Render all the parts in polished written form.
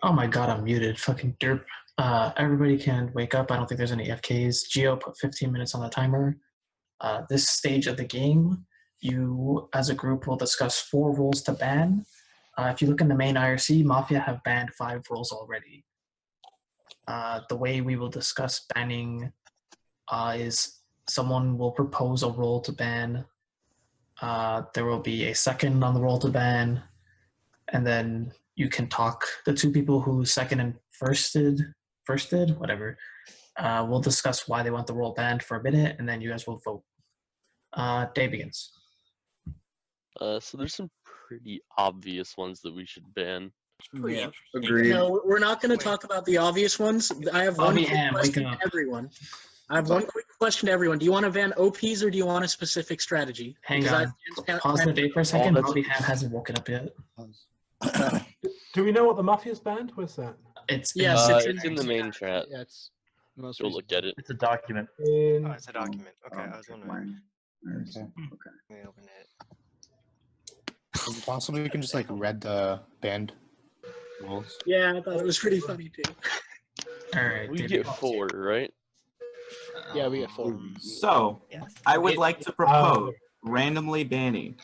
Oh my god, I'm muted. Fucking derp. Everybody can wake up. I don't think there's any FKs. Geo put 15 minutes on the timer. This stage of the game, you as a group will discuss 4 rules to ban. If you look in the main IRC, Mafia have banned 5 rules already. The way we will discuss banning is someone will propose a rule to ban. There will be a second on the rule to ban, and then you can talk. The 2 people who second and first did, whatever. We'll discuss why they want the rule banned for a minute, and then you guys will vote. Day begins. So there's some pretty obvious ones that we should ban. Pretty interesting. Agreed. No, we're not going to talk about the obvious ones. I have one quick question to everyone. Do you want to ban OPs or do you want a specific strategy? Hang on. Pause the day for a second. Bobby Ham hasn't woken up yet. Do we know what the Mafia's banned? Where's that? It's it's in the main chat. Yeah, it's most Go look at it. It's a document. In... Oh, it's a document. Okay, I was wondering. Okay. Let me open it. Is it possible you can just like read the banned rules? Yeah, I thought it was pretty funny too. All right. We get 4, right? Yeah, we get 4. So, I would like to propose randomly banning.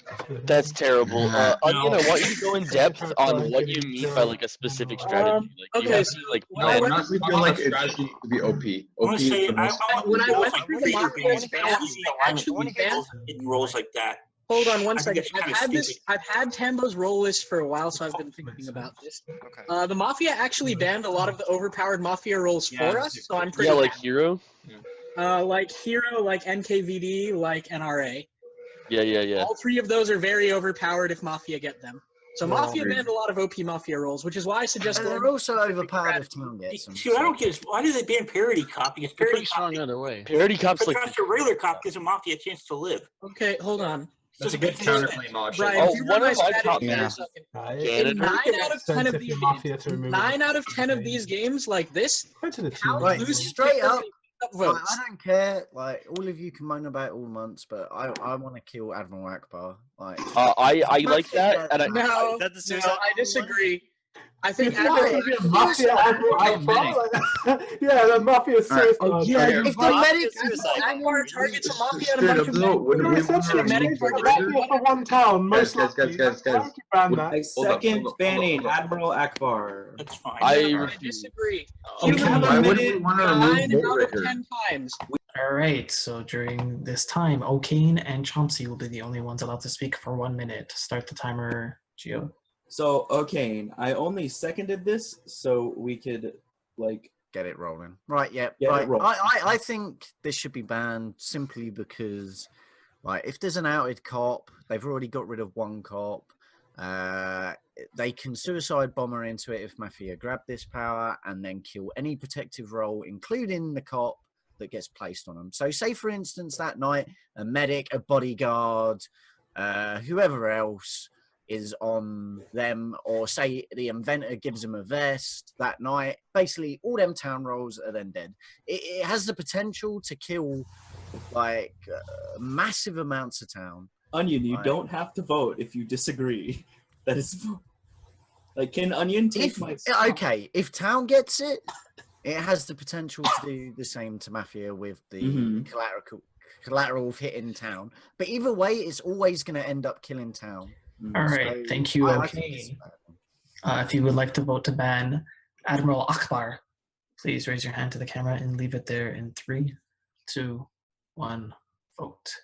That's terrible. Onion, I want you to go in depth on what you mean by like a specific strategy. Like, you okay, have to, like, no, I honestly feel like it needs to be OP. OP is the most... When I went through the Mafia's bans, they actually banned rules like that. Hold on one I think second. it's I've had Tambo's roll list for a while, so I've been thinking about this. Okay. The Mafia actually banned a lot of the overpowered Mafia rolls for us, so I'm pretty like Hero. like Hero, like NKVD, like NRA. Yeah. All 3 of those are very overpowered if Mafia get them. So Mafia banned a lot of OP Mafia rolls, which is why I suggest. And they're also overpowered if Town gets them. See, what I don't get is why do they ban Parity Cop? Because Parity Cop, either way. Parity Cop's like a regular cop gives a Mafia a chance to live. Okay, hold on. That's a good counterclaim option. Brian, one of my top bans. Janitor. 9 out of 10 of these games, 9 out of 10 of these games like this, Right, lose straight up. votes. I don't care. Like all of you can moan about it all months, but I want to kill Admiral Ackbar. Like I like that, and No, That's I disagree. I think Mafia yeah, the Mafia suicide. if the medic Ackbar targets a Mafia and a Straight bunch up, of no, when we want to medic remove targets For one town, most guys. I second Hold up. banning Admiral Ackbar. That's fine. I disagree. Okay, why would we want to remove 9 out of Vote 10 times. All right. So during this time, Ocane and Chompsy will be the only ones allowed to speak for 1 minute. Start the timer, Geo. So, okay, I only seconded this so we could, like... Get it rolling. Right, yeah. Get Right. it rolling. I think this should be banned simply because, like, if there's an outed cop, they've already got rid of 1 cop. They can suicide bomber into it if Mafia grab this power and then kill any protective role, including the cop that gets placed on them. So say, for instance, that night, a medic, a bodyguard, whoever else is on them, or say the inventor gives them a vest that night. Basically, all them town rolls are then dead. It has the potential to kill, like, massive amounts of town. Onion, you don't have to vote if you disagree. That is... Like, can Onion take my... Okay, if town gets it, it has the potential to do the same to Mafia with the collateral hit in town. But either way, it's always going to end up killing town. All right. Thank you, Ocane. If you would like to vote to ban Admiral Ackbar, please raise your hand to the camera and leave it there in 3, 2, 1, vote.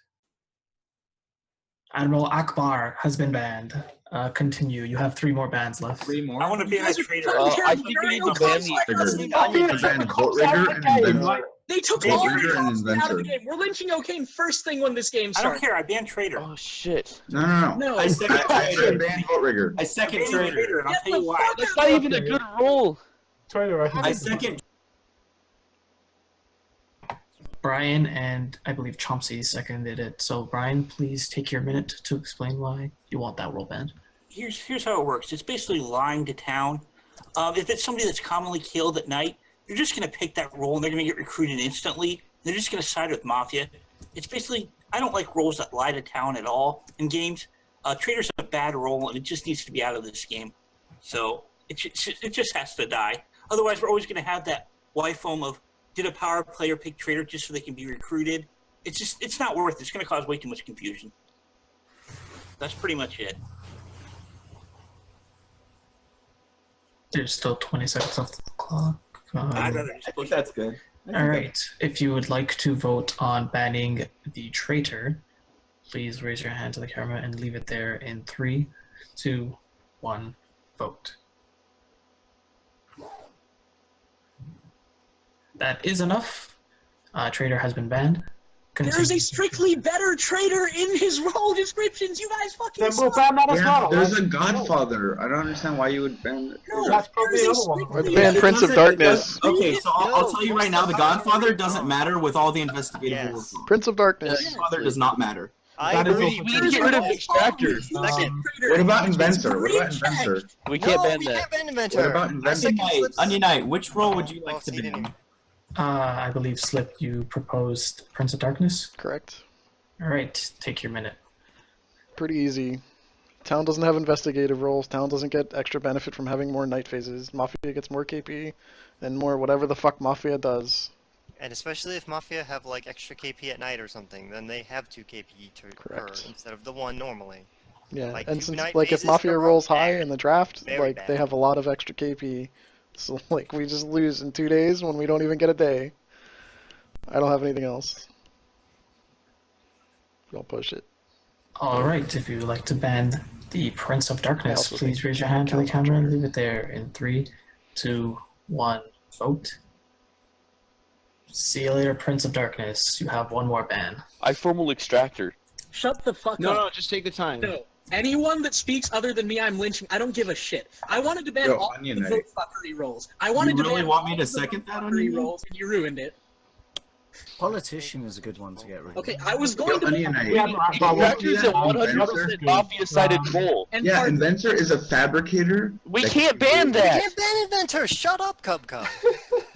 Admiral Ackbar has been banned. Continue. You have 3 more bans left. 3 more? I want to ban a traitor. I think we need to ban the They took all the cops out of the game. We're lynching Ocane first thing when this game starts. I don't care. I ban Traitor. Oh shit. No. I second Traitor. ban Vote Rigger. I second Traitor. And I'll tell you why. That's not even a good roll. Traitor, I second. Brian and I believe Chompsy seconded it. So Brian, please take your minute to explain why you want that rule banned. Here's how it works. It's basically lying to town. If it's somebody that's commonly killed at night, you're just going to pick that role and they're going to get recruited instantly. They're just going to side with Mafia. It's basically, I don't like roles that lie to town at all in games. Traitor's a bad role and it just needs to be out of this game. So It just has to die. Otherwise, we're always going to have that Y-foam of did a power player pick Traitor just so they can be recruited? It's not worth it. It's going to cause way too much confusion. That's pretty much it. There's still 20 seconds off the clock. I'd rather just I think push that's good. All right. If you would like to vote on banning the Traitor, please raise your hand to the camera and leave it there in 3, 2, 1, vote. That is enough. Traitor has been banned. There's a strictly better Traitor in his role descriptions. You guys fucking Then we'll ban that as well. There's a Godfather. I don't understand why you would ban it. No, That's probably there's a another one. Or the strictly ban better- Prince of Darkness. Okay, so I'll tell you right now, the Godfather doesn't matter with all the investigative rules. Prince of The Darkness. Godfather does not matter. I That is agree. also We need to get rid of Extractor. What about Inventor? What about Inventor? We can't ban we that. can't ban Inventor. What about Inventor? Onionknight, which role would you Well, like to see, ban? didn't- I believe Slip, you proposed Prince of Darkness. Correct. All right, take your minute. Pretty easy. Town doesn't have investigative roles. Town doesn't get extra benefit from having more night phases. Mafia gets more KP and more whatever the fuck Mafia does. And especially if Mafia have like extra KP at night or something, then they have 2 KP to per Correct. instead of the 1 normally. Yeah, Like, and 2 since night like if phases Mafia are rolls bad. high in the draft, Very like they bad. have a lot of extra KP. So like we just lose in 2 days when we don't even get a day. I don't have anything else. I'll push it. All right, if you would like to ban the Prince of Darkness, also please think raise your hand to the Count camera and Traitor. leave it there in 3, 2, 1, vote. See you later, Prince of Darkness. You have one more ban. I formal Extractor. Shut the fuck No, up. no, just take the time. No. Anyone that speaks other than me, I'm lynching. I don't give a shit. I wanted to ban Yo, all the Onionknight. vote fuckery rolls. I wanted You to really ban want me all to the second vote that, fuckery Onionknight? rolls, and you ruined it. Politician is a good one to get rid of. Okay, I was Yo, going to ban Onionknight. Extractor is a Inventor. 100% Mafia-sided role. and Yeah, Parity. Inventor is a fabricator. We that can't can ban You that. can't ban Inventor! Shut up, kubkub!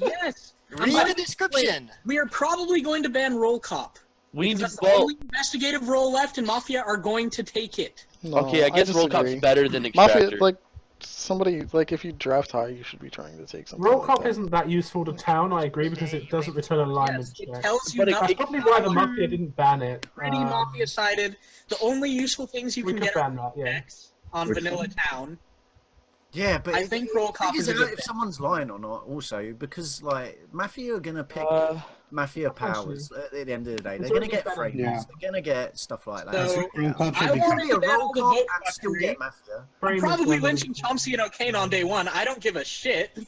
Yes. Read the description! We are probably going to ban Roll Cop. We need to, Because the well, only investigative role left, and Mafia are going to take it. No, okay, I guess Roll Cop's disagree. better than Extractor. Mafia, like somebody, like if you draft high, you should be trying to take something. Roll like Cop that. isn't that useful to town, I agree, because it doesn't return alignment Yes, it check. tells you But it- That's nothing. probably why the Mafia didn't ban it. Pretty Mafia-sided. The only useful things you We can could get ban that, yeah. on Which Vanilla one? Town. Yeah, but I think Roll Cop is a out good if bet. someone's lying or not. Also, because like Mafia are gonna pick Mafia powers at the end of the day. They're gonna get frames. Yeah. They're gonna get stuff like that. So, Roll Cop should I be wanted Be a to ban roll all the cop vote and still fuckery. get Mafia. I'm probably lynching Chompsy and Ocane on day 1. I don't give a shit.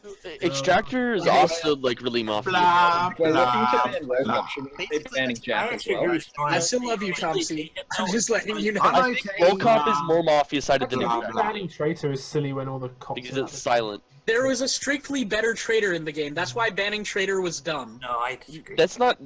Extractor is also like really Mafia. Blah, We're looking to blah, ban Roll blah. Cop. Should we say banning Jack as well? I still love you, Chompsy. I'm just letting you know. I'm I think okay. Roll Cop is more Mafia-sided than Blah, Extractor blah. Banning Traitor is silly when all the cops because are it's silent. There was a strictly better Traitor in the game. That's why banning Traitor was dumb. No, I disagree. That's not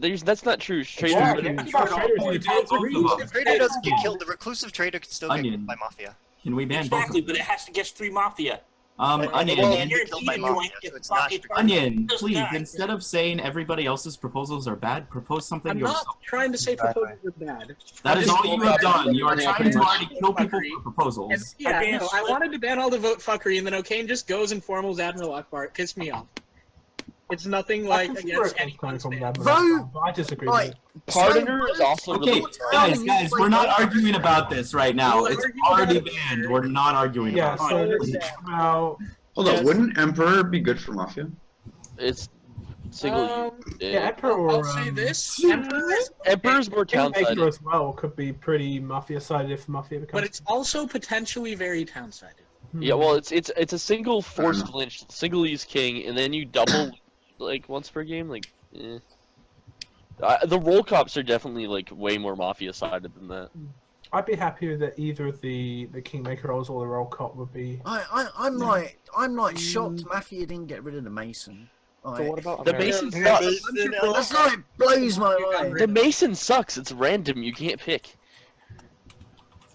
true. Yeah, Traitor. the thing about Traitor is Point you out can't both agree. of them. Traitor doesn't get killed. The reclusive traitor can still get Onion. killed by Mafia. Can we ban both? Exactly, but it has to get 3 Mafia. Onion, Well, Onion, you're killed by Mafia, so it's not strict. Onion, please, instead of saying everybody else's proposals are bad, propose something I'm yourself. not trying to say proposals are bad. That is all you have done. You are trying to already kill people Fuckery. for And, proposals. yeah, I no, I wanted to ban all the vote fuckery, and then Ocane just goes and formals Admiral Ackbar. It pissed me off. It's nothing like I can see against where it comes anyone's from ban. that, Vote! but I disagree Right. with it. Pardoner is also Okay, really. guys, we're not arguing about this right now. It's already banned. We're not arguing Yeah, about so it. let's talk about Hold on, wouldn't Emperor be good for Mafia? It's single. yeah, Emperor I'll or say this: Emperor's more Kingmaker town-sided. as well could be pretty Mafia-sided if Mafia becomes. but it's also potentially very town-sided. Yeah, well, it's a single forced lynch, single use king, and then you double like once per game. Like, the roll cops are definitely like way more Mafia-sided than that. I'd be happier that either of the Kingmaker roles or the roll cop would be. I'm like shocked Mafia didn't get rid of the Mason. So what about The Mason sucks. That's like blows my mind. The Mason sucks. It's random. You can't pick.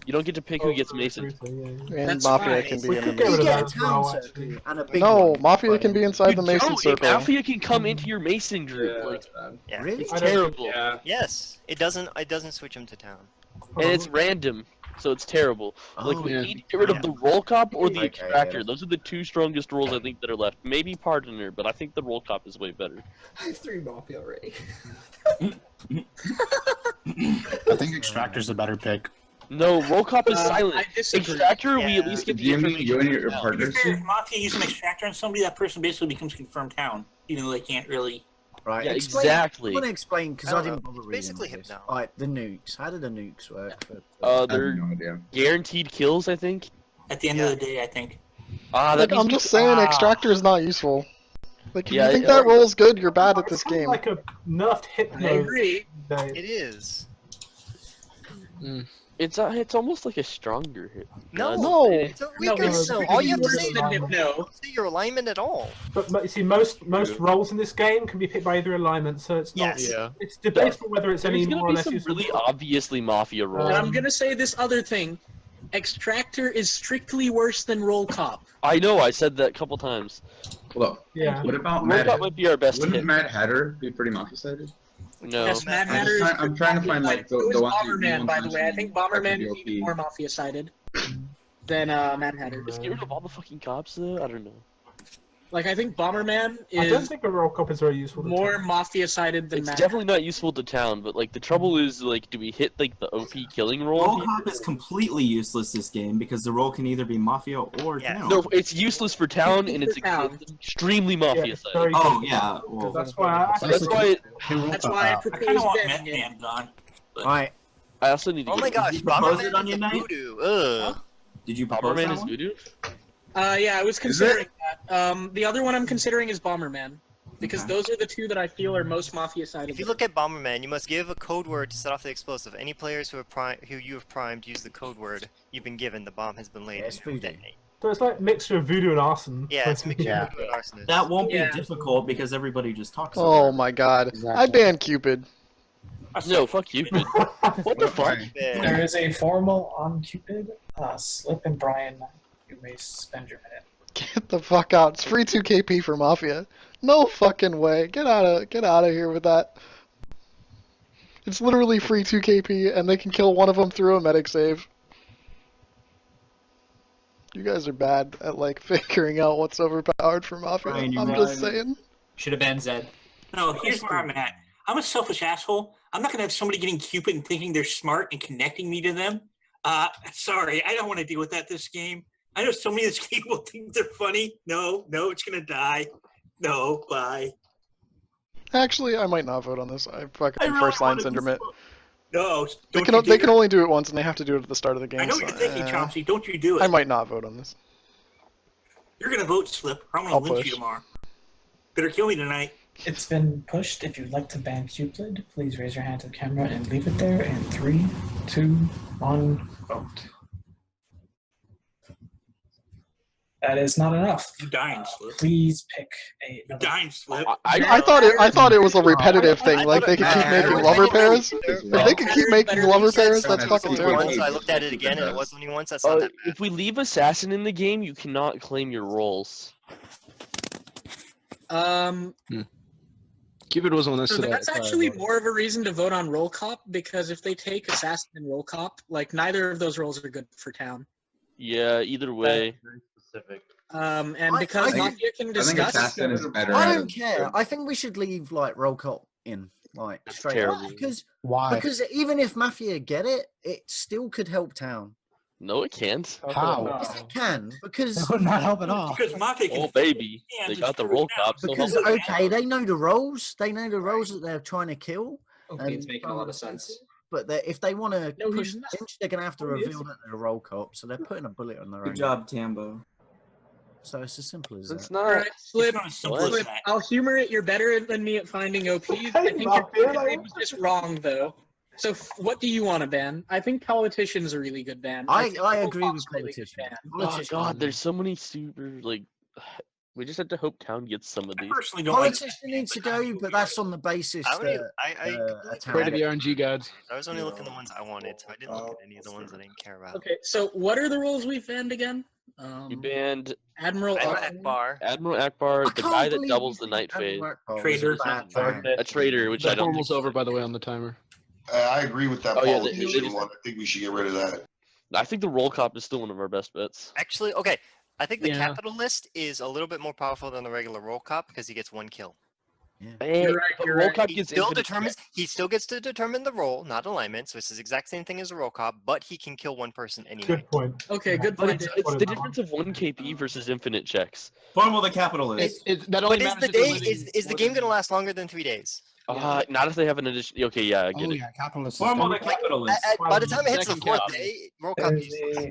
You don't get to pick who gets Mason. And That's Mafia fine. can be We in could the get rid You of Mason. that get a as well, town actually. circle and a big No, one. Mafia can be inside the Mason No, circle. Mafia can come into your Mason group. Like, Really? it's I don't think- terrible. Yes, it doesn't switch him to town. And it's random. so it's terrible. Like we need to get rid of the roll cop or the extractor. Those are the two strongest roles I think that are left. Maybe Pardoner, but I think the roll cop is way better. I have 3 Mafia already. I think extractor's the better pick. No, roll cop is silent. I disagree. Extractor, we at least get the You information. and your To be partners. fair, if Mafia use an extractor on somebody, that person basically becomes confirmed town, even though they can't really. Right. Yeah, explain, exactly. I want to explain because I didn't bother reading Basically this. Hypno. Alright, the nukes. How do the nukes work? They're no idea. guaranteed kills, I think. At the end of the day, I think. That I'm just saying, extractor is not useful. Like, if Yeah, you think that role's good, you're bad at It's this kind of game. like a nerfed Hypno. I agree. It is. It's almost like a stronger hit. No. It's a weaker Hypno. All you have to say is Hypno. say your alignment at all. But you see, most roles in this game can be picked by either alignment, so it's not. Yes. Yeah. It's debatable whether it's any There's more gonna or be less some useful. really obviously Mafia roles. And I'm gonna say this other thing. Extractor is strictly worse than roll cop. I know, I said that a couple times. Hold up. Yeah. What about Roll Mad? cop might be our best Wouldn't hit. Mad Hatter be pretty Mafia-sided? No. Yes, Mad I'm Hatter is. I'm trying to find like the so is one. Bomberman, by the way. I think Bomberman is OP. even more Mafia-sided than Mad Hatter. Just get rid of all the fucking cops, though? I don't know. Like, I think Bomberman I don't is think a roll cop is very useful. to more take. Mafia-sided than It's Mad definitely not useful to town, but like the trouble is like, do we hit like the OP killing roll? Roll cop is completely useless this game because the role can either be Mafia or town. No, it's useless for town, and it's for town. extremely Mafia sided. very Oh good. yeah. Well, That's why I That's why That's why I I kind propose of want Ben again. Methman gone. Alright. I also need to Oh get my gosh, Did you propose it Bomberman on is your a night? voodoo. Ugh. Did you propose Bomberman that is one? voodoo? Yeah, I was considering that. The other one I'm considering is Bomberman. Because Okay. those are the two that I feel are most Mafia-sided. If you look at Bomberman, you must give a code word to set off the explosive. Any players who you have primed use the code word you've been given. The bomb has been laid. Yes, and you voodoo. detonate. So it's like a mixture of voodoo and arson. Yeah, it's a mixture Yeah. of voodoo and arsonist. That won't be Yeah. difficult because everybody just talks. Oh about it. my god. Exactly. I banned Cupid. No, fuck you. What the fuck? Yeah. There is a formal on Cupid. Slip and Brian, you may spend your minute. Get the fuck out. It's free 2KP for Mafia. No fucking way. Get out of here with that. It's literally free 2KP and they can kill one of them through a medic save. You guys are bad at like figuring out what's overpowered for Mafia. Brian, you're I'm right. just saying. Should have banned Zed. No, here's where I'm at. I'm a selfish asshole. I'm not gonna have somebody getting Cupid and thinking they're smart and connecting me to them. Sorry, I don't want to deal with that this game. I know so many of these people think they're funny. No, it's gonna die. No, bye. Actually, I might not vote on this. I fucking I really first line wanted syndrome this it. book. No, They don't can you do they can it. only do it once and they have to do it at the start of the game. I know so, what you're thinking, eh. Chompsy. Don't you do it. I might not vote on this. You're gonna vote, Slip, or I'm gonna I'll lynch you push. tomorrow. Better kill me tonight. It's been pushed. If you'd like to ban Cupid, please raise your hand to the camera and leave it there. In 3, 2, 1, vote. That is not enough. You're dying, Slip. Please pick a. You're dying, Slip. I thought it was a repetitive thing. Like they could keep making lover pairs. If they could keep making lover pairs, that's fucking terrible. Once I looked at it again and it was only once. That's not that bad. If we leave assassin in the game, you cannot claim your roles. Cupid was on this So today. that's actually more of a reason to vote on roll cop, because if they take assassin and roll cop, like neither of those roles are good for town. Yeah, either way. And because Mafia can I think discuss. assassin is better. I don't care. I think we should leave like roll cop in, like straight terrible. up. Because Why? because even if Mafia get it, it still could help town. No, it can't. How? Yes, it can because That would not help at all. Because Mafia can Oh baby, they got the roll cop. So because okay, they know the roles. They know the roles that they're trying to kill. Okay, it's making a lot of sense. But if they want to No, push he's the not. Lynch, they're going to have to No, he reveal that they're a roll cop. So they're putting a bullet on their own. Good job, Tambo. So it's as simple as it's that. not. Alright, Slip, It's not as simple as Slip, that. I'll humor it. You're better than me at finding OPs. I think your grade was just wrong, though. So what do you want to ban? I think politicians are a really good ban. I think agree roll with cop's a really good politicians. ban. Oh Politicians- god, there's so many super like. We just have to hope town gets some of I these. personally don't like Politician needs to go, but that's on the basis I only, that I a town. Pray to the RNG gods. I was only looking at the ones I wanted, so I didn't look at any of the ones I didn't care about. Okay, so what are the rules we banned again? We banned Admiral Admiral Ackbar. Admiral Ackbar, I the can't guy that believe doubles you the night haven't phase, worked on Traitor. that ban. a traitor, which I That don't. almost over, by the way, on the timer. I agree with that Oh, yeah, politician one. I think we should get rid of that. I think the roll cop is still one of our best bets. Actually, okay. I think the Yeah. capitalist is a little bit more powerful than the regular roll cop because he gets 1 kill. You're right, but you're roll right. cop He gets still infinite determines. He still gets to determine the roll, not alignment. So it's the exact same thing as a roll cop, but he can kill 1 person any night. Good point. Okay, good But point. it's the difference of 1 KP versus infinite checks. Formal the capitalist. That only But is matters the if you're day living is the more game than- going to last longer than 3 days? Not if they have an addition. Okay, yeah, I get Oh it. yeah, capitalist. Formal the system. capitalist. By the time it hits the Second 4th cap. day, roll cop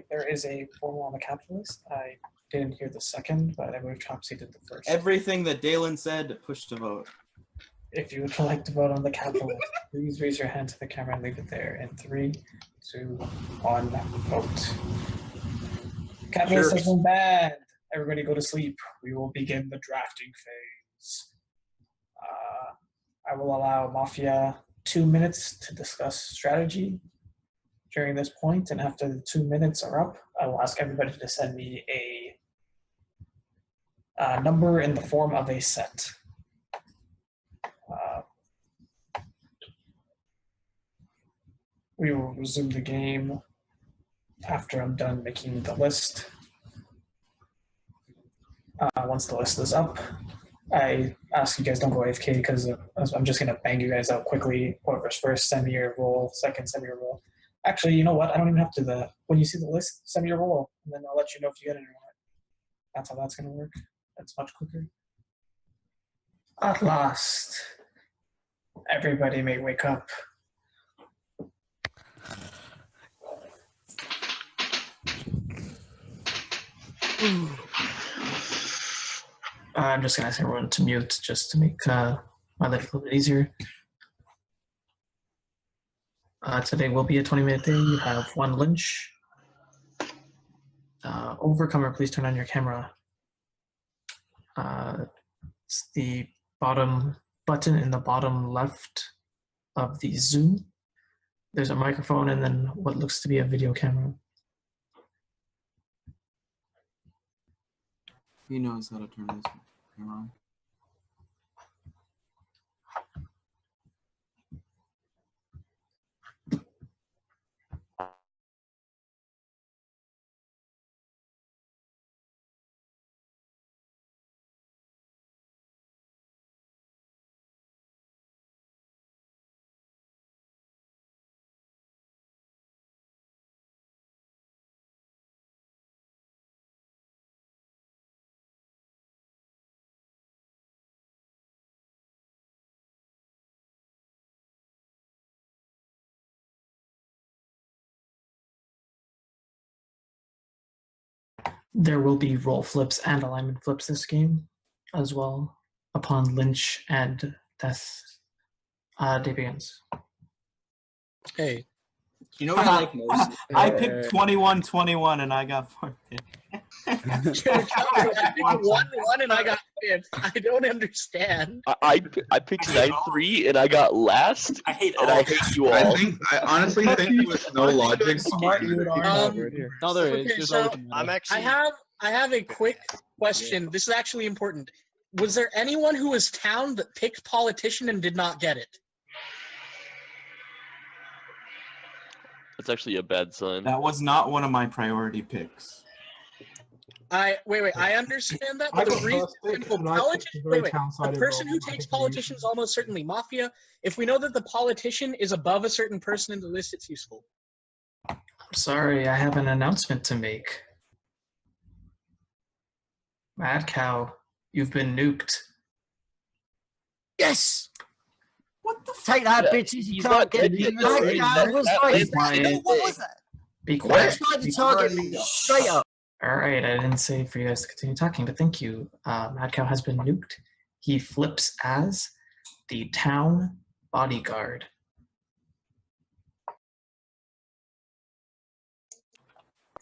There is a formal on the capitalist. I didn't hear the second, but I believe Chompsy did the first. Everything that Daelin said, push to vote. If you would like to vote on the capitalist, please raise your hand to the camera and leave it there. In 3, 2, 1, vote. Capitalist has been banned. Everybody go to sleep. We will begin the drafting phase. I will allow Mafia 2 minutes to discuss strategy during this point, and after the 2 minutes are up, I will ask everybody to send me a number in the form of a set. We will resume the game after I'm done making the list. Once the list is up, I ask you guys don't go AFK because I'm just going to bang you guys out quickly. Whoever's first, send me your roll. Second, send me your roll. Actually, you know what? I don't even have to. When you see the list, send me your roll, and then I'll let you know if you get it or not. That's how that's going to work. That's much quicker. At last, everybody may wake up. I'm just going to ask everyone to mute just to make my life a little bit easier. Today will be a 20-minute day. You have 1 lynch. Overcomer, please turn on your camera. It's the bottom button in the bottom left of the Zoom. There's a microphone and then what looks to be a video camera. He knows how to turn this camera on. There will be roll flips and alignment flips this game as well upon lynch and death day begins. Hey. You know what I like most? I picked 21-21 and I got 4th. I picked 1-1 and I got 5th. I don't understand. I picked 9-3 and I got last. I hate and I hate you all. I honestly think with no logic. No, there is. Okay, There's so always another. I have a quick question. This is actually important. Was there anyone who was town that picked politician and did not get it? That's actually a bad sign. That was not one of my priority picks. Wait. I understand that, but the reason a person who takes politician is almost certainly Mafia. If we know that the politician is above a certain person in the list, it's useful. I'm sorry, I have an announcement to make. Maddcow, you've been nuked. Yes! What the Take that, bitches! You can't get me. What was that? Be quiet. Tried to target me straight up. Alright, I didn't say for you guys to continue talking, but thank you. Maddcow has been nuked. He flips as the town bodyguard.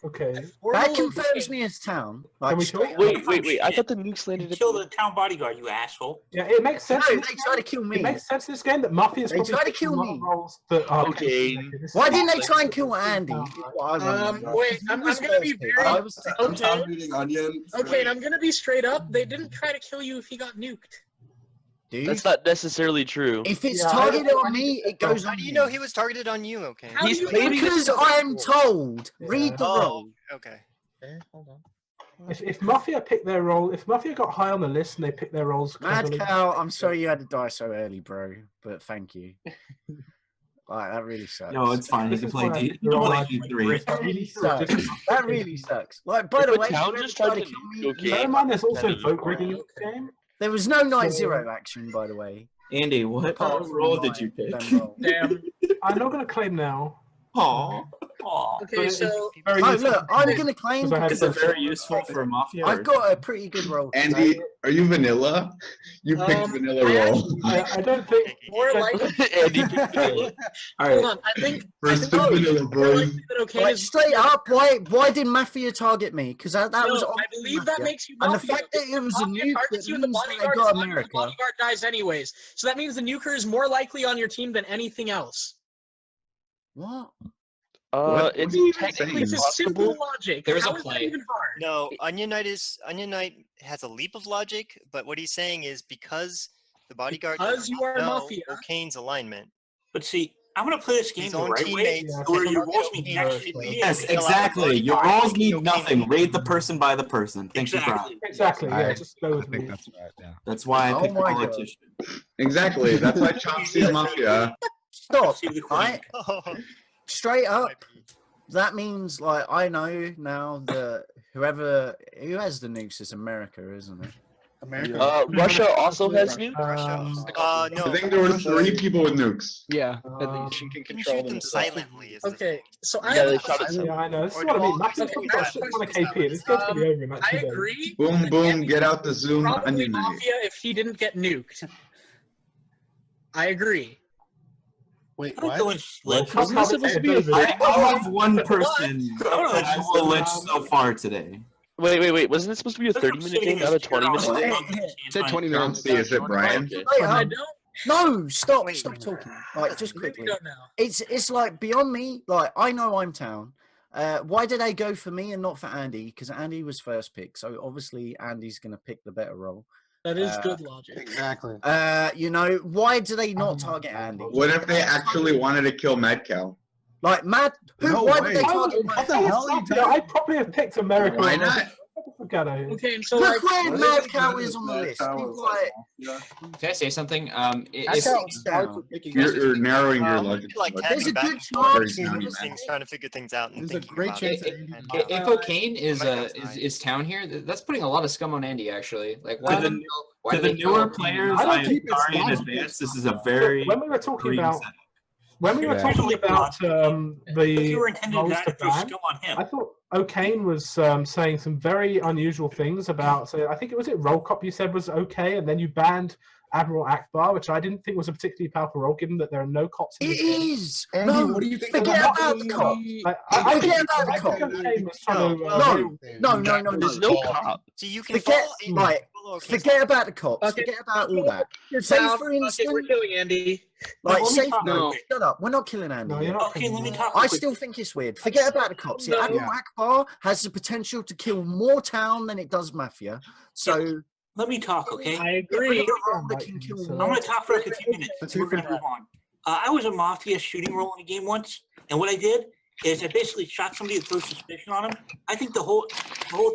Okay. That confirms me as town. Can we straight talk? Wait. I thought the nukes landed Kill the town bodyguard, you asshole. Yeah, it makes sense. No, they try to kill me. It makes sense in this game that Mafia's They probably try to taking kill a lot me. of roles that are Okay. Why didn't they try and kill Andy? Wait, I'm going to be very... Okay, and I'm going to be straight up. They didn't try to kill you if he got nuked. Dude. That's not necessarily true. If it's targeted on me, it goes on How do you know he was targeted on you, okay? Because I'm told. Read the roll. Okay. Hold on. If Mafia picked their role, if Mafia got high on the list and they picked their roles, Maddcow, I'm sorry you had to die so early, bro, but thank you. Like, that really sucks. No, it's fine. You can play D3. That really sucks. That really sucks. Like, by the way, just tried to kill me. Bear in mind, there's also vote rigging in the game. There was no night zero action, by the way. Andy, what role did you pick? Damn. I'm not going to claim now. Aww. Okay, so look, I'm going to claim because they're very useful for Mafia. I've got a pretty good role. Andy, are you vanilla? You picked vanilla role. I don't think more likely. Andy picked vanilla. All right. Hold on, I think vanilla, bro. Like, straight up, why did Mafia target me? Because that was. I believe that makes you. And Mafia. the fact that it was a nuke targets that you and the means that they bodyguard got is America. the bodyguard dies anyways. So that means the nuker is more likely on your team than anything else. What? It's technically This is simple logic. There's How a is that play. even hard? No, Onionknight has a leap of logic, but what he's saying is because the bodyguard Because you are Mafia. Ocane's alignment. But see, I'm going to play this game His the own right way, teammates. where your roles mean actually. Yes, exactly. Your roles mean nothing. Rate the person by the person. Thank you, Brian. Exactly. Yeah, just go with me. That's right. Yeah. That's why I picked the my politician. Exactly. That's why Chompsy's Mafia. Stop. See the Right? Straight up. That means, like, I know now that who has the nukes is America, isn't it? America. Russia also has nukes. No. I think there were 3 people with nukes. Yeah, at least you can You can control shoot them silently. Is the Okay, so I Yeah, have they a shot it. Yeah, I know. This is Or what I do mean. all- Mafia's probably got a shit ton of KP. This game's gonna be over in like 2 I days. agree. Boom, boom, get out the Zoom Probably onion knife. Mafia if he didn't get nuked. I agree. Wait, I'm what? going What? split. Wasn't it supposed to be I have one person that I will lynch so far today. Wait. Wasn't it supposed to be a 30-minute game, not a 20-minute game? It said 20 minutes. Chompsy, is it Brian? Okay. I don't. No, stop Wait. talking. Like, just Maybe quickly. don't know. It's like beyond me. Like, I know I'm town. Why did they go for me and not for Andy? Because Andy was first pick, so obviously Andy's gonna pick the better role. That is good logic. Exactly. You know, why do they not target Andy? What if they actually wanted to kill Maddcow? Like, why way. did they target What the hell are you doing? I'd probably have picked America. Why not? Okay, and so Look like, where Maddcow is on the list. People like, Can I say something? Maddcow's down. You're narrowing your logic. Like There's a tapping back good and chance. forth Very these things, trying to figure things out. And There's a thinking great about chance it. that And, If Ocane is Maddcow's is town here, that's putting a lot of scum on Andy. Actually, like To the, why to do the they kill newer Ocane? players, I don't I am keep it sorry in small. advance. This is a very When we were talking green about setup. the If you were intended roles not to to throw ban, scum on him. I thought Ocane was saying some very unusual things about. So I think it was Roll Cop you said was okay, and then you banned Admiral Ackbar, which I didn't think was a particularly powerful role, given that there are no cops in It the game. is. Andy, No, what do you think forget about about the cop. Like, Forget think- about the I cop. think Ocane was trying to, No. There's no cop. So you can Forget, follow like, forget about the cops. Okay. Forget about all that. You're Say down. for Okay, instance, we're killing Andy. like, let me say talk- no, no. shut up. We're not killing Andy. No, yet. you're not. Okay, let me talk. I real quick. still think it's weird. Forget about the cops. No. Admiral Ackbar has the potential to kill more town than it does Mafia. So Let me talk, okay? I agree. that can kill So- I'm more going to talk for like a few minutes. Let's and hear We're going to from move on. I was a Mafia shooting role in a game once, and what I did is I basically shot somebody to throw suspicion on him. I think the whole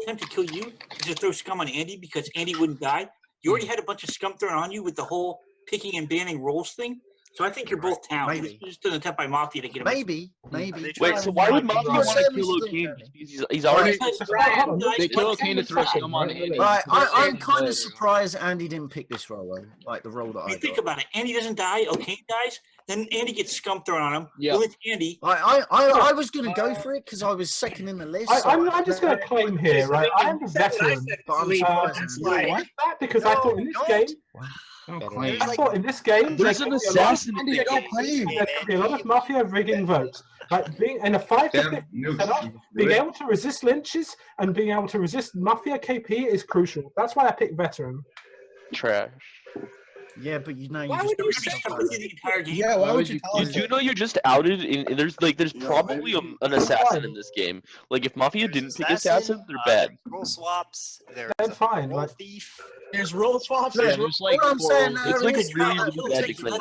attempt to kill you is to throw scum on Andy because Andy wouldn't die. You already had a bunch of scum thrown on you with the whole picking and banning roles thing. So I think you're both town. It was Maybe. just an attempt by Mafia to get him. maybe. Wait, so why would Mafia want to kill Ocane? He's already. They kill Ocane to throw scum on Andy. Right, I'm kind of surprised Andy didn't pick this role, though. Like the role that I I mean, think got. about it. Andy doesn't die. Ocane dies. Then Andy gets scum thrown on him. Yeah. Well, it's Andy. I was going to go for it because I was second in the list. I'm just going to claim here, right? I am the veteran. But I'm surprised. That because I thought in this game, I thought in this game, There's an assassin. there could be a lot of Mafia rigging votes. Like being in a 5 to 50 setup, being able to resist lynches and being able to resist Mafia KP is crucial. That's why I picked veteran. Trash. Yeah, but you know, Why would you say the entire game? Yeah, why would you tell You us do that? know you're just outed, and there's probably an assassin in this game. Like if Mafia didn't pick assassin, they're bad. Role swaps. There's That's fine. role Like, thief. There's role swaps. Yeah, There's there's like What I'm 4 saying roles. now It's like a is, really, uh, really bad declare.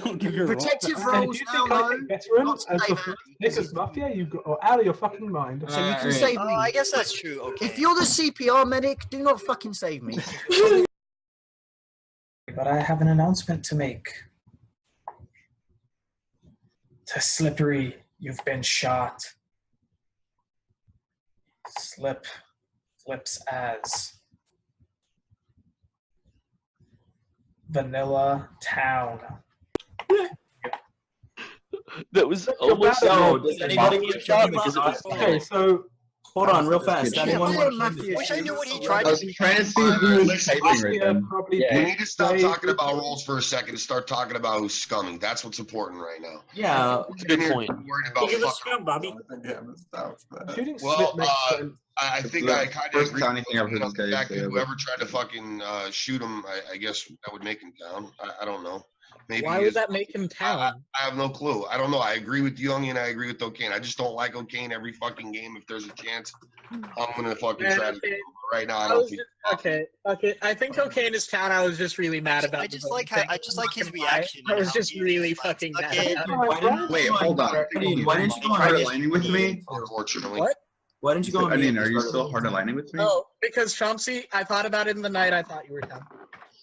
Don't give your protective and roles if you now, think I no. pick veteran Not as the save first Andy. pick as Mafia, you are out of your fucking mind. So you can Alright. save Oh, me. I guess that's true. Okay. If you're the CPR medic, do not fucking save me. But I have an announcement to make. Tehslippery, you've been shot. Slip flips as Vanilla Town. That was almost Yo, does anybody Mafia want to shot check because it was Okay, so Hold on, real fast. Yeah, Anyone I want am to Wish I knew what he tried I to was do. trying to see who was typing right Mafia then. probably Yeah. We need to stop played- talking about roles for a second and start talking about who's scummy. That's what's important right now. Yeah. That's a good point. Worried about Give us fucking. scum, Bobby. Shooting Well, slip makes sense. I think the I kind of first agree townie thing I've heard with this guy the fact say that ever. whoever tried to fucking shoot him, I guess that would make him down. I don't know. Maybe Why he would is- that make him town? I have no clue. I don't know. I agree with Young and I agree with Ocane. I just don't like Ocane every fucking game. If there's a chance, I'm gonna fucking Yeah, try to. okay. Right now, I I don't was think. just, okay. I think Cocaine is town. I was just really mad about. I the just voting like thing. I just like his I'm not gonna lie. reaction. I and was how just he really responds. fucking mad. Okay. about it. Wait, hold on. Why didn't you go hard on aligning with me? Unfortunately. What? Why didn't you go on Onion, mute? are you still hard aligning with me? Oh, because Chompsy, I thought about it in the night. I thought you were town.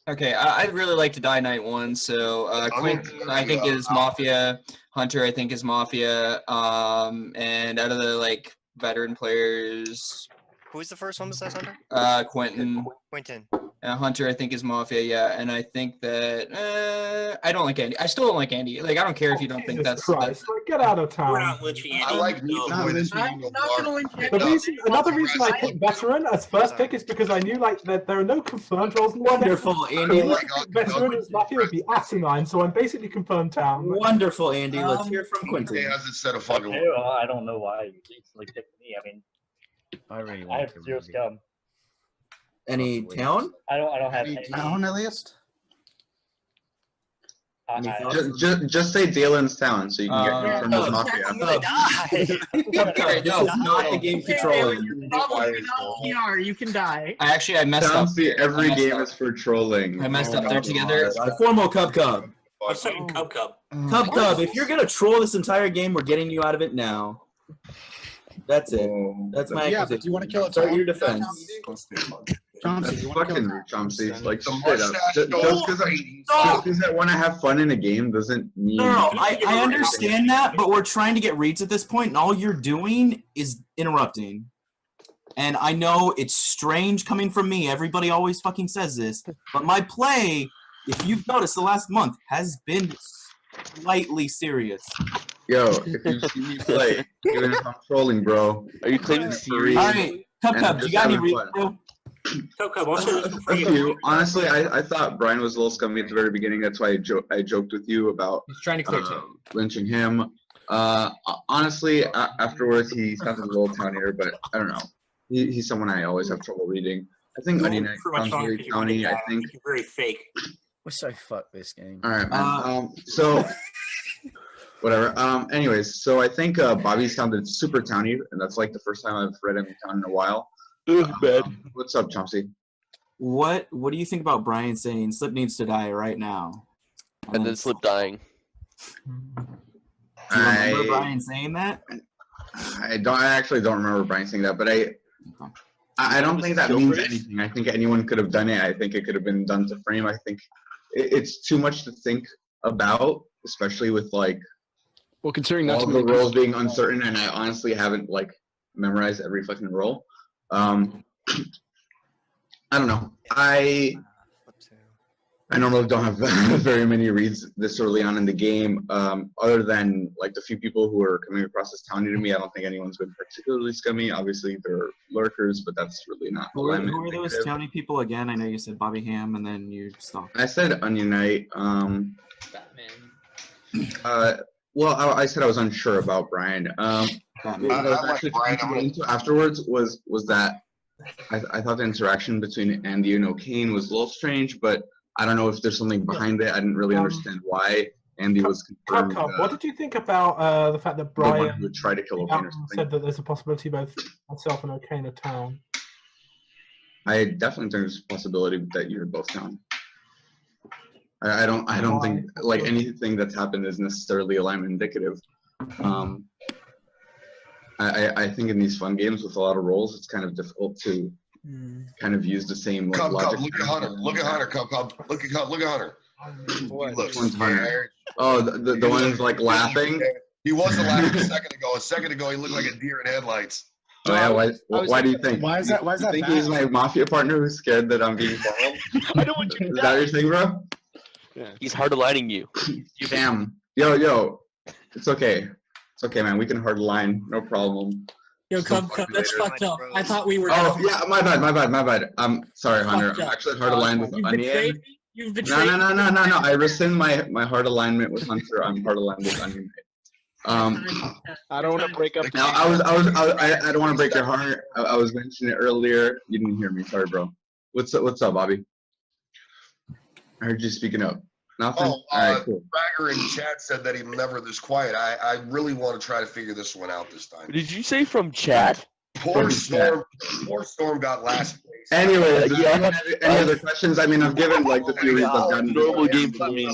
Okay, I'd really like to die night one. So Quintin, I think is Mafia. Hunter, I think is Mafia. And out of the like veteran players, Who's the first one besides Hunter? Quintin. Quintin. Hunter, I think is Mafia. Yeah, and I think that I don't like Andy. I still don't like Andy. Like I don't care if you don't think Jesus that's. Christ, like, get out of town. We're not lynching Andy. I like me. so- Avoid this I'm being a not gonna bar. lynch The reason, another reason I picked veteran as first pick is because I knew like that there are no confirmed roles in the game. Wonderful, So Andy. unless I pick veteran as Mafia would be asinine, so I'm basically confirmed town. Wonderful, Andy. Let's hear from Quintin. He has instead of fucking. Okay, well, I don't know why you instantly picked me. I mean, I really I want have to. zero scum. Any town? I don't have Any any. town at least? Any I- thoughts? Just say Daelin's town so you can get confirmed as Mafia. I'm gonna die. Okay, this is not the game controlling. You're probably not PR. You can die. I messed up. Chauncey, every game is for trolling. I messed up there together. Formal kubkub. Let's second kubkub. Kubkub, if you're gonna troll this entire game, we're getting you out of it now. That's it. That's my Yeah, but accusation. do you want to kill a Start town? your defense. Chauncey, That's you want to kill fucking a town? Chauncey. Like The straight up. mustache Just don't- because I want to have fun in a game doesn't mean. No, I understand that, but we're trying to get reads at this point, and all you're doing is interrupting. And I know it's strange coming from me. Everybody always fucking says this, but my play, if you've noticed the last month, has been slightly serious. Yo, if you see me play, even if I'm trolling, bro. Are you claiming serious? All right, Kubkub, do you got any reads, bro? kubkub, also this one for A you. few. Honestly, I thought Brian was a little scummy at the very beginning. That's why I joked with you about He's trying to clear two. lynching him. Honestly, afterwards he sounded a little townier, but I don't know. He's someone I always have trouble reading. I think Onionknight sounds very towny. I think. You're very fake. We're so fucked this game. All right, man. So whatever. Anyways, so I think Bobby sounded super towny, and that's like the first time I've read him town in a while. Bad. What's up, Chompsy? What do you think about Brian saying Slip needs to die right now? And then Slip dying. Do you remember Brian saying that? I actually don't remember Brian saying that, but I don't think that means anything. I think anyone could have done it. I think it could have been done to frame. I think it's too much to think about, especially with like considering not all too the many roles people- being uncertain, and I honestly haven't like memorized every fucking role. I don't know. I normally don't have very many reads this early on in the game. Other than like the few people who are coming across as towny to me, I don't think anyone's been particularly scummy. Obviously, there are lurkers, but that's really not. Who are those towny people again? I know you said Bobby Ham, and then you stopped. I said Onionknight. Well, I said I was unsure about Brian. What I was actually trying to get into afterwards was that I thought the interaction between Andy and Ocane was a little strange, but I don't know if there's something behind it. I didn't really understand why Andy was confirmed. What did you think about the fact that Brian would try to kill Ocane or something? said that there's a possibility both myself and Ocane are town? I definitely think there's a possibility that you're both town. I don't think like anything that's happened is necessarily alignment indicative. I think in these fun games with a lot of roles, it's kind of difficult to kind of use the same like, logic. Look at Hunter. Look at Hunter. Look at Hunter. Which one's Hunter? Oh, the one who's like laughing. He wasn't laughing a second ago. A second ago, he looked like a deer in headlights. Oh yeah, why do you think? Why is that? Why is that? I think bad? he's my mafia partner who's scared that I'm being followed. I don't want you to Is that your thing, bro? Yeah. He's hard aligning you. Damn. Yo. It's okay. It's okay, man. We can hard line. No problem. Yo, Cub, that's fucked up. I thought we were. Oh yeah, my bad. I'm sorry, Hunter. I'm actually hard aligned with Onion. You've betrayed me. No. I rescind my hard alignment with Hunter. I'm hard aligned with Onion. I don't want to break up. Now I don't want to break your heart. I was mentioning it earlier. You didn't hear me. Sorry, bro. What's up, Bobby? I heard you speaking up. Nothing. Oh, all right, cool. Bragger in chat said that he's never this quiet. I really want to try to figure this one out this time. Did you say from chat? Poor Storm got last place. Anyway, any other questions? I mean, I've given like the few reasons I've gotten. Normal game for me.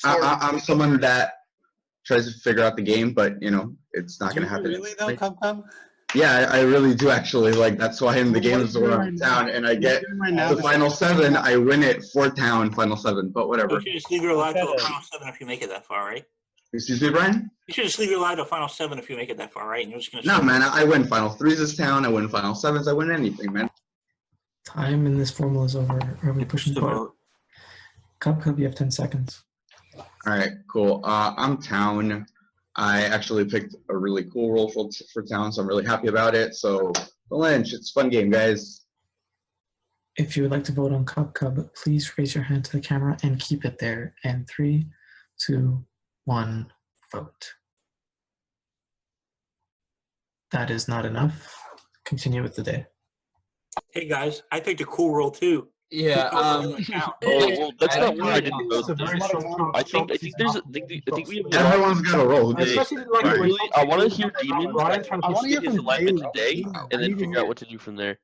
I'm someone that tries to figure out the game, but you know, it's not going to happen. Really though, Cub? Yeah, I really do actually. Like that's why in the games where I'm town and I get the final 7, I win it for town final 7. But whatever. You should just leave your live to a final 7 if you make it that far, right? Excuse me, Brian? You should just leave your live to a final 7 if you make it that far, right? And you're just gonna. No, man, I win final 3s as town. I win final 7s. I win anything, man. Time in this formula is over. Are we pushing forward? Cub, you have 10 seconds. All right, cool. I'm town. I actually picked a really cool role for town, so I'm really happy about it. So, the Lynch, it's a fun game, guys. If you would like to vote on Cub, please raise your hand to the camera and keep it there. And 3, 2, 1, vote. That is not enough. Continue with the day. Hey guys, I picked a cool role too. Yeah. Well, that's not why I didn't vote. I think we have. Everyone's got a role. I want to hear Demon. I want to hear his alignment today, and then figure out what to do from there.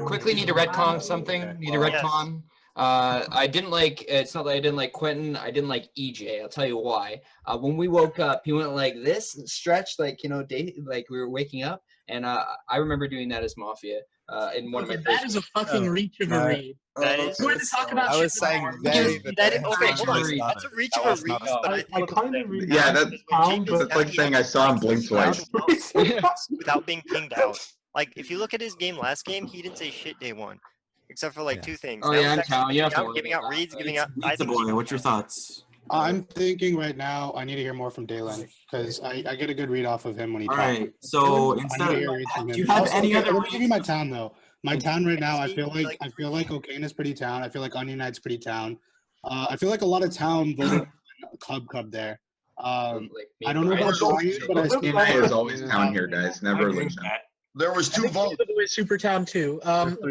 Quickly need to retcon something. Need to retcon. I didn't like. It's not that I didn't like Quintin. I didn't like EJ. I'll tell you why. When we woke up, he went like this, stretched like like we were waking up, and I remember doing that as Mafia. In one of my that is a fucking reach of a read. That is. You want to talk about I was saying that is okay. Hold on. That's a reach of a read, but I think Yeah, that's like saying I saw him blink twice. without being pinged out. Like if you look at his game last game, he didn't say shit day 1, except for like 2 things. Oh yeah, I'm town. You have to giving out reads, giving out. Mizaboy, what's your thoughts? I'm thinking right now I need to hear more from Daelin because I get a good read off of him when he talks. All right, so instead of, do you have any other? Let me give you my town though. My town right now, I feel like Ocane is pretty town. I feel like Onionknight's pretty town. I feel like a lot of town voted Cub there. I don't know about Brian, but I still is always town here, guys. Never Lynch. There was 2 votes. Super Town 2. I don't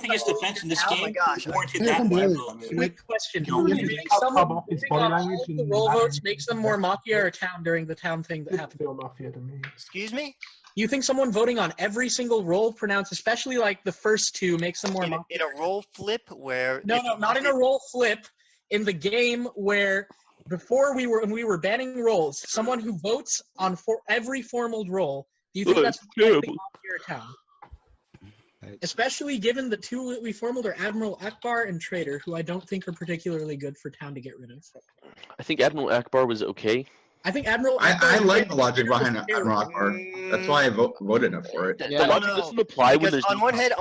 think his defense in this game warranted that much. Quick question. Do you think someone all the role votes makes them more Mafia or town during the town thing that happened? Mafia to me. Excuse me? You think someone voting on every single role pronounced, especially like the first 2, makes them more Mafia? In a role flip where... No, not in a role flip. In the game where... when we were banning roles, someone who votes on every formal role, do you think that's your town? Especially given the 2 that we formaled are Admiral Ackbar and Traitor, who I don't think are particularly good for town to get rid of. I think Admiral Ackbar was okay. I think Admiral Ackbar... I like the logic behind Admiral Ackbar. That's why I voted for it. The logic doesn't apply when there's... On one head,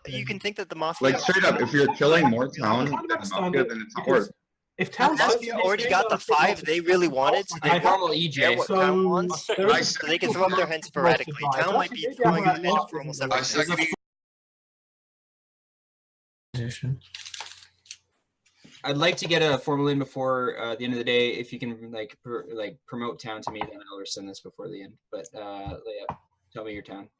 you can think that the Mafia... Like, straight up, if you're killing more town than Mafia, then it's not worth it. If town already got the 5 they really wanted, so they normal EJ. What town wants, so they can throw up their hands sporadically. Town might be throwing up their hands for almost everything. I'd like to get a formal in before the end of the day. If you can like promote town to me, then I'll rescind this before the end. But yeah, tell me your town.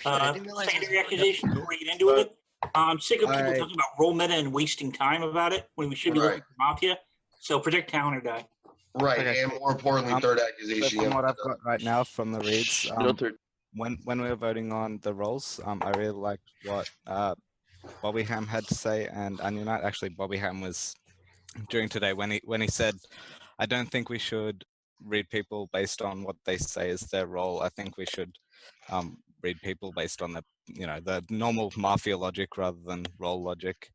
Secondary accusation before we get into it. I'm sick of people talking about role meta and wasting time about it when we should be looking for Mafia. So protect town or die. Right, Okay. and more importantly, third So accusation. from what I've got right now from the reads, Filtered. when we were voting on the roles, I really liked what Bobby Ham had to say, and Onionknight. Actually, Bobby Ham was during today when he said, "I don't think we should read people based on what they say is their role. I think we should read people based on the the normal Mafia logic rather than role logic."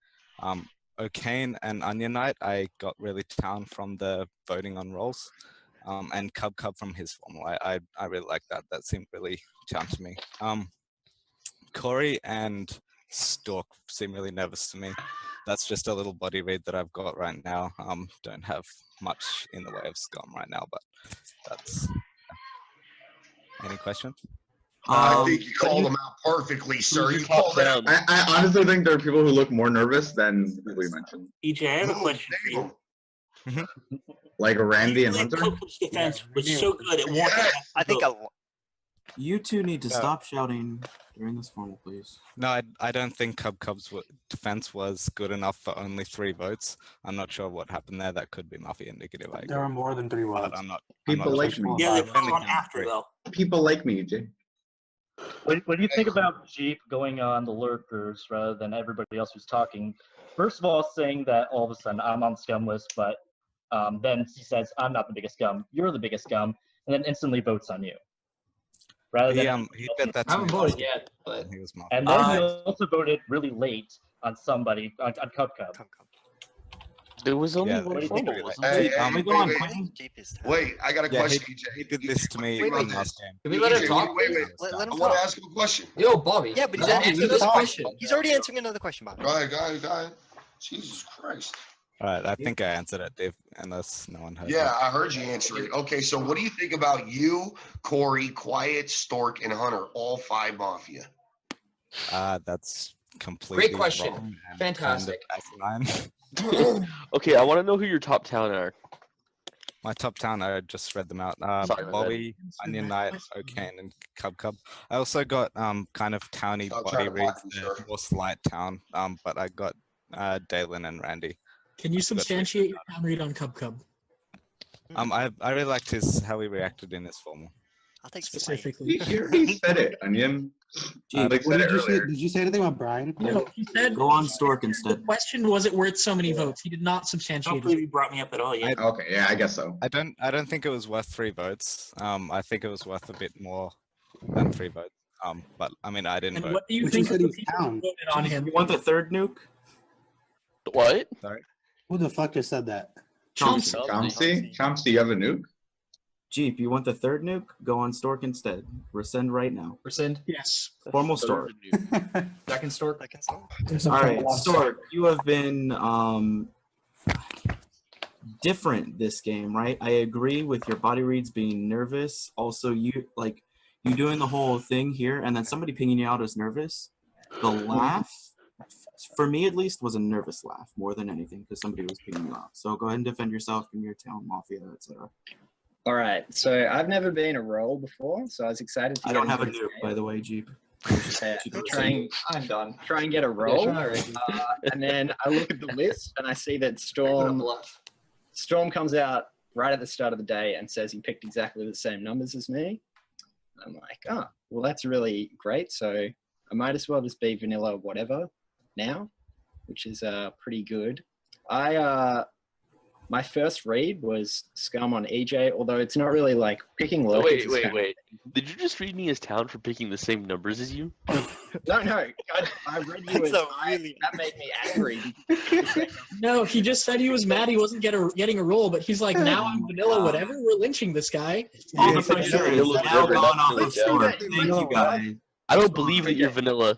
Ocane and Onionknight, I got really town from the voting on roles, and kubkub from his formal. I really like that. That seemed really town to me. Cory and Stork seem really nervous to me. That's just a little body read that I've got right now. Don't have much in the way of scum right now, but that's. Any questions? I think you called them out perfectly, sir. You called them. I honestly think there are people who look more nervous than people you mentioned. EJ, I have a question for you. Like Randy and Hunter? kubkub's defense was so good it won. I think You two need to stop shouting during this formal, please. No, I don't think kubkub's defense was good enough for only 3 votes. I'm not sure what happened there. That could be Mafia indicative. There are more than 3 votes. I'm not. People like me. Yeah, they're probably on after though. People like me, EJ. When you think about Jeep going on the lurkers rather than everybody else who's talking, first of all, saying that all of a sudden I'm on the scum list, but then he says I'm not the biggest scum, you're the biggest scum, and then instantly votes on you. Rather than he did that. I haven't voted yet, but he was Mafia. and then he also voted really late on somebody on kubkub. There was only one formal, wasn't there? Wait, I got a question, EJ. He did this to me Wait, last game. Can we let him talk? Wait. Let him I want talk. to ask him a question. Yo, Bobby. Yeah, but Bobby, answer this question. He's already answering another question, Bobby. Go ahead. Jesus Christ. All right, I think I answered it, Dave, unless no one heard. Yeah, I heard you answer it. Okay, so what do you think about you, Cory, Quiet, Stork, and Hunter, all 5 Mafia? That's completely Great question. wrong and Fantastic. kind of asinine. Okay, I want to know who your top town are. My top town, I just read them out. Sorry, my Bobby, Onionknight, Ocane, and kubkub. I also got kind of towny I'll body try to block reads, you, the sir. more slight town, but I got Daelin and Randy. Can you substantiate your town read on kubkub? I really liked how he reacted in his formal. I'll take He Specifically. said it, Onion. What They said did it you say? earlier. Did you say anything about Brian? No, he said. Go on Stork The instead. question was it worth so many votes? He did not I don't substantiate believe it. you brought me up at all yet. Okay, yeah, I guess so. I don't think it was worth 3 votes. I think it was worth a bit more than 3 votes. But I mean, I didn't And vote. what do you But think you of said the he's people who down. voted on him? You want the 3rd nuke? What? Sorry. Who the fuck just said that? Chompsy, you have a nuke? Jeep, you want the 3rd nuke? Go on Stork instead. Rescind right now. Rescind. Yes. Formal Stork. Second Stork. All right, Stork, you have been different this game, right? I agree with your body reads being nervous. Also, you doing the whole thing here, and then somebody pinging you out as nervous. The laugh, for me at least, was a nervous laugh more than anything because somebody was pinging you out. So go ahead and defend yourself in your town, Mafia, etc. All right, so I've never been a role before, so I was excited to I get don't have a into nuke, this by the way, Jeep. I'm done. Try and get a role, and then I look at the list and I see that Storm comes out right at the start of the day and says he picked exactly the same numbers as me. I'm like, oh, well, that's really great. So I might as well just be vanilla whatever now, which is pretty good. My first read was scum on EJ, although it's not really like picking low. Wait. Did you just read me as town for picking the same numbers as you? No. I read you as that made me angry. No, he just said he was mad he wasn't getting a role, but he's like, now I'm vanilla, whatever. We're lynching this guy. All the pressure is now gone off of Stork. Thank you, guys. I don't believe that you're vanilla.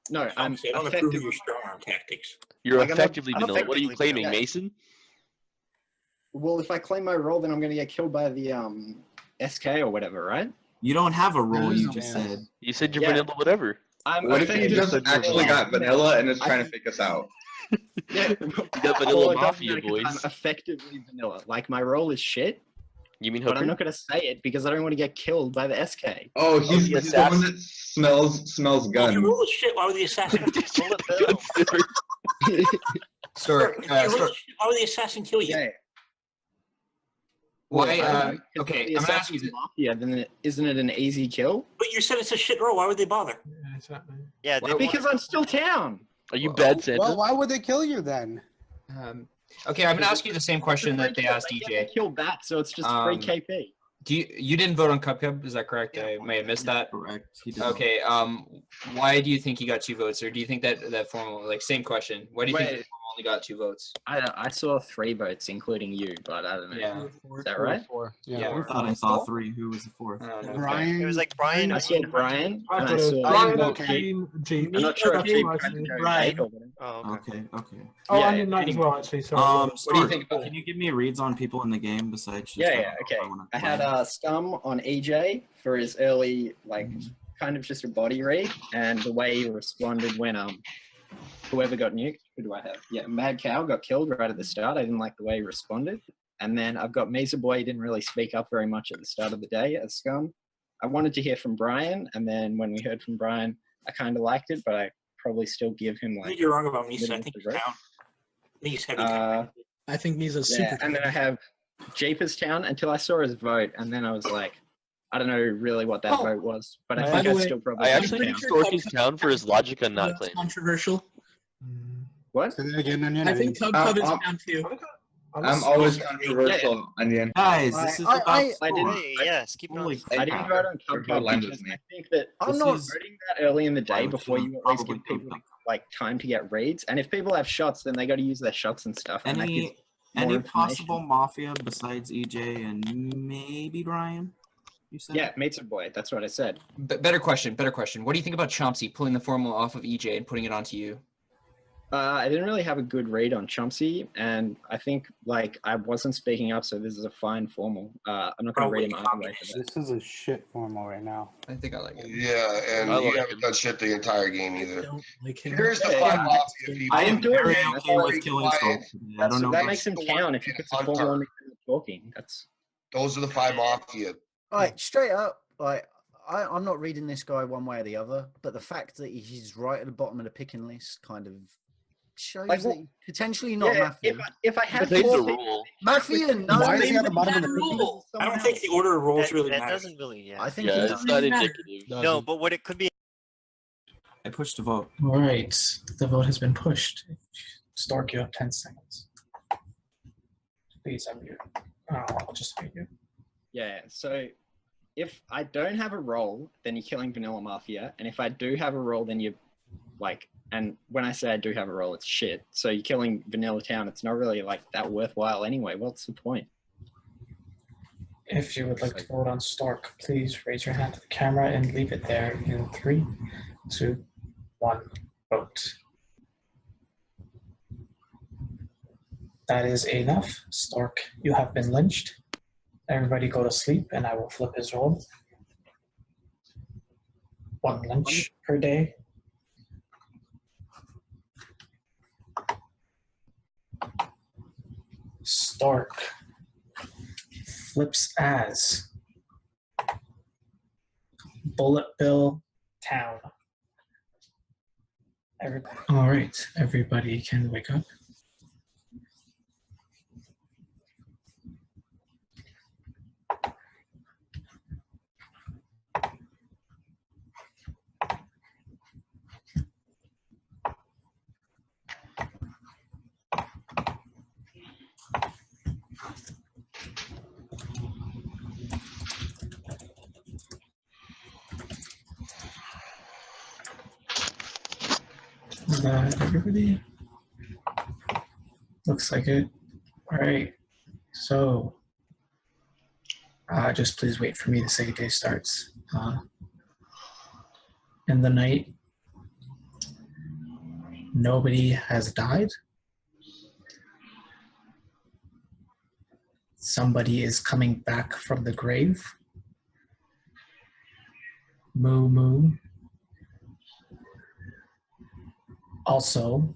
No, I don't approve of your strong arm tactics. You're Like, effectively I'm vanilla. What are you effectively claiming, vanilla. Mason? Well, if I claim my role, then I'm going to get killed by the SK or whatever, right? You don't have a role, you just said. You said you're vanilla whatever. What if he just actually got vanilla and is trying to fake us out? Yeah, you got vanilla well, it doesn't Mafia, matter 'cause boys. I'm effectively vanilla. Like, my role is shit, You mean But Hooker? I'm not going to say it because I don't want to get killed by the SK. Oh, he's the the one that smells Well, if guns. you roll a shit, why would the assassin? Stork, If you roll Stork, a shit, why would the assassin kill you? Yeah. why? Okay, I'm gonna ask you. Mafia, then isn't it an easy kill? But you said it's a shit roll. Why would they bother? Yeah, exactly. Yeah, they Because I'm still town. Are you bad, Santa? Well, why would they kill you then? Okay, I'm gonna ask you the same question that they asked DJ. Kill back, so it's just free KP. You didn't vote on kubkub? Is that correct? I may have missed that. Correct. Okay. Why do you think he got 2 votes, or do you think that formal, like, same question? Why do you think Wait. formal only got 2 votes? I saw 3 votes, including you, but I don't know. Yeah. Is that right? Yeah. I thought I saw 3. Who was the 4th? Brian. It was like Brian. I saw Brian, and I Brian, saw. Ocane, G. I'm not sure if That's G what I see. Brian. Okay. Oh, Yeah, Onionknight as well, actually. Sorry. Stork, can you give me reads on people in the game besides just Okay. I had Scum on EJ for his early, like, kind of just a body read, and the way he responded when whoever got nuked. Who do I have? Yeah, Maddcow got killed right at the start. I didn't like the way he responded. And then I've got Mizaboy. He didn't really speak up very much at the start of the day as Scum. I wanted to hear from Brian, and then when we heard from Brian, I kind of liked it, but I probably still give him like. I think you're wrong about Misa. I think he's down. I think he's heavy. I think Misa's Yeah, super. and then I have Jeepers Town until I saw his vote, and then I was like, I don't know really what that vote was, but I think I still probably. I actually think Storky's down for his logic on not claiming. Controversial. What? Say that again, Onion. I think kubkub is down too. I'm always controversial, Onion. Guys, this is about. I didn't. Yes, keep Holy going. I didn't vote on kubkub because I think that I'm not voting that early in the day before you always give people like time to get reads, and if people have shots, then they got to use their shots and stuff. And that gives more Any information. possible Mafia besides EJ and maybe Brian? You said? Yeah, Mizaboy. That's what I said. Better question. What do you think about Chompsy pulling the formal off of EJ and putting it onto you? I didn't really have a good read on Chompsy, and I think like I wasn't speaking up, so this is a fine formal. I'm not going to read him either way. This is a shit formal right now. I think I like it. Yeah, and I you like haven't done shit the entire game either. Like him. Here's the 5 Mafia people. I am very okay with Very killing quiet. Stork. I don't know. That what- makes him count if he puts a formal on talking. That's Those are the 5 Mafia. Like straight up, like I'm not reading this guy one way or the other, but the fact that he's right at the bottom of the picking list kind of shows Like, that he's potentially not Mafia. if I had But that's the 4 rule. Mafia, no. Why is he at the bottom of the Rule. I don't think the order of roles really That matters. doesn't really. Yeah. I think Yeah, he it's does. not indicative. No, but what it could be. I pushed the vote. All right, the vote has been pushed. Stork, you have 10 seconds. Please unmute. I'll just mute you. Yeah, so if I don't have a role, then you're killing Vanilla Mafia, and if I do have a role, then you're like, and when I say I do have a role, it's shit. So you're killing Vanilla Town. It's not really like that worthwhile anyway. What's the point? If you would like to vote on Stork, please raise your hand to the camera and leave it there in 3, 2, 1, vote. That is enough. Stork, you have been lynched. Everybody go to sleep and I will flip his roll. 1 lynch per day. Stork flips as Bullet Bill Town. All right, everybody can wake up. Is that everybody? Looks like it. All right. So just please wait for me to say day starts. In the night, nobody has died. Somebody is coming back from the grave. Moo moo. Also,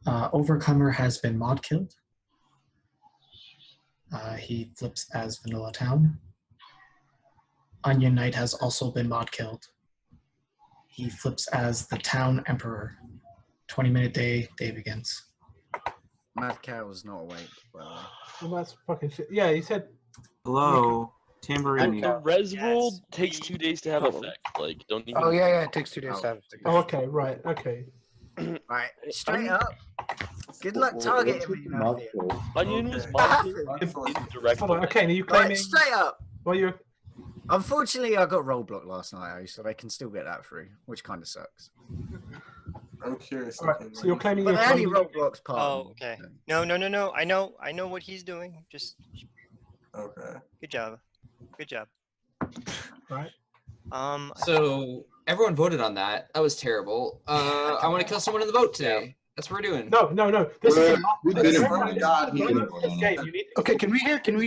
Overcomer has been mod killed. He flips as Vanilla Town. Onionknight has also been mod killed. He flips as the Town Emperor. 20-minute day begins. Maddcow was not awake, by the way. Well, that's fucking shit. Yeah, he said. Hello, Tambourine. The res rule takes 2 days to have effect. Like, don't even. Oh yeah, it takes 2 days to have effect. Oh, okay, right, okay. Right, straight up. Good luck targeting me, Mafia. Onion was mod indirectly. Hold on, okay, are you claiming? Right, straight up. Well, you're. Unfortunately, I got roadblocked last night, so they can still get that through, which kind of sucks. I'm curious. Right, so you're claiming But you're the only claiming... roadblocks part. Oh, okay. No. I know what he's doing. Just. Okay. Good job. Good job. Right. So everyone voted on that. That was terrible. I want to kill someone in the vote today. That's what we're doing. No. This is Okay, can we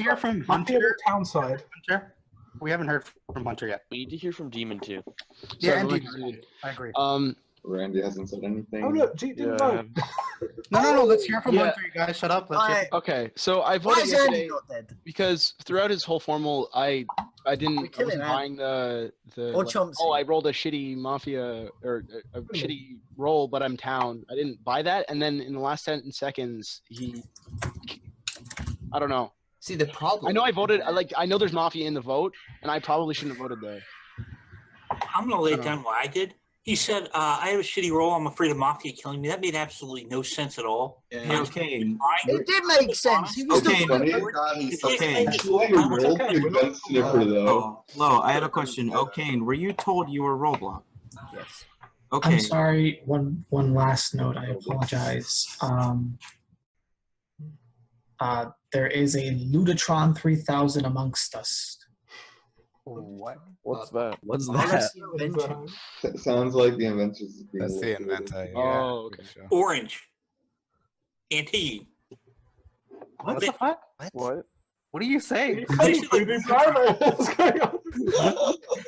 hear from Hunter? Townside. Hunter? We haven't heard from Hunter yet. We need to hear from Demon too. Yeah, Sorry, Andy, I agree. Randy hasn't said anything. Oh look, Jeep didn't vote. No. Let's hear from Hunter, you guys. Shut up. Let's hear. Okay, so I voted yesterday because throughout his whole formal, I wasn't buying the like, Chompsy. I rolled a shitty Mafia or a shitty roll, but I'm Town. I didn't buy that, and then in the last 10 seconds, I don't know. See, the problem. I know I voted. I know there's Mafia in the vote, and I probably shouldn't have voted there. I'm gonna lay it down what I did. He said, I have a shitty roll. I'm afraid of Mafia killing me. That made absolutely no sense at all. Yeah, Ocane. It did make sense. He was Hello, I have a question. Ocane, were you told you were roadblocked? Yes. Okay. I'm sorry. One last note. I apologize. There is a Ludatron 3000 amongst us. What? What's that? What's that? Sounds like the Inventors. That's the Inventor. Yeah, oh, okay. Sure. Orange. Anti. What the fuck? What? What are you saying? What's going on?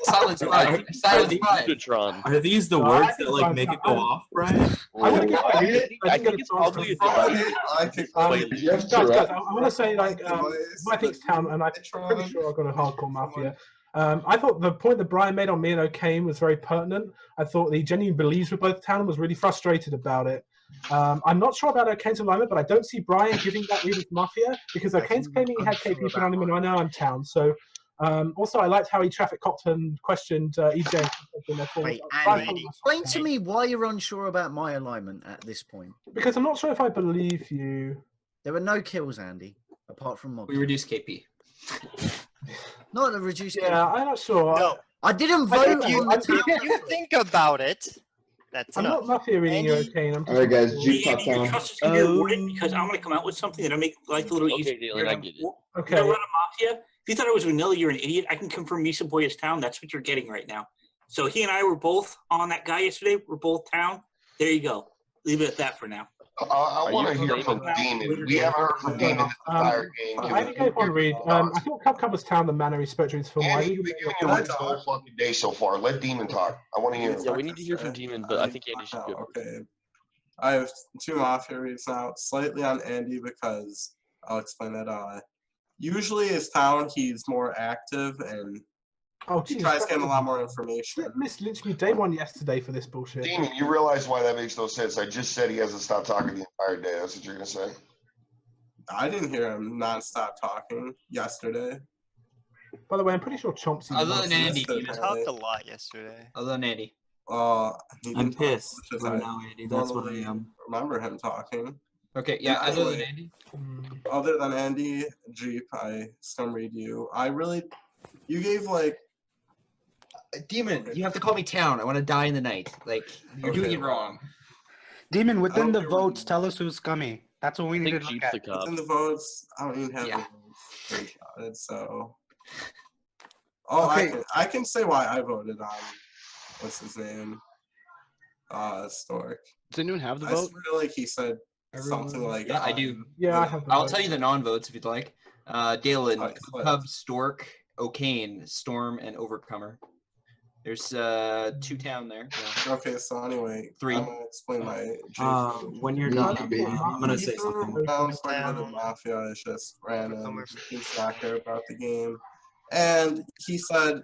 Silence, Brian. Silence, Brian. Ludatron. Are these the words that like make it go off, Brian? I think it's probably a Guys, I want to say, like, I think it's Town, and I'm pretty sure I've got a hardcore Mafia. I thought the point that Brian made on me and Ocane was very pertinent. I thought he genuinely believes with both Town and was really frustrated about it. I'm not sure about Ocane's alignment, but I don't see Brian giving that read of Mafia because Ocane's claiming he had KP put on him, and I know I'm Town. So, also, I liked how he traffic copped and questioned EJ. Wait, Andy, explain to me why you're unsure about my alignment at this point. Because I'm not sure if I believe you. There were no kills, Andy, apart from Mob. We reduced KP. Not a reduced. Yeah, I'm not sure. No, I didn't vote. If you think about it, that's I'm enough. not Mafia reading you, Ocane. I'm just All right, guys. Jeep top Your down. trust is going to be rewarded because I'm going to come out with something that'll make life a little easier. Okay, Daelin, I get it. Okay. You're running Mafia. If you thought it was vanilla, you're an idiot. I can confirm Mizaboy is Town. That's what you're getting right now. So he and I were both on that guy yesterday. We're both Town. There you go. Leave it at that for now. I want to hear from Demon. We haven't heard from Demon in the entire game. I think I want to read. I thought kubkub was Town, the manner he spoke to his film. Andy, you've been giving your words the whole fucking day so far. Let Demon talk. I want to hear. Yeah, we need to hear from Demon, but I think Andy should go. Okay. I have 2 Mafia reads now, slightly on Andy because I'll explain that. Usually as Town, he's more active and he tries getting a lot more information. Miss Lynch me day one yesterday for this bullshit. Demon, you realize why that makes no sense. I just said he hasn't stopped talking the entire day. That's what you're going to say? I didn't hear him non-stop talking yesterday. By the way, I'm pretty sure Chompsy. Other than Andy, You talked a lot yesterday. Other than Andy. I'm pissed right now, Andy. That's what I am. Remember him talking. Okay, yeah, other than Andy. Other than Andy, Jeep, I still read you. You gave like. Demon, you have to call me Town. I want to die in the night. Like, you're doing it wrong. Demon, within the votes, tell us who's scummy. That's what we need to look at. Within the votes, I don't even have the votes screenshotted, so. Oh, okay. I can say why I voted on. What's his name? Stork. Does anyone have the I vote? feel like he said something like. Yeah, I do. Yeah, I have. I'll tell you the non-votes if you'd like. Daelin, kubkub, Stork, Ocane, Storm, and Overcomer. There's 2 town there. Okay, so anyway, 3. I'm gonna explain my. When you're done, I'm gonna say something. Sounds like the Mafia is just random. He's not care about the game, and he said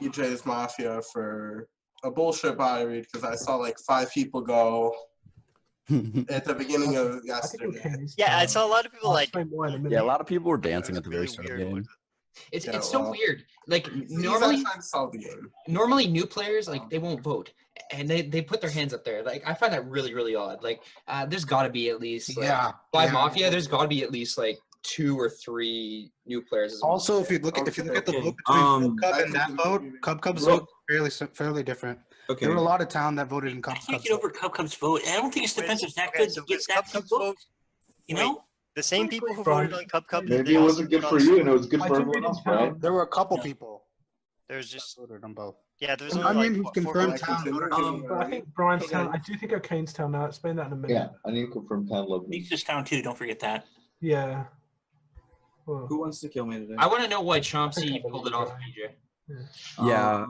EJ's Mafia for a bullshit buy read because I saw like 5 people go at the beginning of yesterday. Yeah, I saw a lot of people like. Yeah, a lot of people were dancing at the very start of the game. It's so weird. Like normally new players like they won't vote and they put their hands up there. Like I find that really odd. Like there's got to be at least by Mafia there's got to be at least like 2 or 3 new players. Also, if you look at the vote between kubkub and that vote, kubkub's vote fairly different. Okay. There were a lot of town that voted in kubkub. I can't get over kubkub's vote. I don't think his defense is that good to get that few votes. You know. The same people who voted on kubkub. Maybe it wasn't good for you and it was good for everyone else, right? There were a couple people. There's just voted on both. Yeah, there's I only mean, he's confirmed town. But I think Brian's town. I do think Ocane's town now. Explain that in a minute. Yeah, I need to confirm town level. Lisa's town too. Don't forget that. Yeah. Who wants to kill me today? I want to know why Chompsy pulled it off of EJ. Yeah,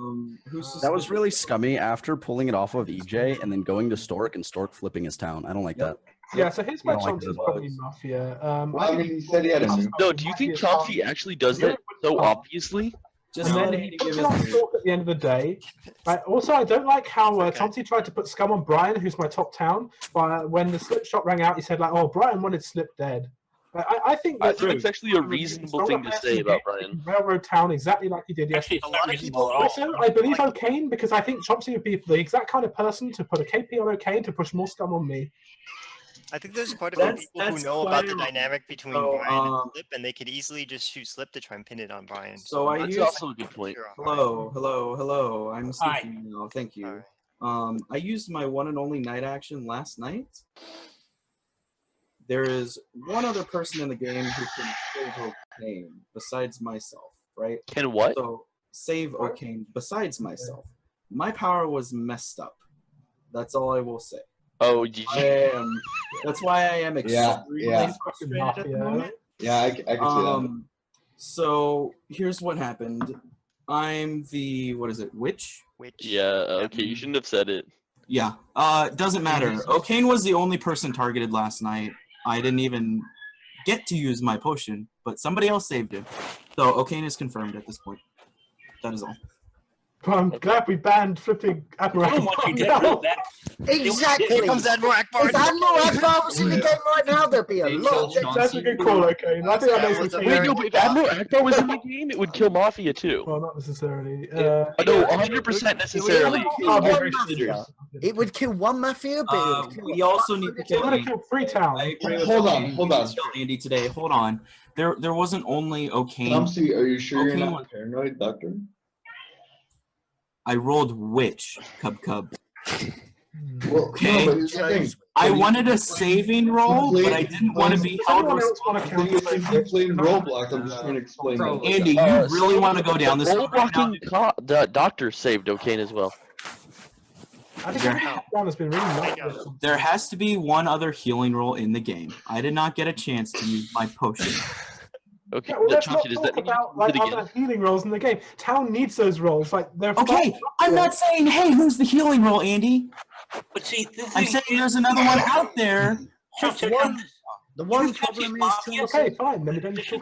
that was really scummy after pulling it off of EJ and then going to Stork and Stork flipping his town. I don't like that. Yeah, so here's my I don't like Chompsy it as well. probably Mafia. I mean, he said he had a new. No, do you think Chompsy actually does that so obviously? And then he puts it on Stork at the end of the day. Also, I don't like how Chompsy tried to put scum on Brian, who's my top town. But when the slip shot rang out, he said like, "Oh, Brian wanted slip dead." I think that's actually a reasonable thing to say about Brian. Railroad town, exactly like he did yesterday. Also, I believe Ocane because I think Chompsy would be the exact kind of person to put a KP on Ocane to push more scum on me. I think there's quite a few people who know about the dynamic between Brian and Slip, and they could easily just shoot Slip to try and pin it on Brian. So I That's used. also a good point. Hello. I'm speaking now. Thank you. I used my one and only night action last night. There is one other person in the game who can save Ocane besides myself, right? Can what? So save Ocane besides myself. My power was messed up. That's all I will say. Oh, did you? That's why I am extremely frustrated at the moment. Yeah, I can see that. So here's what happened. I'm the witch? Yeah. Okay, you shouldn't have said it. Yeah. Doesn't matter. Ocane was the only person targeted last night. I didn't even get to use my potion, but somebody else saved him. So Ocane is confirmed at this point. That is all. Well, I'm glad we banned flipping Admiral Ackbar. Exactly. Here comes Admiral Ackbar. If Admiral Ackbar was in the game right now, there'd be a lot. That's a good call, okay. I think that makes me Wait, no, but if Admiral Ackbar was in the game, it would kill Mafia too. Well, not necessarily. No, 100% necessarily. It would kill one Mafia, but we also need to kill. Kill 3 towns. Hold on. Kill Andy today. Hold on. There wasn't only Ocane. Chompsy, are you sure you're Ocane not paranoid, Doctor? I rolled witch, kubkub. Well, Okay. no, but here's the thing. I wanted a saving roll, but I didn't want to be held responsible. You played roadblock. I'm just trying to explain that. Andy, you really want to go down this road right now? The doctor saved Ocane as well. I think has been really There has to be one other healing roll in the game. I did not get a chance to use my potion. Okay, yeah, well, let's not talk about like other healing rolls in the game. Town needs those rolls. Like they're okay. I'm not saying, hey, who's the healing roll, Andy? But see, I'm saying there's another one out there. The one problem is okay, fine. Then we don't need to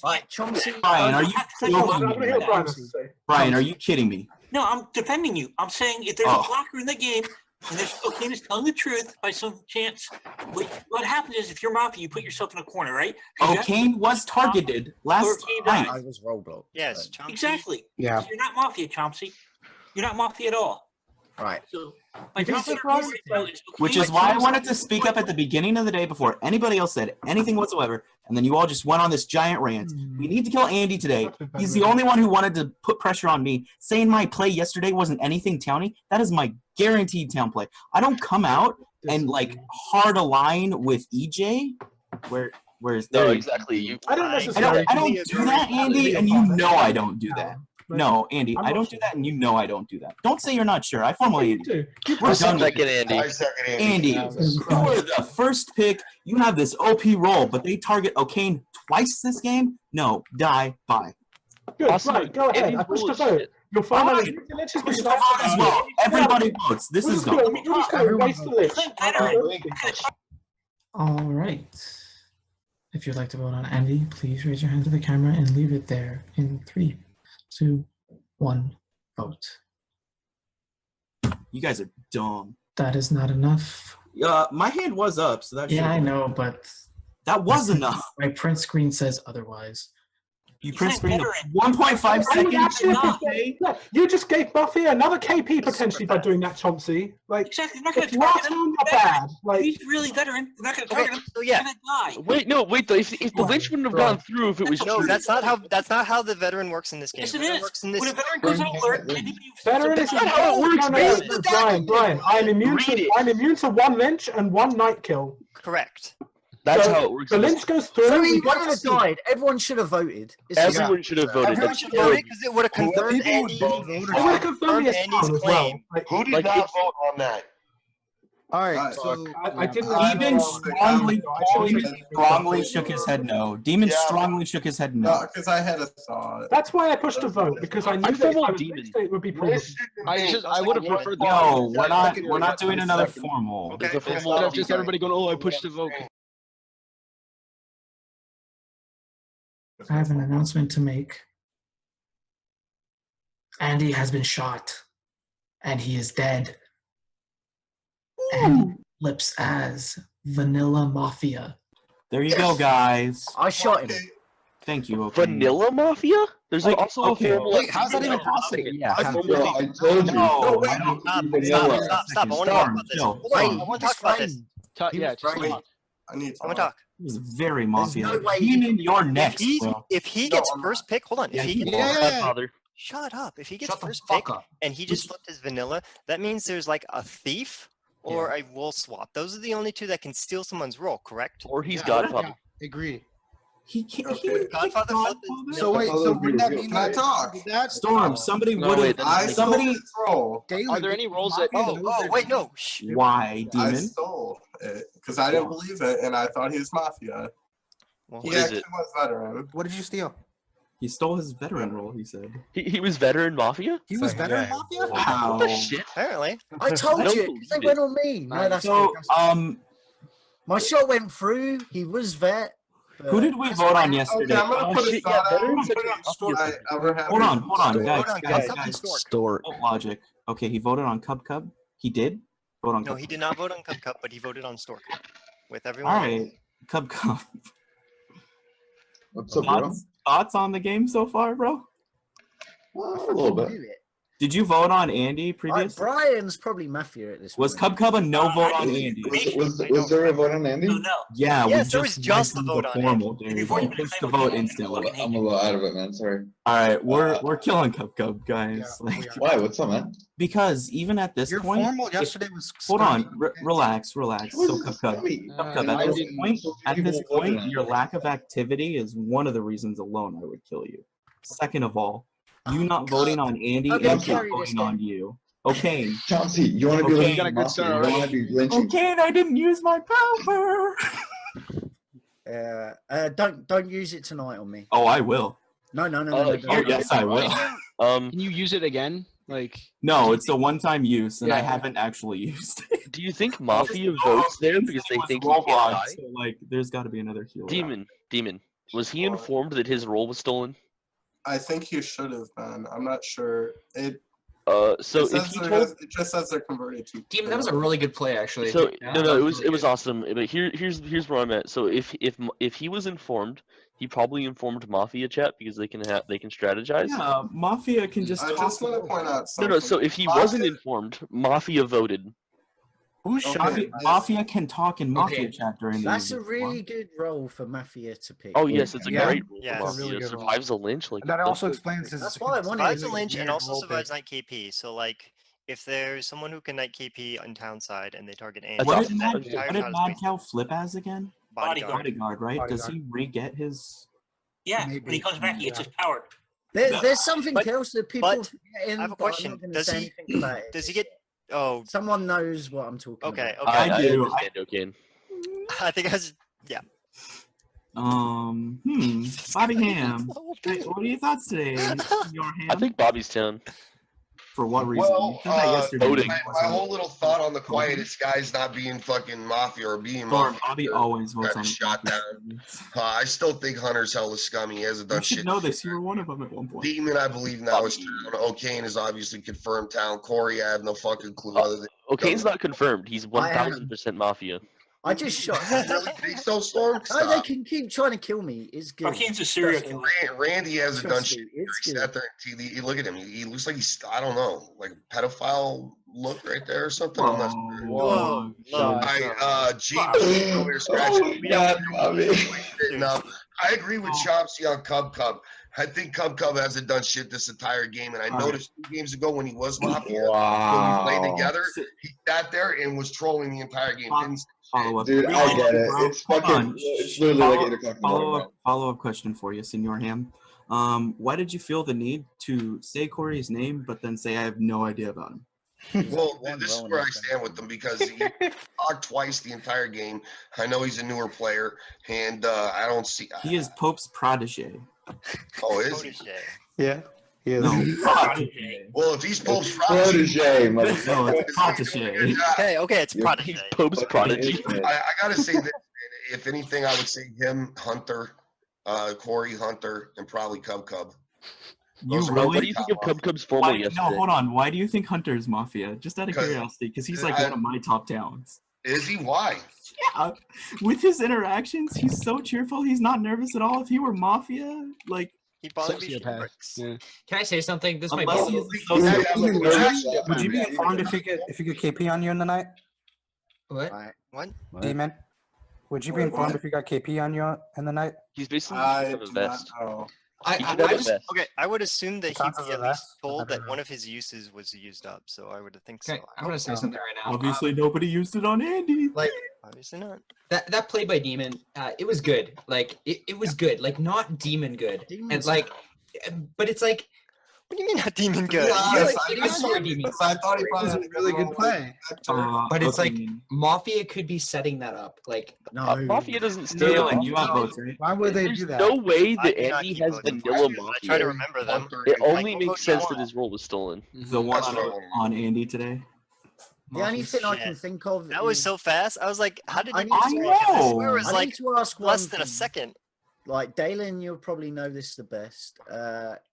right, Chompsy. Brian, are you joking? Brian, are you kidding me? No, I'm defending you. I'm saying if there's a blocker in the game and there's Ocane is telling the truth by some chance, what happens is if you're Mafia, you put yourself in a corner, right? Ocane was targeted last night. I was roadblock. Yes, Chompsy. Exactly. Yeah. So you're not Mafia, Chompsy. You're not Mafia at all. Right. So, which is why I wanted to speak up at the beginning of the day before anybody else said anything whatsoever, and then you all just went on this giant rant. We need to kill Andy today. He's the only one who wanted to put pressure on me, saying my play yesterday wasn't anything towny. That is my guaranteed town play. I don't come out and like hard align with EJ. Where's there? No, exactly. I don't do that, Andy, and you know I don't do that. No, Andy, I don't do that, and you know I don't do that. Don't say you're not sure. I formally do. We're done with Andy. Andy, you were the first pick. You have this OP roll, but they target Ocane twice this game? No, die, bye. Good, right, go ahead. I pushed a vote. You'll find out Fine. Push the vote as well. Everybody votes. This is done. All right. If you'd like to vote on Andy, please raise your hand to the camera and leave it there in 3, 2, 1, vote. You guys are dumb. That is not enough. My hand was up, so that. Yeah, I know, but that was enough. My print screen says otherwise. You print screen 1.5 seconds. You just gave Mafia another KP potentially by doing that, Chompsy. Like, exactly, they're not going to target target him. him. Not bad. Like, He's really veteran. They're not going to target him. So yeah. He's going to die. Wait, though. If the lynch wouldn't have gone through if it was No, true. that's not how the veteran works in this game. Yes, it Veteran is. works in this When a veteran goes on alert, veteran is not how it works, Brian, I'm immune to 1 lynch and 1 night kill. Correct. That's how it works. The lynch goes through. So he wouldn't have died. Everyone should have voted. Everyone should have voted. Everyone should have voted because it would have confirmed Andy's claim. Who did not vote on that? All right, so I didn't. Demon strongly shook his head no. Demon strongly shook his head no. Because I had a thought. That's why I pushed a vote, because I knew that it would be proven. I would have preferred. No, we're not doing another formal. Okay. Instead of just everybody going, oh, I pushed a vote. I have an announcement to make. Andy has been shot, and he is dead. And flips as Vanilla Mafia. There you go, guys. I shot him. Thank you. Okay. Vanilla Mafia? There's also a formal. Wait, how's that even possible? Yeah. I told you. No, I don't need vanilla. Stop. I want to talk about this. I want to talk about this. Yeah, just wait. I need I want to talk. He's very Mafia. no way Demon, you're next, bro. If he gets first pick, hold on. If he gets Godfather. shut up. If he gets first pick and he just flipped his vanilla, that means there's like a thief or a wool swap. Those are the only two that can steal someone's role, correct? Or he's Godfather. Agree. He can't. Okay. Godfather flipped his So wait, so wouldn't that mean Can I talk? Storm, somebody would have. I Somebody. stole. Are there any roles that? Oh, wait, no. Shh. Why, I Demon? stole it because I didn't believe it, and I thought he was Mafia. Well, He What is actually it? was veteran. What did you steal? He stole his veteran role. He said. He was veteran Mafia? He was veteran Mafia? Wow. What the shit? Apparently. I told I don't you. believe They it. went on me. No, that's So, my shot went through. He was vet. who did we vote on yesterday? Okay, I'm gonna put a shit, thought yeah, out. veterans are Should I ever have Hold on, Stork. guys. Stork. Vote logic. Okay, he voted on kubkub. He did vote on. No, kubkub. he did not vote on kubkub, but he voted on Stork. With everyone. All right, kubkub. What's up, bro? Thoughts on the game so far, bro? A little bit. Did you vote on Andy previously? Brian's probably Mafia at this Was point. kubkub a no vote on Andy? Was there a vote on Andy? No. Yeah, Yes, we there was just a mentioned vote the on formal, dude. We pushed the vote instantly. I'm a little out of it, man. Sorry. All right, we're killing kubkub, guys. Yeah, Like, Why? What's up, man? because even at this Your point, formal yesterday was. hold on, scummy. relax. So kubkub, I at this point, your lack of activity is one of the reasons alone I would kill you. Second of all, you not voting on Andy Okay, and carry not this voting on you. Okay. Chauncey, you want to be Okay. lynching Got a good Mafia, start you already. want to be lynching. Okay, I didn't use my power. Don't use it tonight on me. Oh, I will. No. Yes, I will. Can you use it again? Like. No, it's a one-time use, and I Yeah. haven't actually used it. Do you think Mafia votes there because they think he can't Roblox, die? so, like, there's got to be another healer. Demon. Was he informed that his role was stolen? I think he should have been. I'm not sure. So it if says he there told, is- it just says they're converted to. Demon, that was a really good play, actually. so Yeah, no, that it was was really good. awesome. But here's where I'm at. So if he was informed, he probably informed Mafia chat because they can strategize. Yeah, Mafia can just. I just want to point out No, something. so if he wasn't informed, Mafia voted. Who shot Okay. Mafia can talk in Mafia Okay. chat during the That's a evening. really good role for Mafia to pick. Oh yes, it's a Yeah. great role. Yeah, for it's a Mafia. really good role. Survives a lynch like And that that's also a- explains his. That's why I wanted Survives to a lynch and weird also role survives pick. night KP. So like, if there's someone who can night KP on town side and they target Andy, That's What awesome. did, that Mad, entire what did town is Maddcow flip as again? bodyguard. Bodyguard, right? Does Bodyguard. he re-get his? Yeah, Maybe. when he comes back, he gets his power. There's something But- else that people but forget in, I have a but I'm question. not gonna Does say he- anything about it. Does he get? Oh, Someone knows what I'm talking okay. about. Okay. I do. understand, Ocane. I think I was. Yeah. Bobby Ham. What are your thoughts today? Your Ham? I think Bobby's town. For what reason? Well, voting. my whole little thought on the quietest guys not being fucking Mafia or being Mafia. Bobby always votes on shot down. I still think Hunter's hella scummy. He hasn't done You should shit. know this. You were one of them at one point. Demon, I believe now is town. Ocane is obviously confirmed town. Corey, I have no fucking clue other than. Okane's not confirmed. He's 1000% Mafia. I just shot. Think so, Storm? No, they can keep trying to kill me. It's good. Ocane's a serial killer. Randy hasn't done Trust me, shit. it's He good. sat there and he look at him. He looks like he's, I don't know, like a pedophile look right there or something. I'm not sure. Whoa. Jeep over here scratching. I agree with Chompsy on kubkub. I think kubkub hasn't done shit this entire game, and I noticed 2 games ago when he was Mafia, when we played together, he sat there and was trolling the entire game. Dude, I get it. It's fucking. It's literally like 8 o'clock in the morning. Follow-up question for you, Senor Ham. Why did you feel the need to say Corey's name, but then say I have no idea about him? Well, this is where I stand with him because he talked twice the entire game. I know he's a newer player, and I don't see. He is Pope's protege. Oh, is he? Yeah. He is. No, well, if he's Pope's protege, no, it's protege. Okay, it's protege. He's Pope's prodigy. I gotta say that if anything, I would say him, Hunter, Corey, Hunter, and probably kubkub. What do you think of kubkub's formal yesterday? No, hold on. Why do you think Hunter's Mafia? Just out of curiosity, because he's like one of my top talents. Is he? Why? Yeah, with his interactions, he's so cheerful. He's not nervous at all. If he were Mafia, like he probably be Can I say something? This might Unless be. he's Would you be informed if you get KP on you in the night? What? What? Demon. Would you be informed if you got KP on you in the night? He's basically the best. Okay, I would assume that Sounds he'd be like at least that. told that one of his uses was used up, so I would think so. Okay, I'm gonna say something right now. Obviously, nobody used it on Andy. Like, obviously not. That play by Demon, it was good. Like, it was good. Like, not Demon good. And like, but it's like. What do you mean not Demon good? I thought he was a really good play. But it's like Mafia could be setting that up. Like Mafia doesn't steal. And you have votes, right? Why would they There's do that? no way that Andy has vanilla Mafia. I try to remember them. It only makes sense that his role was stolen. The one on Andy today. The only thing I can think of. That was so fast. I was like, how did you? I swear it was I like need to ask less one than a thing. second. Like Daelin, you'll probably know this the best.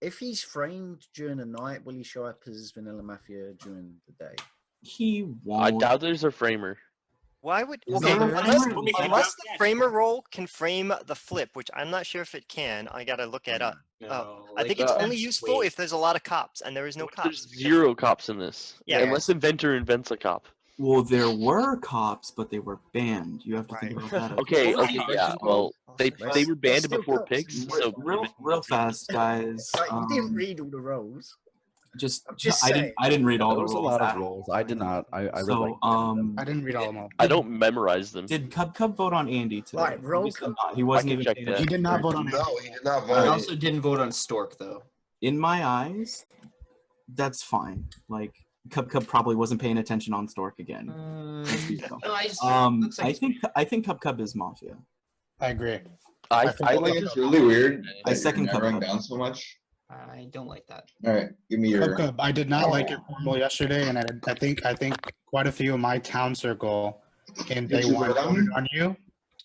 If he's framed during the night, will he show up as Vanilla Mafia during the day? He won't. I doubt there's a framer. Why would Is okay there- unless the framer role can frame the flip, which I'm not sure if it can. I gotta look it up. I think it's only useful if there's a lot of cops, and there is no cops. There's 0 cops in this. Yeah. Unless Inventor invents a cop. Well, there were cops, but they were banned. You have to think about that. Okay, yeah. Well, they were banned Still before cops. picks. So Real fast, guys. Like, you didn't read all the roles. Just saying. I didn't read all There the was rules. a lot of roles. I did not. I read So like I didn't read all of them. I don't memorize them. Did Cub vote on Andy today? Right, roll Obviously call. not. He wasn't I can even check paying that. He did not vote on it. No, he did not I vote. also didn't vote on Stork though. In my eyes, that's fine. Like Cub probably wasn't paying attention on Stork again. No, I think Cub is Mafia. I agree. I like it's really weird. I second narrowing Cub. down so much. I don't like that. All right, give me your. Kubkub, I did not like your formal yesterday, and I think quite a few of my town circle in Did day you one vote on voted me? on you.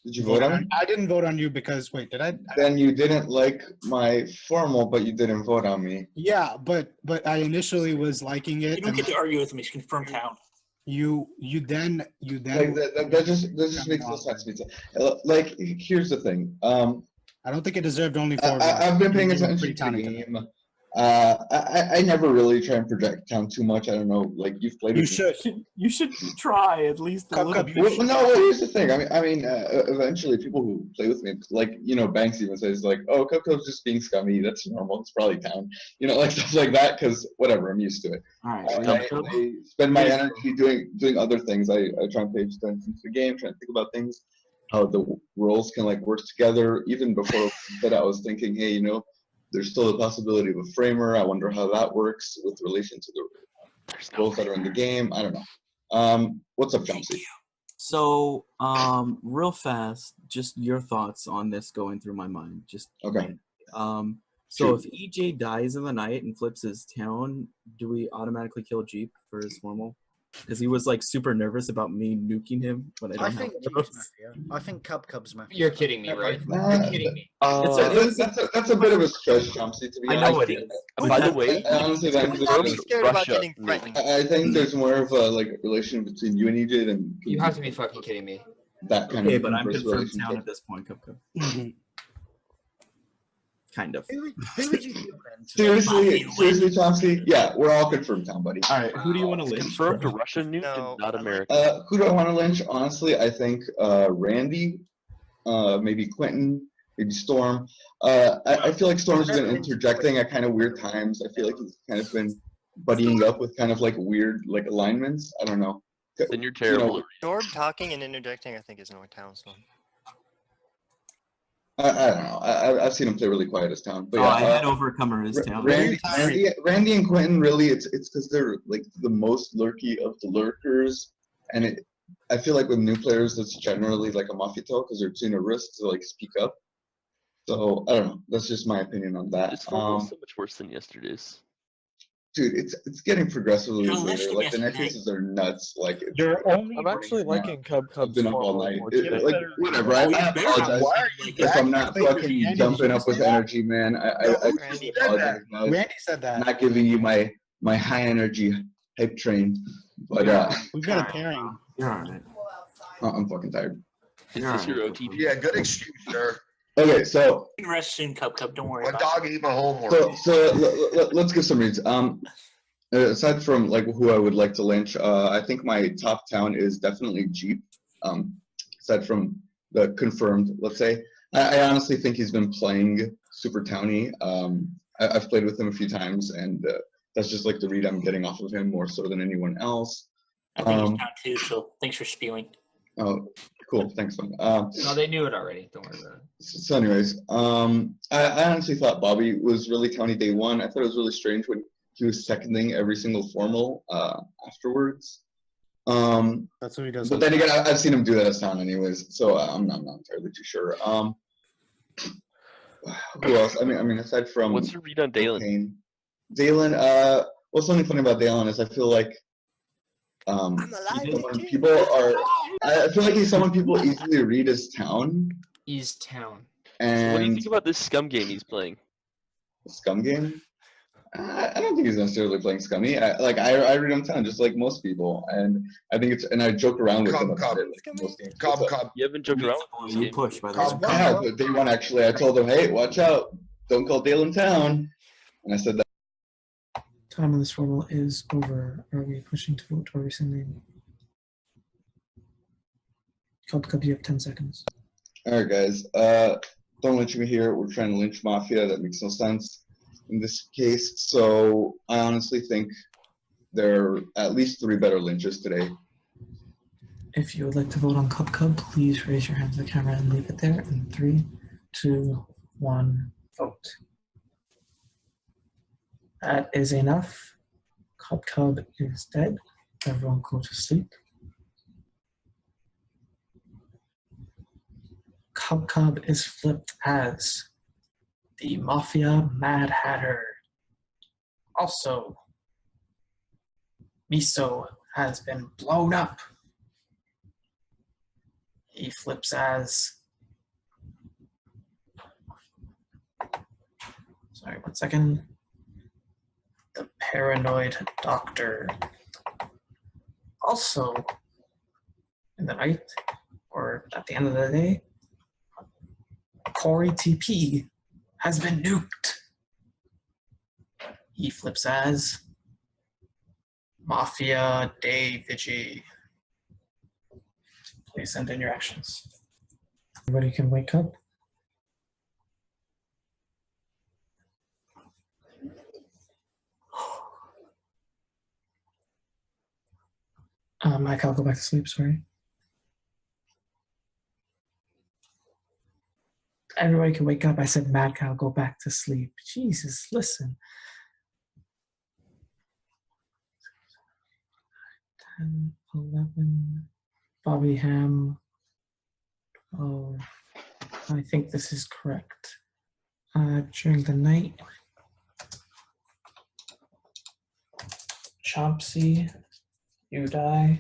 Did you vote on me? I didn't vote on you because wait, did I? Then you didn't like my formal, but you didn't vote on me. Yeah, but I initially was liking it. You don't and get to argue with him. He's confirmed town. You then Like that just makes no sense to me. Like here's the thing. I don't think it deserved only 4 votes. I've been paying You were attention pretty to the tiny to me. game. I never really try and project town too much. I don't know. Like you've played. You with me. should. You should try at least a little bit. Well, no, well, here's the thing. I mean, eventually, people who play with me, like Banks even says, like, "Oh, Coco's just being scummy. That's normal. It's probably town." Like stuff like that. Because whatever, I'm used to it. All right. I spend my energy doing other things. I try and pay attention to the game, trying to think about things, how the roles can like work together. Even before that, I was thinking, hey, there's still a possibility of a framer. I wonder how that works with relation to the roles that are in the game. I don't know. What's up, Chompsy? So, real fast, just your thoughts on this going through my mind. Just okay. So if EJ dies in the night and flips his town, do we automatically kill Jeep for his formal? Because he was like super nervous about me nuking him, but I don't think have Jeep's Mafia. I think Kubkub's Mafia. You're kidding me, right? You're kidding me. That's a bit of a stretch, Chompsy, to be honest. I know it is. By the way, I honestly think Don't be scared about getting threatened. I think there's more of a like relation between you and EJ than You have to be fucking kidding me. that kind Okay, of but I'm inverse confirmed relationship. town at this point, Kubkub. Kind of. Who would you kill then? Seriously, Chompsy? Yeah, we're all confirmed town, buddy. All right, who do you want to lynch? Confirmed Russian nuke and not American. Who do I want to lynch? Honestly, I think Randy, maybe Quintin, maybe Storm. I feel like Storm's been interjecting at kind of weird times. I feel like he's kind of been buddying up with kind of like weird like alignments. I don't know. Then you're terrible. Storm talking and interjecting, I think, is no town Storm. I don't know. I've seen him play really quiet as town. But I had Overcomer as town. Randy and Quintin, really, it's because they're like the most lurky of the lurkers, and I feel like with new players, that's generally like a Mafia tell because they're too nervous to like speak up. So I don't know. That's just my opinion on that. This one was so much worse than yesterday's. Dude, it's getting progressively later. Like the necklaces are nuts. Like I'm actually liking Cub's been up all night. Like Like whatever. I apologize if I'm not fucking jumping up with energy, man. I apologize. Randy said that. Not giving you my high energy hype train, but we've got a pairing. You're alright. I'm fucking tired. Is this your OTP? Yeah, good excuse, sir. Okay, so You can rest soon, Kubkub. Don't worry. My about dog ate my homework. so let's give some reads. Aside from like who I would like to lynch, I think my top town is definitely Jeep. Aside from the confirmed, let's say, I honestly think he's been playing super towny. I've played with him a few times, and that's just like the read I'm getting off of him more so than anyone else. I think he's down too, so thanks for spewing. Oh, cool. Thanks, man. No, they knew it already. Don't worry about it. So anyways, I honestly thought Bobby was really towny day one. I thought it was really strange when he was seconding every single formal afterwards. That's what he does. But then again, I've seen him do that as town anyways, so I'm not entirely too sure. Who else? I mean, aside from What's your read on Daelin? Daelin, what's something funny about Daelin is I feel like people are. I feel like he's someone people easily read as town. He's town. And What do you think about this scum game he's playing? Scum game? I don't think he's necessarily playing scummy. I read him town just like most people, and I think and I joke around with him about it. Like most games. You haven't joked around with this game. Push by the way. Yeah, but day one actually, I told him, hey, watch out, don't call Daelin town, and I said that. Time on this formal is over. Are we pushing to vote or rescinding? Kubkub, you have 10 seconds. All right, guys. Don't lynch me here. We're trying to lynch Mafia. That makes no sense in this case. So I honestly think there are at least 3 better lynches today. If you would like to vote on Kubkub, please raise your hand to the camera and leave it there. In 3, 2, 1, vote. That is enough. Kubkub is dead. Everyone go to sleep. Kubkub is flipped as the Mafia Mad Hatter. Also, Miso has been blown up. He flips as... Sorry, 1 second. The Paranoid Doctor. Also, in the night, or at the end of the day, CoryTP has been nuked. He flips as Mafia DemonDehHero. Please send in your actions. Everybody can wake up. Mike, I'll go back to sleep, sorry. Everybody can wake up. I said Maddcow, go back to sleep. Jesus, listen. 10, 11, Bobby Ham. Oh, I think this is correct. During the night, Chompsy, you die.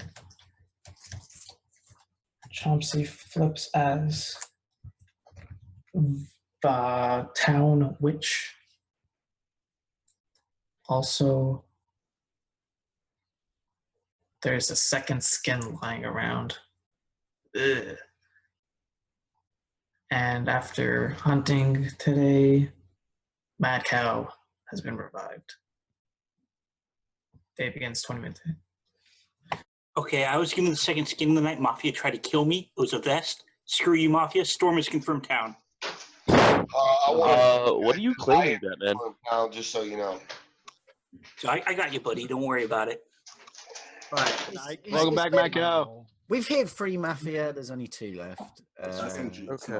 Chompsy flips as the town witch. Also, there's a second skin lying around. Ugh. And after hunting today, Maddcow has been revived. Day begins 20 minutes. Okay, I was given the second skin of the night. Mafia tried to kill me. It was a vest. Screw you, Mafia. Storm is confirmed town. What are you claiming, Batman? Town, just so you know. So I got you, buddy. Don't worry about it. Right. Welcome back, Maddcow. We've hit 3 Mafia. There's only 2 left. Okay.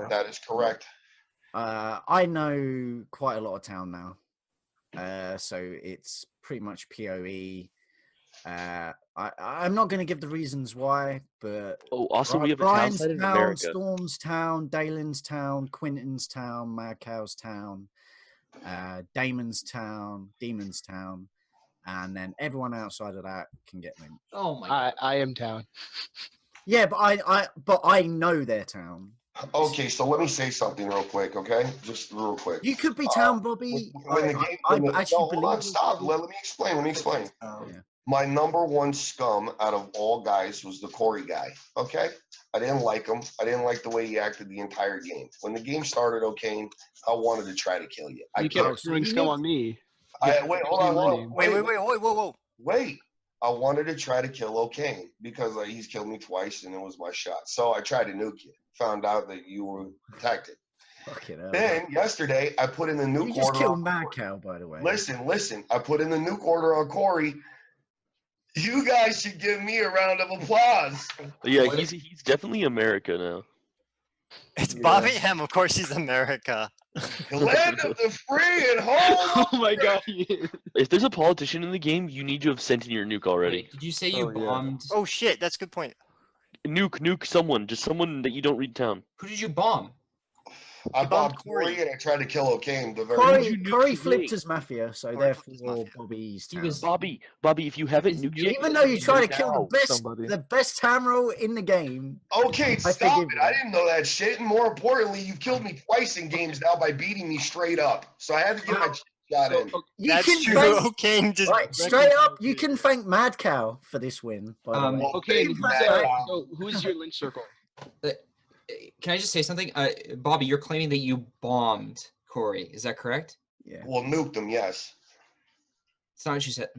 That is correct. I know quite a lot of town now. So it's pretty much PoE. I'm not going to give the reasons why, but also we have a Brian's town side in town, America. Storm's town, Daelin's town, Quintin's town, Maddcow's town, Damon's town, Demon's town, and then everyone outside of that can get lynched. Oh my God. I am town. Yeah, but I know their town. Okay, so let me say something real quick, okay? Just real quick. You could be town, Bobby. Hold on, stop. Let me explain. My number one scum out of all guys was the Cory guy, okay? I didn't like him. I didn't like the way he acted the entire game. When the game started, Ocane, I wanted to try to kill you. You kept throwing scum on me. Wait, hold on. Whoa. Wait. I wanted to try to kill Ocane because he's killed me twice and it was my shot. So I tried to nuke you. Found out that you were protected. Then yesterday I put in the nuke order. You just killed Maddcow, by the way. Listen. I put in the nuke order on Cory. You guys should give me a round of applause. Yeah, he's definitely America now. It's Bobby Ham, of course he's America. The land of the free and home. Oh my God. If there's a politician in the game, you need to have sent in your nuke already. Wait, did you say you bombed? Oh shit, that's a good point. Nuke someone, just someone that you don't read town. Who did you bomb? I bombed Cory and I tried to kill Ocane. Cory flipped as Mafia, so therefore Bobby's town. Bobby, if you haven't nuked even though you try to kill the best town in the game. Okay, stop it. I didn't know that shit. And more importantly, you've killed me twice in games now by beating me straight up. So I had to get my shot in. That's true. Ocane just straight up. You can thank Maddcow for this win. By the way. Okay, so who's your lynch circle? Can I just say something? Bobby, you're claiming that you bombed Cory. Is that correct? Yeah. Well, nuked him, yes. It's not what you said.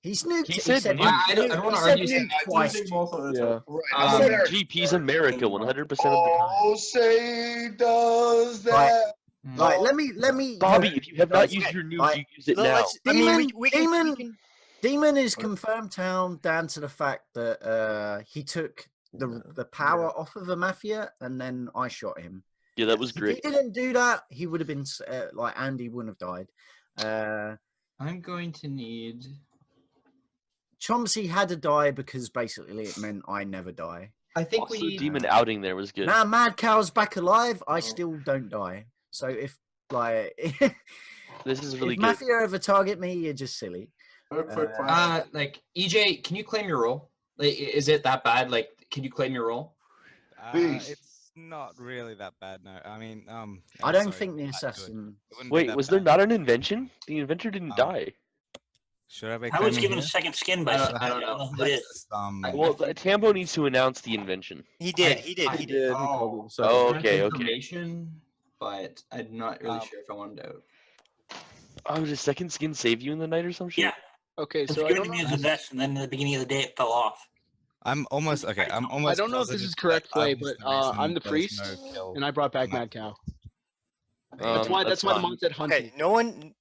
He's nuked. He said I don't want to argue. Twice. GP's America 100% of the time. Oh, say does that. Right, let me. Bobby, if you have not used your nuke, you use it now. Demon is confirmed town down to the fact that he took the power off of the Mafia, and then I shot him. Yeah, that was great. If he didn't do that, he would have been like Andy wouldn't have died. I'm going to need. Chompsy had to die because basically it meant I never die. I think also, we need Demon outing there was good. Now Maddcow's back alive. I still don't die. So if this is really if good. Mafia ever target me, you're just silly. Like EJ, can you claim your role? Like, is it that bad? Like, can you claim your role? It's not really that bad, no. I mean, I don't think the assassin. Wait, was there not an invention? The inventor didn't die. Should I be? I was given a second skin by. I don't know who it is. Well, Tambo needs to announce the invention. He did. Oh, okay. But I'm not really sure if I wanted to. Oh, did a second skin save you in the night or some shit? Yeah. Okay, so I don't know. The vest, and then at the beginning of the day, it fell off. I'm almost okay. I'm almost. I don't know if this is correct play, but I'm the priest, and I brought back Maddcow. That's why the mod said hunting. Okay, no one.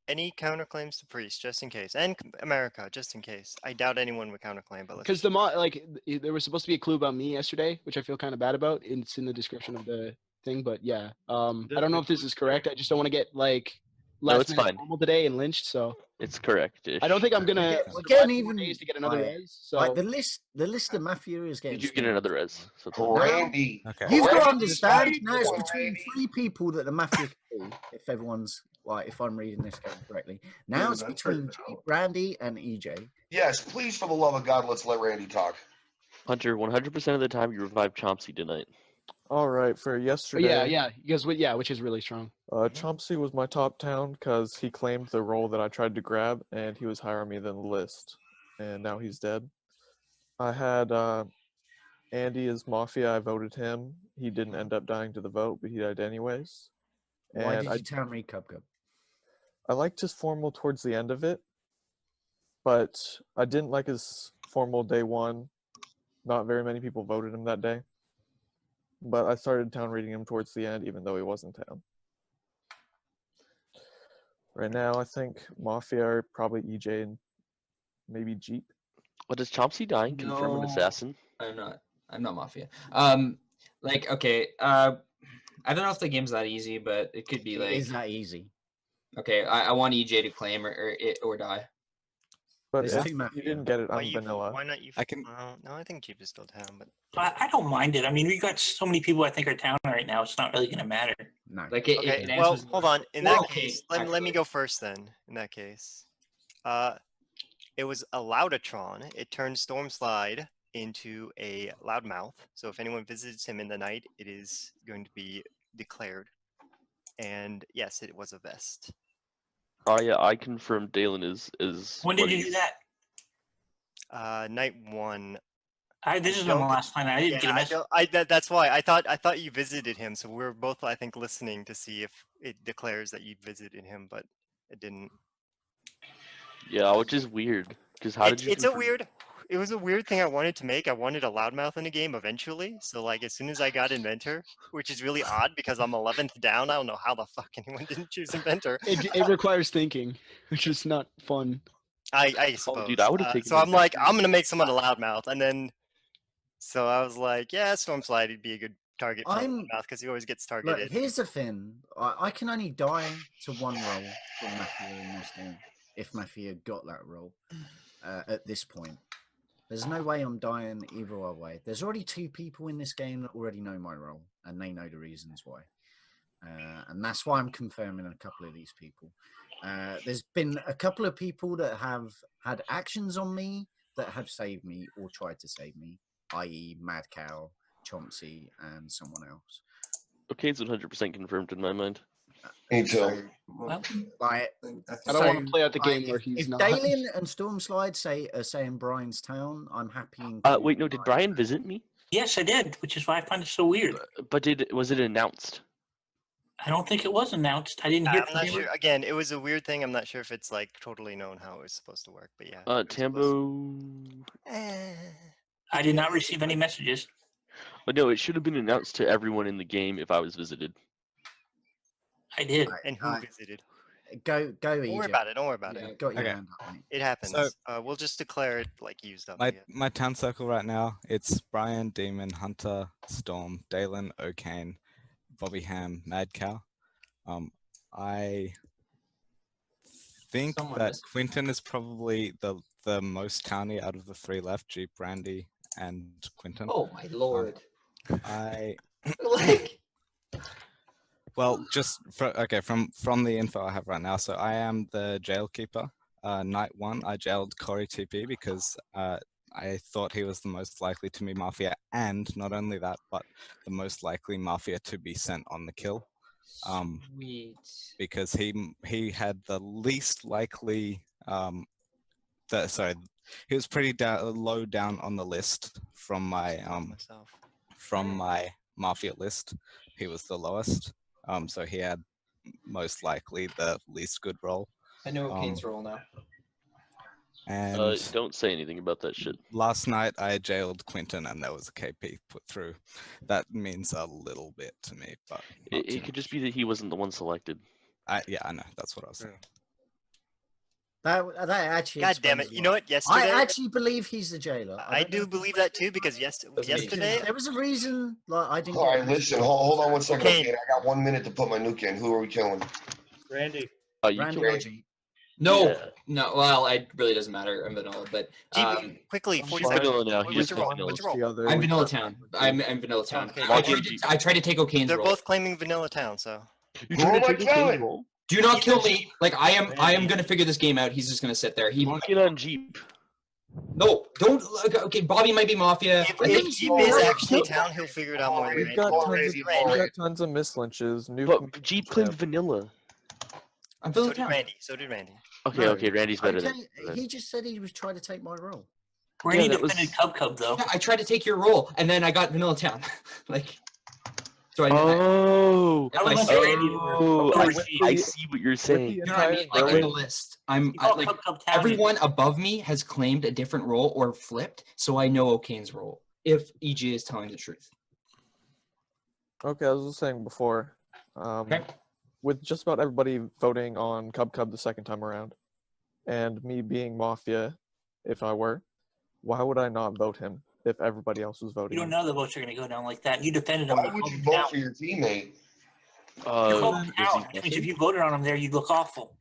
Any counterclaims to priest, just in case, and America, just in case. I doubt anyone would counterclaim, but because the mod, like, there was supposed to be a clue about me yesterday, which I feel kind of bad about. It's in the description of the thing, but yeah, I don't know if this is correct. I just don't want to get like last it's minute fine. normal today and lynched, so It's correct. I don't think I'm gonna We're survive getting 4 even days to get another like, res. So like the list of Mafia is getting. Did you get another res? So Randy. You've got to Randy, understand. Now it's Randy. between 3 people that the Mafia can do, if everyone's like, if I'm reading this game correctly. Now it's between Randy and EJ. Yes, please, for the love of God, let's let Randy talk. Hunter, 100% of the time you revived Chompsy tonight. All right, for yesterday. yeah, because which is really strong. Chompsy was my top town because he claimed the role that I tried to grab, and he was higher on me than the list, and now he's dead. I had Andy as Mafia. I voted him. He didn't end up dying to the vote, but he died anyways. Why did you tell me, kubkub? I liked his formal towards the end of it, but I didn't like his formal day one. Not very many people voted him that day. But I started town reading him towards the end, even though he wasn't town. Right now, I think Mafia are probably EJ and maybe Jeep. What, does Chompsy dying confirm an assassin? I'm not Mafia. Like, okay, I don't know if the game's that easy, but it could be like. It is that easy. Okay, I want EJ to claim or die. But if you didn't get it on vanilla. Why not you? I can. No, I think Jeep is still down, but I don't mind it. I mean, we got so many people I think are down right now. It's not really going to matter. No. Like okay. Well, hold on. In that case, let me go first then. In that case, it was a Loudatron. It turned Stormslyde into a loudmouth. So if anyone visits him in the night, it is going to be declared. And yes, it was a vest. Oh yeah, I confirmed Daelin is. When did you do that? Night 1. This is the last time I didn't get a message. That's why I thought you visited him. So we were both, I think, listening to see if it declares that you visited him, but it didn't. Yeah, which is weird. Because how did you? It was a weird thing I wanted to make. I wanted a loudmouth in a game eventually. So like as soon as I got Inventor, which is really odd because I'm 11th down. I don't know how the fuck anyone didn't choose Inventor. It requires thinking, which is not fun. I suppose. Dude, I would have taken. So I'm like, I'm gonna make someone a loudmouth, and then, so I was like, yeah, Stormslyde would be a good target for loudmouth because he always gets targeted. Look, here's the thing: I can only die to one role from Mafia in this game if Mafia got that role at this point. There's no way I'm dying either way. There's already 2 people in this game that already know my role, and they know the reasons why. And that's why I'm confirming a couple of these people. There's been a couple of people that have had actions on me that have saved me or tried to save me, i.e. Maddcow, Chompsy, and someone else. Ocane's 100% confirmed in my mind. Me too. Like, I don't want to play out the game where he's if not. Daelin and Stormslyde are saying Brian's town, I'm happy. Wait, no, did Brian visit me? Yes, I did, which is why I find it so weird. But was it announced? I don't think it was announced. I didn't hear. I'm not sure. Again, it was a weird thing. I'm not sure if it's like totally known how it was supposed to work, but yeah. Tambo. I did not receive any messages. But no, it should have been announced to everyone in the game if I was visited. I did. And who visited? Go. Don't worry about it. Don't worry about it. Got your hand up, mate. It happens. So- We'll just declare it like used up. My town circle right now, it's Brian, Demon, Hunter, Storm, Daelin, Ocane, Bobby Ham, Maddcow. I think that Quintin is probably the most towny out of the 3 left, Jeep, Randy, and Quintin. Oh my lord. I like. Well, just from the info I have right now, so I am the jail keeper. Night 1, I jailed CoryTP because I thought he was the most likely to be Mafia, and not only that, but the most likely Mafia to be sent on the kill. Sweet. Because he had the least likely. He was pretty low down on the list from my Mafia list. He was the lowest. So he had most likely the least good role. I know Okane's role now. And don't say anything about that shit. Last night I jailed Quintin and there was a KP put through. That means a little bit to me, but it could just be that he wasn't the one selected. Yeah, I know. That's what I was saying. That actually. God damn it! You know what? Yesterday, I actually believe he's the jailer. I do believe that too because yesterday there was a reason. Like I didn't. All right, listen. Hold on one second. Okay. Okay, I got 1 minute to put my nuke in. Who are we killing? Randy. Oh, you Randy killed or Jeep? No, Yeah. no. Well, it really doesn't matter. I'm vanilla, but quickly, He's 40 seconds. vanilla now. He What's just your roll? vanilla. What's your roll? I'm vanilla town. I'm vanilla town. Okay, I tried to take Ocane's They're role. both claiming vanilla town, so. You Who am I killing? Do not kill me. Like I am gonna figure this game out. He's just gonna sit there. Lock in on Jeep. No, don't. Okay, Bobby might be Mafia. If Jeep is actually town, he'll figure it out more than We've got tons of miss lynches. But Jeep claimed vanilla. I'm So vanilla did town. Randy. So did Randy. Okay, okay, Randy's better than. He just said he was trying to take my role. Randy defended kubkub though. Yeah, I tried to take your role, and then I got vanilla town. Like. So I I see what you're saying. You know what I mean? Like in the list, I'm like everyone above me has claimed a different role or flipped, so I know Ocane's role if EJ is telling the truth. Okay, I was just saying before, with just about everybody voting on kubkub the second time around, and me being Mafia, if I were, why would I not vote him if everybody else was voting? You don't know the votes are going to go down like that. You defended him. Why would you vote for your teammate? You called him out. Which means if you voted on him there, you'd look awful.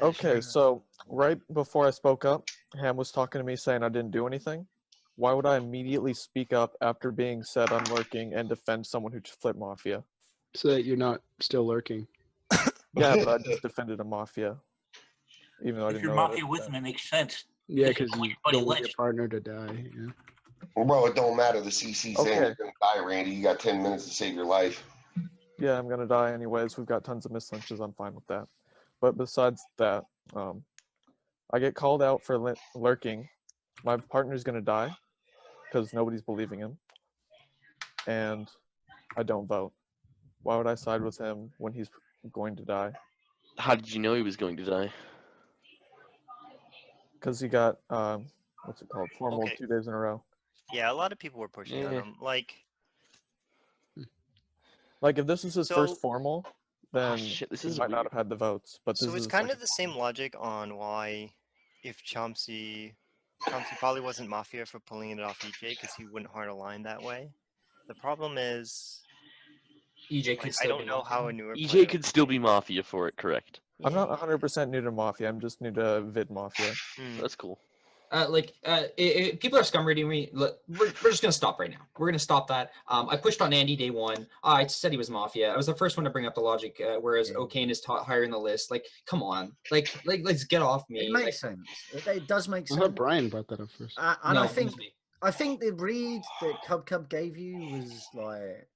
Okay, so right before I spoke up, Ham was talking to me saying I didn't do anything. Why would I immediately speak up after being said I'm lurking and defend someone who flipped Mafia? So that you're not still lurking. Yeah, but I just defended a Mafia. Even though I If didn't you're know Mafia with him, it makes sense. Yeah, because you Buddy don't want your Lynch. partner to die. Yeah. Well, bro, it don't matter. The CC saying Okay. you're gonna die, Randy. You got 10 minutes to save your life. Yeah, I'm gonna die anyways. We've got tons of miss lynches. I'm fine with that. But besides that, I get called out for lurking. My partner's gonna die because nobody's believing him, and I don't vote. Why would I side with him when he's going to die? How did you know he was going to die? Because he got what's it called? Formal Okay. 2 days in a row. Yeah, a lot of people were pushing on him. Like if this is his first formal, then this he is might not have had the votes. But this so it's is kind of the same logic on why if Chompsy probably wasn't Mafia for pulling it off EJ because he wouldn't hard align that way. The problem is EJ could I still don't be know how a newer EJ could still be Mafia for it, correct? I'm not 100% new to Mafia. I'm just new to Vid Mafia. That's cool. People are scum rating me. Look, we're just gonna stop right now. We're gonna stop that. I pushed on Andy day one. I said he was Mafia. I was the first one to bring up the logic. Whereas Ocane is higher in the list. Like, come on. Like, let's get off me. It makes sense. It does make I sense. thought Brian brought that up first. And No, I it think was me. the read that kubkub gave you was like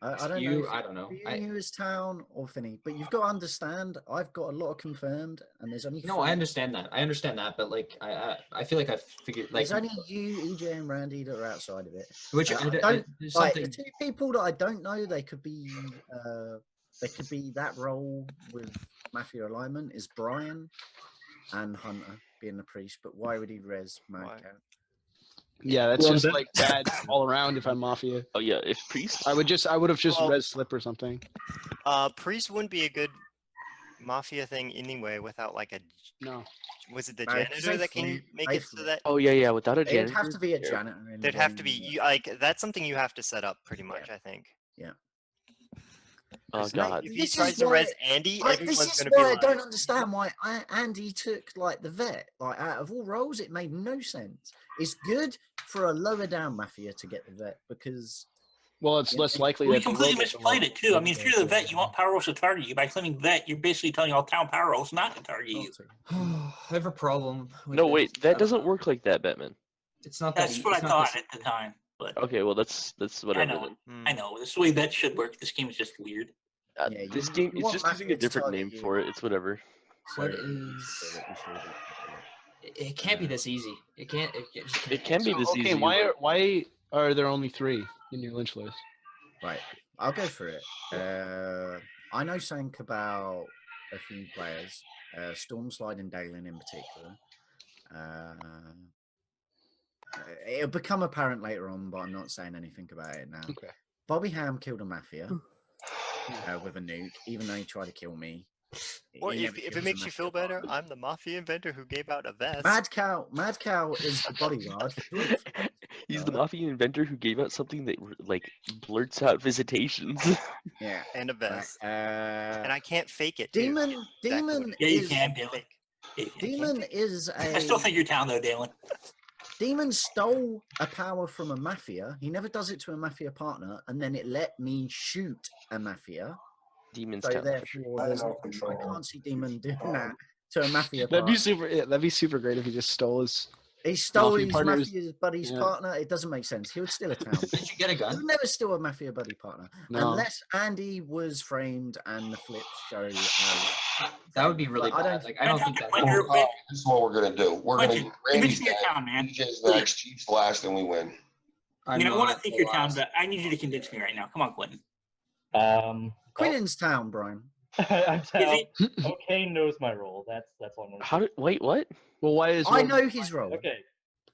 I don't know. I don't know. You knew his town or Finny, but you've got to understand. I've got a lot of confirmed, and there's only. No, I understand that. I understand that, but like, I feel like I've figured like. There's only you, EJ, and Randy that are outside of it. Which I there's don't, like, something. two people that I don't know. They could be that role with Mafia alignment is Brian and Hunter being the priest. But why would he res Maddcow? Yeah, that's just like bad all around if I'm Mafia. Oh yeah, if Priest. I would have just res Slip or something. Priest wouldn't be a good Mafia thing anyway without like a. No. Was it the Right, janitor that can make it so that? Oh yeah, without a It'd janitor. have to be a janitor. There'd have to be like that's something you have to set up pretty much. I think. Yeah. Oh god. If he tries to res Andy, This everyone's is gonna be why I like. don't understand why Andy took like the vet. Like out of all roles, it made no sense. It's good for a lower down Mafia to get the vet because. Well, it's less likely We that. completely misplayed it too. I mean, if you're the vet, you want power rolls to target you. By claiming vet, you're basically telling all town power rolls not to target you. I have a problem. With No, this. wait, that doesn't work like that, Batman. It's not. That's what I thought at the time. But Okay, well that's whatever. I know, I know. This is the way vet should work. This game is just weird. This game, it's just using a different name for it. It's whatever. What is? It can't be this easy. It can't. It can be this Okay, easy. why are there only 3 in your lynch list? Right, I'll go for it. I know something about a few players, Stormslyde and Daelin in particular. It'll become apparent later on, but I'm not saying anything about it now. Okay. Bobby Ham killed a Mafia with a nuke, even though he tried to kill me. Or He if never it kills a makes you Mafia. feel better, I'm the Mafia inventor who gave out a vest. Maddcow is the bodyguard. He's the Mafia inventor who gave out something that like blurts out visitations. Yeah. And a vest. And I can't fake it. Too. Demon Yeah, you is can, Daelin. Demon is a. I still think you're down though, Daelin. Demon stole a power from a Mafia. He never does it to a Mafia partner, and then it let me shoot a Mafia. Demon's so down. therefore, I can't see Demon doing that to a Mafia That'd partner. be super. Yeah, that'd be super great if he just stole his. He stole Mafia his partners. Mafia buddy's Yeah. partner. It doesn't make sense. He would steal a town. Did you get a He gun? would never steal a Mafia buddy partner No. unless Andy was framed and the flips show. That would be really But I bad. don't- Like I don't think that. This is what we're gonna do. We're gonna Quintin, Randy's convince me your dead, town, man. DJ's next, Chief's last, and we win. I want to think your town, but I need you to convince me right now. Come on, Quintin. Quintin's town, Brian. I'm town. Okay, knows my role. That's all I'm gonna How did? Wait, what? Well, why is? I know his role. Okay.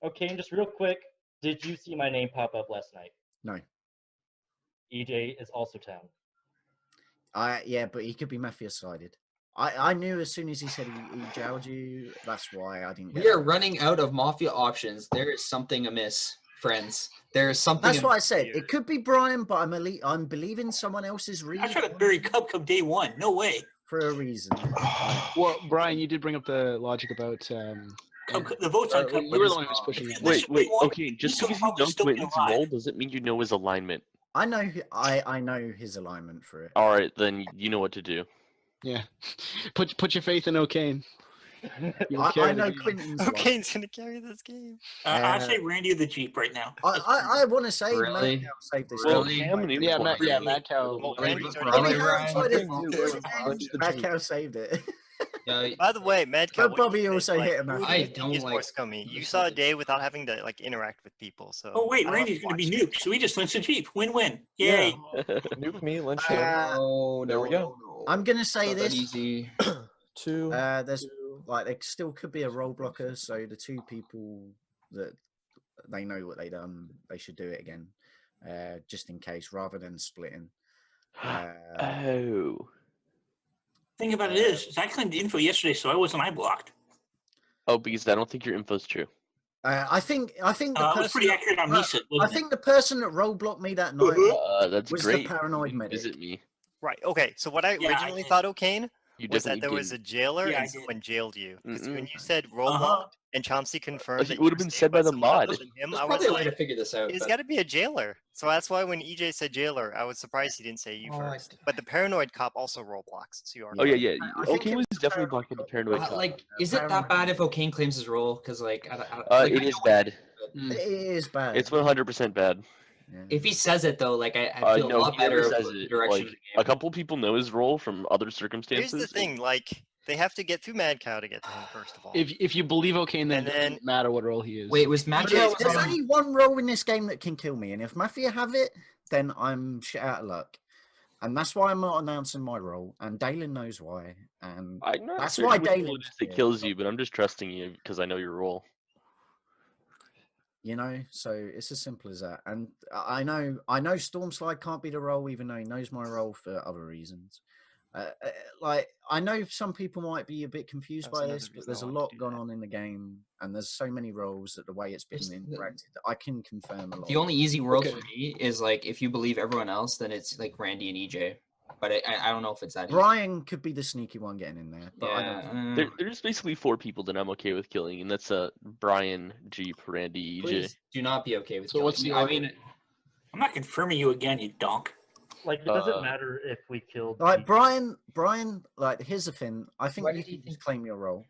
Okay, just real quick. Did you see my name pop up last night? No. EJ is also town. Yeah, but he could be Mafia sided. I knew as soon as he said he jailed you. That's why I didn't. We are running out of Mafia options. There is something amiss, friends. There is something. That's what I amiss said. here. It could be Brian, but I'm believing someone else's read. I tried to bury kubkub day one. No way. For a reason. Well, Brian, you did bring up the logic about. The votes on kubkub. You were the one who was pushing it. Wait. Okay, just because you know Quinton's role doesn't mean you know his alignment. I know. I know his alignment for it. All right, then you know what to do. Yeah, put your faith in Ocane. I know Quinton's. Ocane's gonna carry this game. I say Randy of the Jeep right now. I want to say Really? Maddcow saved this. Really? game. Yeah, Maddcow. Maddcow saved it. By the way, Maddcow, But what do Bobby you also think? hit him Who out. do you I think don't is more like- scummy. You saw a day without having to like interact with people. So. Oh wait, Randy's going to be nuked, so we just lynched the Jeep. Win-win. Yay. Nuke me, lynch him. Oh, There we go. I'm gonna say Not that this. easy. There's like there still could be a role blocker, so the two people that they know what they done, they should do it again, just in case, rather than splitting. Oh. Thing about it is I claimed the info yesterday, so I wasn't blocked. Oh, because I don't think your info's true. I think the it was pretty accurate on me. I think the person that role blocked me that night That's was great. the paranoid medic. Visit me. Right. Okay. So what I originally thought, Ocane, You was that definitely there was a didn't. jailer Yeah, I and did. someone jailed you. 'Cause when Mm-mm. you said roll and Chompsy confirmed that It would have you been were said by the someone other mod. than him, There's I was probably a way like, to figure this out. he's but- got to be a jailer. So that's why when EJ said jailer, I was surprised he didn't say you first. But the paranoid cop also roll blocks. So you are. Oh yeah. I think Okay, it was was definitely blocked with the paranoid. cop. Like, is it that bad if Ocane claims his role? Because like, like, It is bad. It is bad. It's 100% bad. if he says it though, like I feel a No, lot he never better says about the it. direction Like, of the a couple people know his role from other circumstances. Here's the thing, like they have to get through Maddcow to get to him first of all. If you believe Ocane, then And it then- doesn't matter what role he is. Wait, was Maddcow? There's only one role in this game that can kill me, and if Mafia have it, then I'm shit out of luck. And that's why I'm not announcing my role, and Daelin knows why. And I'm not that's certain why which role it Daelin. is that kills you, but I'm just trusting you because I know your role. You know, so it's as simple as that. And I know Stormslyde can't be the role, even though he knows my role for other reasons. Like I know some people might be a bit confused That's by another this, but reason there's I a wanted to lot do going that. on in the game, and there's so many roles that the way it's been interacted, I can confirm a lot. The only easy world Okay. for me is like if you believe everyone else, then it's like Randy and EJ. But I don't know if it's that easy. Brian could be the sneaky one getting in there, but I don't. Yeah, There's basically 4 people that I'm okay with killing, and that's Brian, Jeep, Randy, EJ. please do not be okay with. So what's killing the me. I order? mean, I'm not confirming you again, you donk. Like, it doesn't matter if we killed. Like Brian, like here's the thing. I think Why you did you can just claim your role.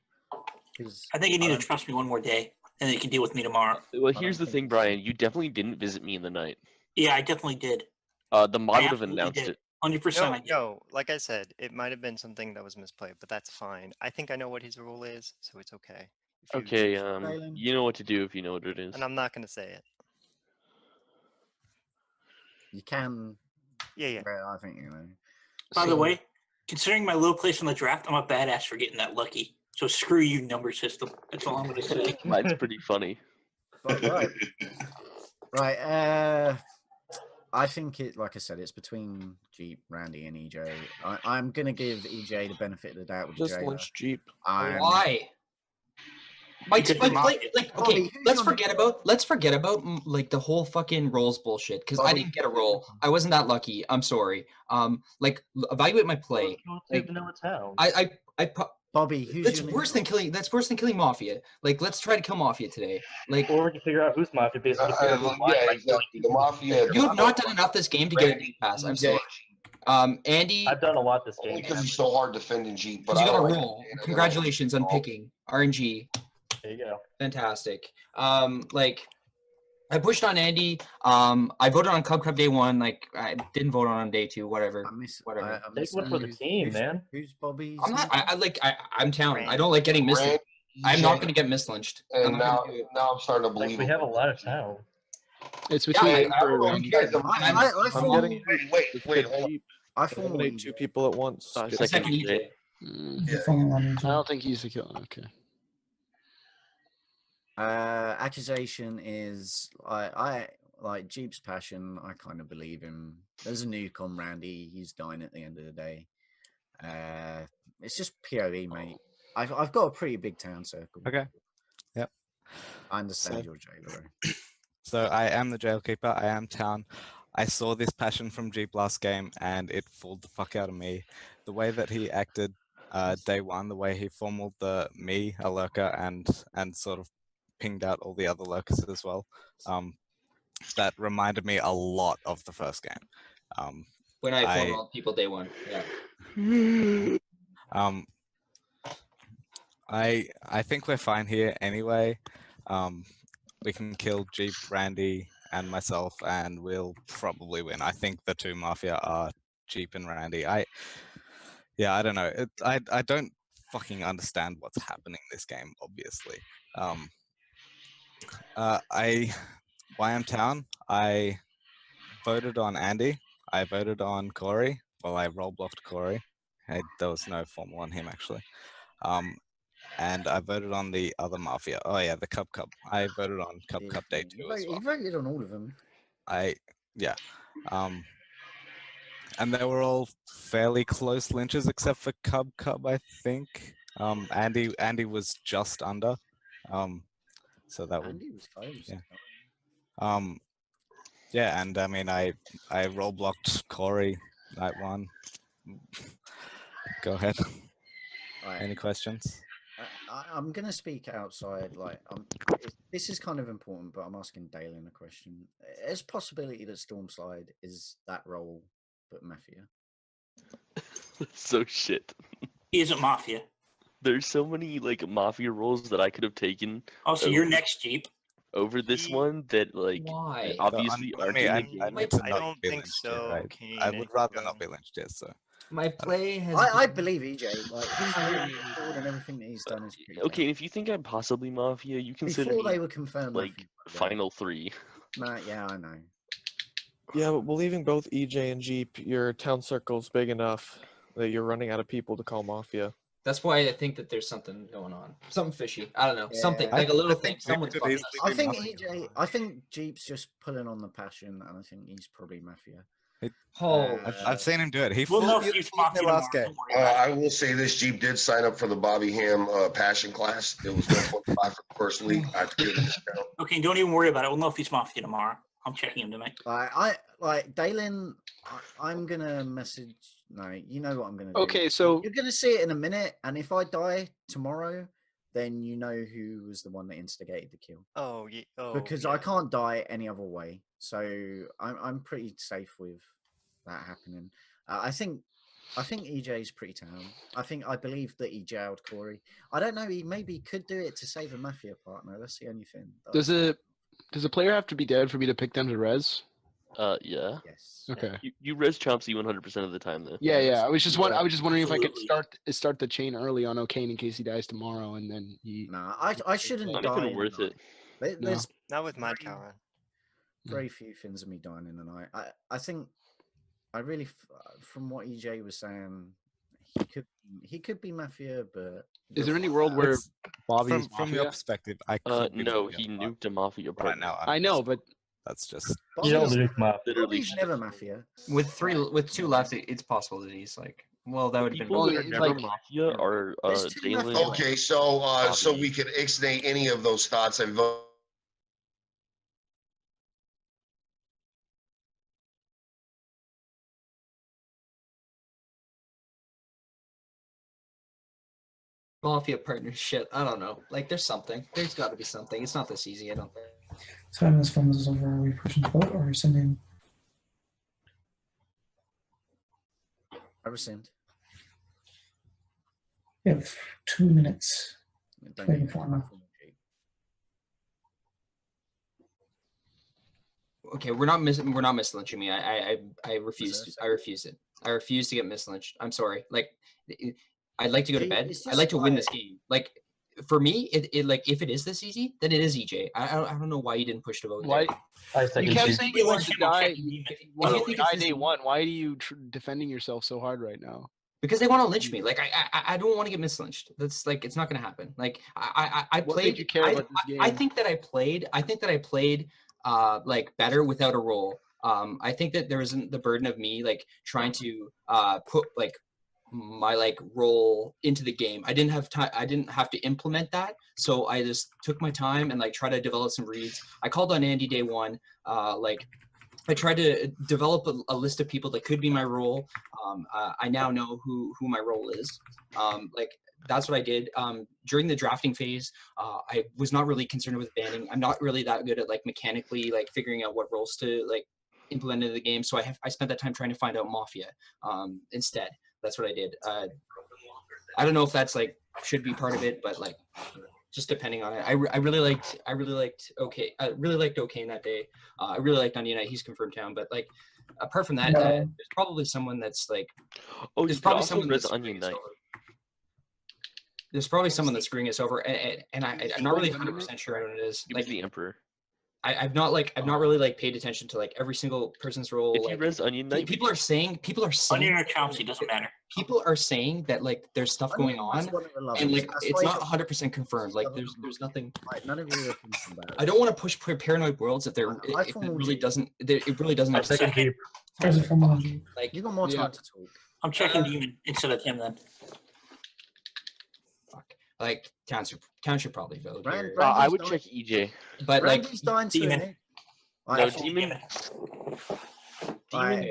'Cause I think you need I to don't- trust me one more day, and then you can deal with me tomorrow. Well, here's the thing, Brian. You definitely didn't visit me in the night. Yeah, I definitely did. The mod would have absolutely announced did. it. 100%. No, I did. no, like I said, it might have been something that was misplayed, but that's fine. I think I know what his role is, so it's okay. If you- Okay, Daelin? you know what to do if you know what it is. And I'm not gonna say it. You can. Yeah. I think you know. By the way, considering my low place in the draft, I'm a badass for getting that lucky. So screw you, number system. That's all I'm going to say. Mine's pretty funny. But, right. I think it. Like I said, it's between Jeep, Randy, and EJ. I'm gonna give EJ the benefit of the doubt with the Just jailer. lynch Jeep. why? My play, like, okay, let's forget about like the whole fucking rolls bullshit, because I didn't get a roll. I wasn't that lucky. I'm sorry. Like, evaluate my play. Like, Bobby, that's worse than killing. That's worse than killing Mafia. Like, let's try to kill Mafia today. Like, or we can figure out who's Mafia based on exactly. The Mafia. You have not done enough this game to get a Jeep pass. I'm sorry. Andy, I've done a lot this game. Only because he's so hard defending Jeep. But you got a like roll. Congratulations on picking RNG. There you go. Fantastic. Like, I pushed on Andy. I voted on kubkub day 1. Like, I didn't vote on day 2. Whatever. Whatever. Take one for the team, man. Who's Bobby? I'm not. I'm town. I don't like getting mislynched. I'm not going to get mislynched. And now I'm starting to believe. We have a lot of town. It's between. I don't know if you guys I'm getting. wait, hold on. I eliminate 2 people at once. Second EJ. I don't think he's the killer. Okay. Accusation is I like Jeep's passion. I kind of believe him. There's a nuke on Randy. He's dying at the end of the day. It's just POE, mate. I've got a pretty big town circle. Okay. Yep. I understand your jailer. So I am the jailkeeper. I am town. I saw this passion from Jeep last game, and it fooled the fuck out of me. The way that he acted day 1, the way he formaled the me, a lurker, and sort of pinged out all the other lurkers as well. That reminded me a lot of the first game. When I formal people day 1. Yeah. I think we're fine here anyway. We can kill Jeep, Randy, and myself, and we'll probably win. I think the 2 Mafia are Jeep and Randy. I don't know. I don't fucking understand what's happening this game, obviously. Why I'm town, I voted on Andy. I voted on Cory. Well, I roll blocked Cory. There was no formal on him, actually. And I voted on the other Mafia. Oh yeah, the kubkub. I voted on kubkub day 2 as well. You voted on all of them. Yeah. And they were all fairly close lynches except for kubkub, I think. Andy was just under. So that would. Andy was close. Yeah. Yeah, and I mean, I roll blocked Cory night 1. Go ahead. Right. Any questions? I'm gonna speak outside. Like, this is kind of important, but I'm asking Daelin a question. There's a possibility that Stormslyde is that role, but Mafia. So shit. He isn't Mafia. There's so many like Mafia roles that I could have taken. Oh, so you're next, Jeep. Over this one that like Why? obviously I don't think so. Right? I would rather not be lynched, yes, so. My play has. I believe EJ. Like, he's really forward and everything that he's done is pretty okay. If you think I'm possibly Mafia, you consider before me they were confirmed like final 3. Nah, yeah, I know. Yeah, but believing both EJ and Jeep, your town circle's big enough that you're running out of people to call Mafia. That's why I think that there's something going on. Something fishy. I don't know. Yeah. Something like a little thing. Someone's fucking. I think EJ. I think Jeep's just pulling on the passion, and I think he's probably Mafia. I've seen him do it. He we'll know fooled if the last game. I will say this: Jeep did sign up for the Bobby Ham passion class. It was 1.5 for the first week. I have to give him a discount. Okay, don't even worry about it. We'll know if he's Mafia tomorrow. I'm checking him tonight. I like Daelin. I'm gonna message. No, you know what I'm gonna do. Okay, so you're gonna see it in a minute, and if I die tomorrow, then you know who was the one that instigated the kill. Oh yeah. Because I can't die any other way, so I'm pretty safe with that happening. I think EJ is pretty town. I believe that he jailed Cory. I don't know. He maybe could do it to save a Mafia partner. That's the only thing. Does a player have to be dead for me to pick them to res? Yeah. Yes. Okay. You res Chompsy 100% of the time though. Yeah. I was just wondering if I could start the chain early on Ocane in case he dies tomorrow, and then he. Nah, I shouldn't Not die. even worth it. There's not with Maddcow. very few things of me dying in the night. I think I really, from what EJ was saying, he could be Mafia, but is there any world where Bobby's from your perspective? No, he nuked a Mafia right now. I know, but that's just you don't nuke Mafia. Bobby's never Mafia. With 2 left, it's possible that he's like Well, that would have been. People that are never Mafia are Daelin. Okay, so so we could ixnay any of those thoughts and vote. Mafia partnership. I don't know. Like, there's something. There's got to be something. It's not this easy. I don't think. So when this film is over, are we pushing the vote or sending? I rescind. We have 2 minutes. Waiting for him. Okay, we're not mislynching me. I refuse. I refuse it. I refuse to get mislynched. I'm sorry. Like, I'd like to go to bed. I'd like to win this game. Like, for me, it like if it is this easy, then it is EJ. I don't know why you didn't push the vote. Why? You kept saying you wanted to die. Day one. Why are you defending yourself so hard right now? Because they want to lynch me. Like I don't want to get mislynched. That's like it's not going to happen. Like I played. What made you care about this game? I think that I played like better without a role. I think that there isn't the burden of me like trying to put like my like role into the game. I didn't have time. I didn't have to implement that. So I just took my time and like try to develop some reads. I called on Andy day one. Like I tried to develop a list of people that could be my role. I now know who my role is. Like that's what I did. During the drafting phase, I was not really concerned with banning. I'm not really that good at like mechanically like figuring out what roles to like implement into the game. So I spent that time trying to find out Mafia instead. That's what I did. I don't know if that's like should be part of it, but like just depending on it. I really liked okay. I really liked Ocane that day. I really liked Onionknight. He's confirmed town, but like apart from that, there's probably someone that's like. Oh, there's probably someone that's that's Onionknight. There's probably someone that's screwing us over, and I'm not really 100% sure I know what it is. Like the Emperor. I've not really like paid attention to like every single person's role. If like, you res Onionknight, people are saying Onion or Chompsy doesn't matter. People are saying that like there's stuff going on, and like it's not 100% confirmed. Like there's nothing. None of you are thinking about it. I don't want to push paranoid worlds if it really doesn't. It really doesn't. Like You got more time to talk. I'm checking Demon instead of him then. Like town should probably vote. I would check EJ. But like Demon. No, Demon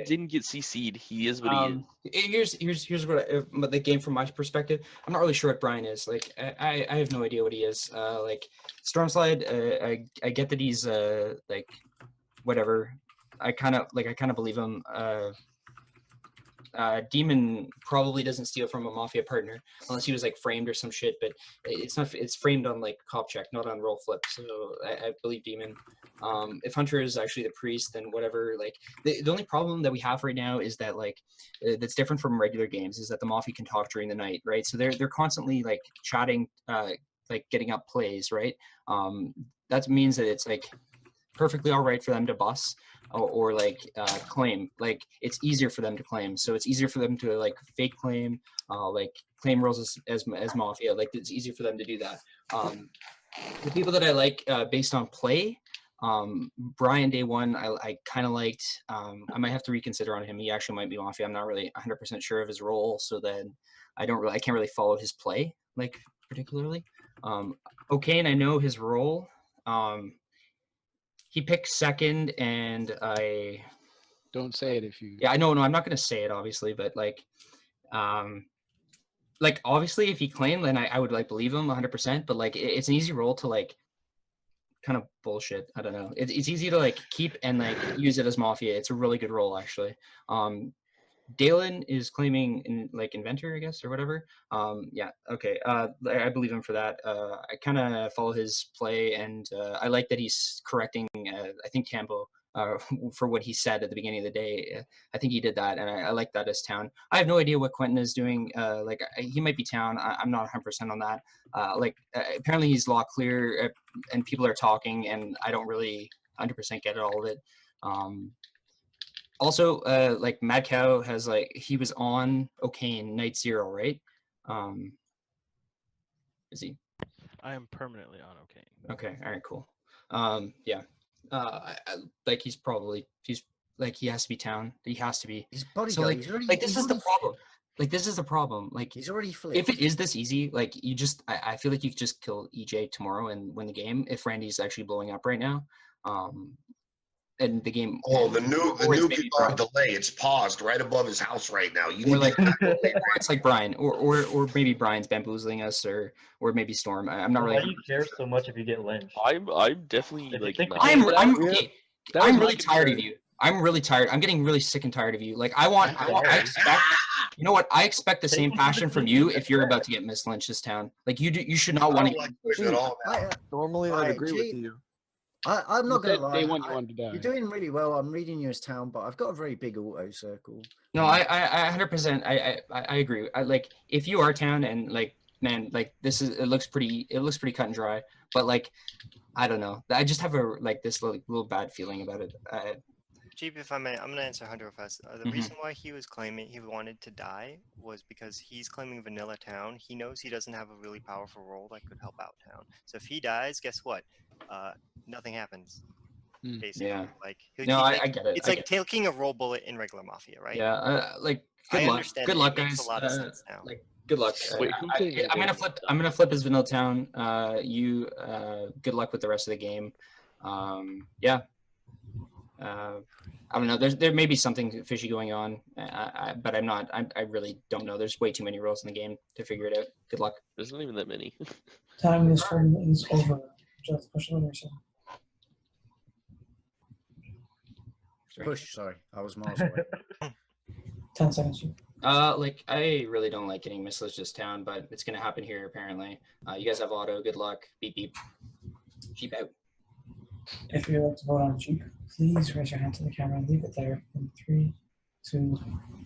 didn't get CC'd. He is what he is. Here's what the game from my perspective. I'm not really sure what Brian is. Like I have no idea what he is. Like Stormslyde, I get that he's like whatever. I kind of believe him. Demon probably doesn't steal from a Mafia partner unless he was like framed or some shit, but it's framed on like cop check, not on roll flip. So I believe Demon. If Hunter is actually the priest, then whatever. Like the only problem that we have right now is that like that's different from regular games is that the Mafia can talk during the night, right? So they're constantly like chatting, like getting up plays, right? That means that it's like perfectly all right for them to bust. Or like claim, like it's easier for them to claim, so it's easier for them to like fake claim, like claim roles as Mafia, like it's easier for them to do that. The people that I like based on play, Brian day one, I kind of liked. I might have to reconsider on him. He actually might be Mafia. I'm not really 100% sure of his role, so then I can't really follow his play like particularly. Ocane, I know his role. He picked second, and I don't say it if you. Yeah, I know. No, I'm not going to say it, obviously, but like obviously, if he claimed, then I would like believe him 100%. But like, it's an easy role to like, kind of bullshit. I don't know. It's easy to like keep and like use it as Mafia. It's a really good role, actually. Daelin is claiming like inventor, I guess, or whatever. Yeah, okay. I believe him for that. I kind of follow his play, and I like that he's correcting. I think Tambo for what he said at the beginning of the day. I think he did that, and I like that as town. I have no idea what Quintin is doing. Like he might be town. I'm not 100% on that. Like apparently he's law clear, and people are talking, and I don't really 100% get all of it. Also, like Maddcow has like he was on Ocane night 0, right? Is he? I am permanently on Ocane. Okay, all right, cool. Yeah, like he's like he has to be town. He has to be. His bodyguard. So like this is the problem. Like this is the problem. Like he's already flipped. If it is this easy, like I feel like you could just kill EJ tomorrow and win the game if Randy's actually blowing up right now. And the game. Oh, the new people have delay. It's paused right above his house right now. You need like, or it's like Brian, or maybe Brian's bamboozling us, or maybe Storm. I'm not really. Why do you care so much if you get lynched? I'm definitely like. I'm really tired of you. I'm really tired. I'm getting really sick and tired of you. Like I expect. You know what? I expect the same passion from you if you're about to get mislynched this town. Like you should not want to. Like this at all. Normally, I'd agree with you. I'm not going to lie. You're doing really well. I'm reading you as town, but I've got a very big auto circle. No, I 100%. I agree. Like if you are town and like man, like it looks pretty cut and dry. But like I don't know. I just have this little bad feeling about it. Jeep, if I may, I'm gonna answer Hunter first. The reason why he was claiming he wanted to die was because he's claiming vanilla town. He knows he doesn't have a really powerful role that could help out town. So if he dies, guess what? Nothing happens. Basically, yeah. Like I get it. It's like taking a roll bullet in regular Mafia, right? Yeah. Good luck. Good luck, it guys. Makes a lot of sense now. Like good luck. Wait, I'm gonna flip his vanilla town. You good luck with the rest of the game. Yeah. I don't know. There may be something fishy going on, but I'm not. I really don't know. There's way too many rules in the game to figure it out. Good luck. There's not even that many. Time is over. Just push the lever, so. Push. Sorry, I was miles away. 10 seconds. Like I really don't like getting mislynched this town, but it's gonna happen here apparently. You guys have auto. Good luck. Beep beep. Cheap out. If you'd like to vote on Jeep, please raise your hand to the camera and leave it there in 3, 2,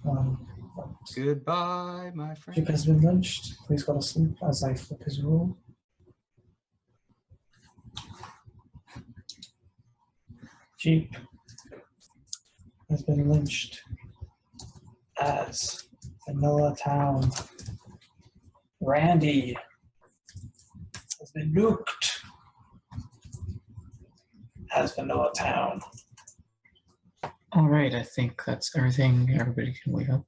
1. Vote. Goodbye, my friend. Jeep has been lynched. Please go to sleep as I flip his rule. Jeep has been lynched as Vanilla Town. Randy has been nuked as Vanilla Town. All right, I think that's everything. Everybody can wake up.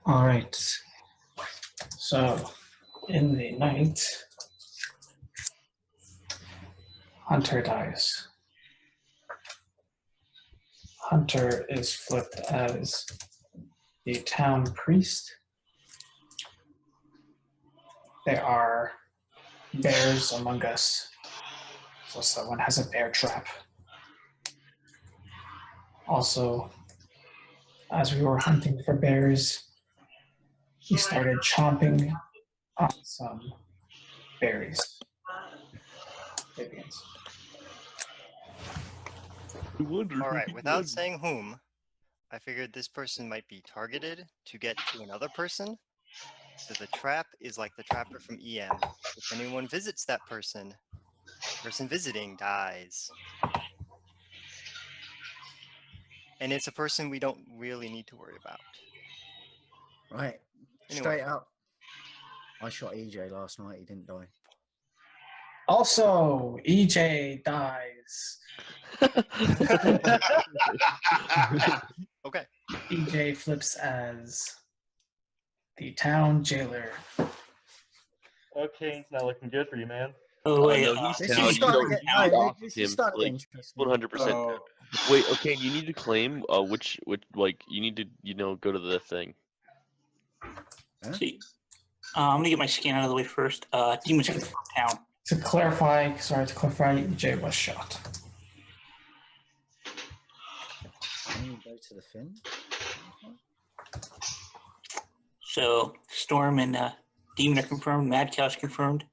All right, so in the night, Hunter dies. Hunter is flipped as the town priest. There are bears among us, so someone has a bear trap. Also, as we were hunting for bears, we started chomping on some berries. All right, without saying whom, I figured this person might be targeted to get to another person. So the trap is like the trapper from EM. If anyone visits that person, the person visiting dies. And it's a person we don't really need to worry about. Right. Anyway. Straight up. I shot EJ last night. He didn't die. Also, EJ dies. Okay. EJ flips as the town jailer. Okay, it's not looking good for you, man. Oh, wait, no, he's down. You don't count off him. Like, 100%. Wait, okay, you need to claim which like you need to go to the thing. See, I'm gonna get my scan out of the way first. Demon's confirmed town. To clarify, EJ was shot. Can you go to the fin? So Storm and Demon are confirmed. Maddcow's confirmed.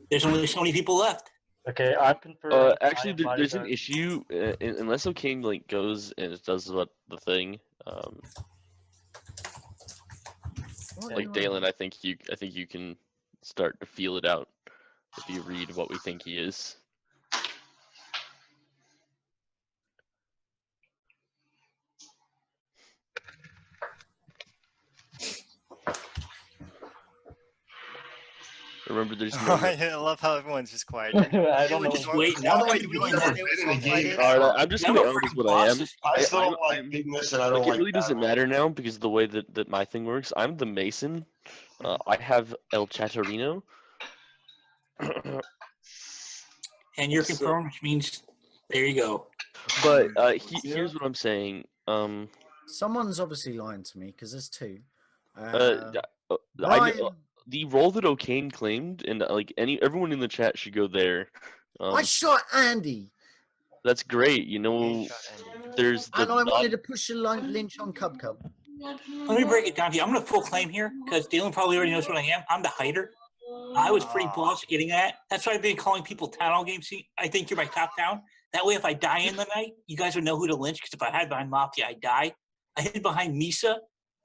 There's only so many people left. Okay, I'm confirmed. Actually, there's an issue unless Ocane like goes and it does the thing. Like Daelin, I think you can start to feel it out. if you read what we think he is. Remember, there's no. I love how everyone's just quiet. I don't know. I'm just gonna be honest with what I am. I still don't like bigness, and I don't like. It really doesn't matter now because the way that my thing works, I'm the Mason. I have El Chatarino. And you're confirmed, which means there you go. But here's what I'm saying. Someone's obviously lying to me because there's two. The role that Ocane claimed, and like everyone in the chat should go there. I shot Andy. That's great. You know, there's the. And I wanted to push a lynch on kubkub. Let me break it down to you. I'm going to full claim here because Daelin probably already knows what I am. I'm the hider. I was pretty boss getting that. That's why I've been calling people town hall games. See, I think you're my top town. That way, if I die in the night, you guys would know who to lynch. Because if I hide behind Mafia, I die. I hid behind Misa.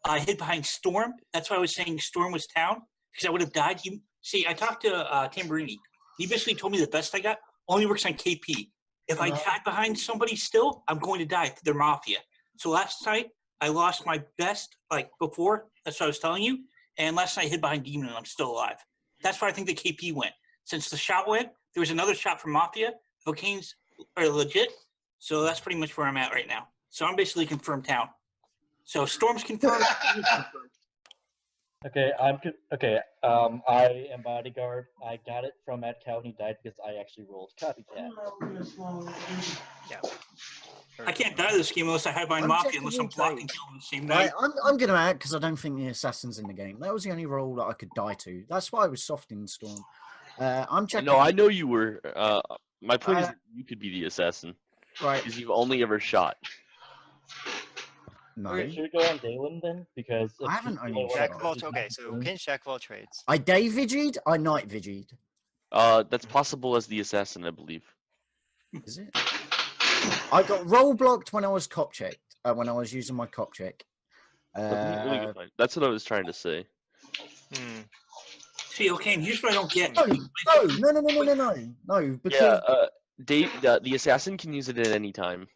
I hid behind Storm. That's why I was saying Storm was town. Because I would have died. See, I talked to Tamburini. He basically told me the best I got only works on KP. If I die behind somebody still, I'm going to die if they're Mafia. So last night, I lost my best, like before. That's what I was telling you. And last night, I hid behind Demon, and I'm still alive. That's why I think the KP went. Since the shot went, there was another shot from Mafia. Ocane's are legit. So that's pretty much where I'm at right now. So I'm basically confirmed town. So Storm's confirmed. Okay, I am bodyguard. I got it from Maddcow, and he died because I actually rolled copycat. Yeah. I can't die this game unless I hide behind Mafia, unless I'm blocking killing the same night. I'm going to add because I don't think the assassin's in the game. That was the only role that I could die to. That's why I was soft in Storm. I'm checking. No, I know you were. My point is that you could be the assassin. Right. Because you've only ever shot. No. Okay, should we go on Daelin then? Because I haven't only Jack of all. Okay, so Ken Jack of all trades. I day vigied. I night vigied. That's possible as the assassin, I believe. Is it? I got roll blocked when I was cop checked. When I was using my cop check. Really good point. That's what I was trying to say. See, okay, here's what I don't get. No. Because the assassin can use it at any time.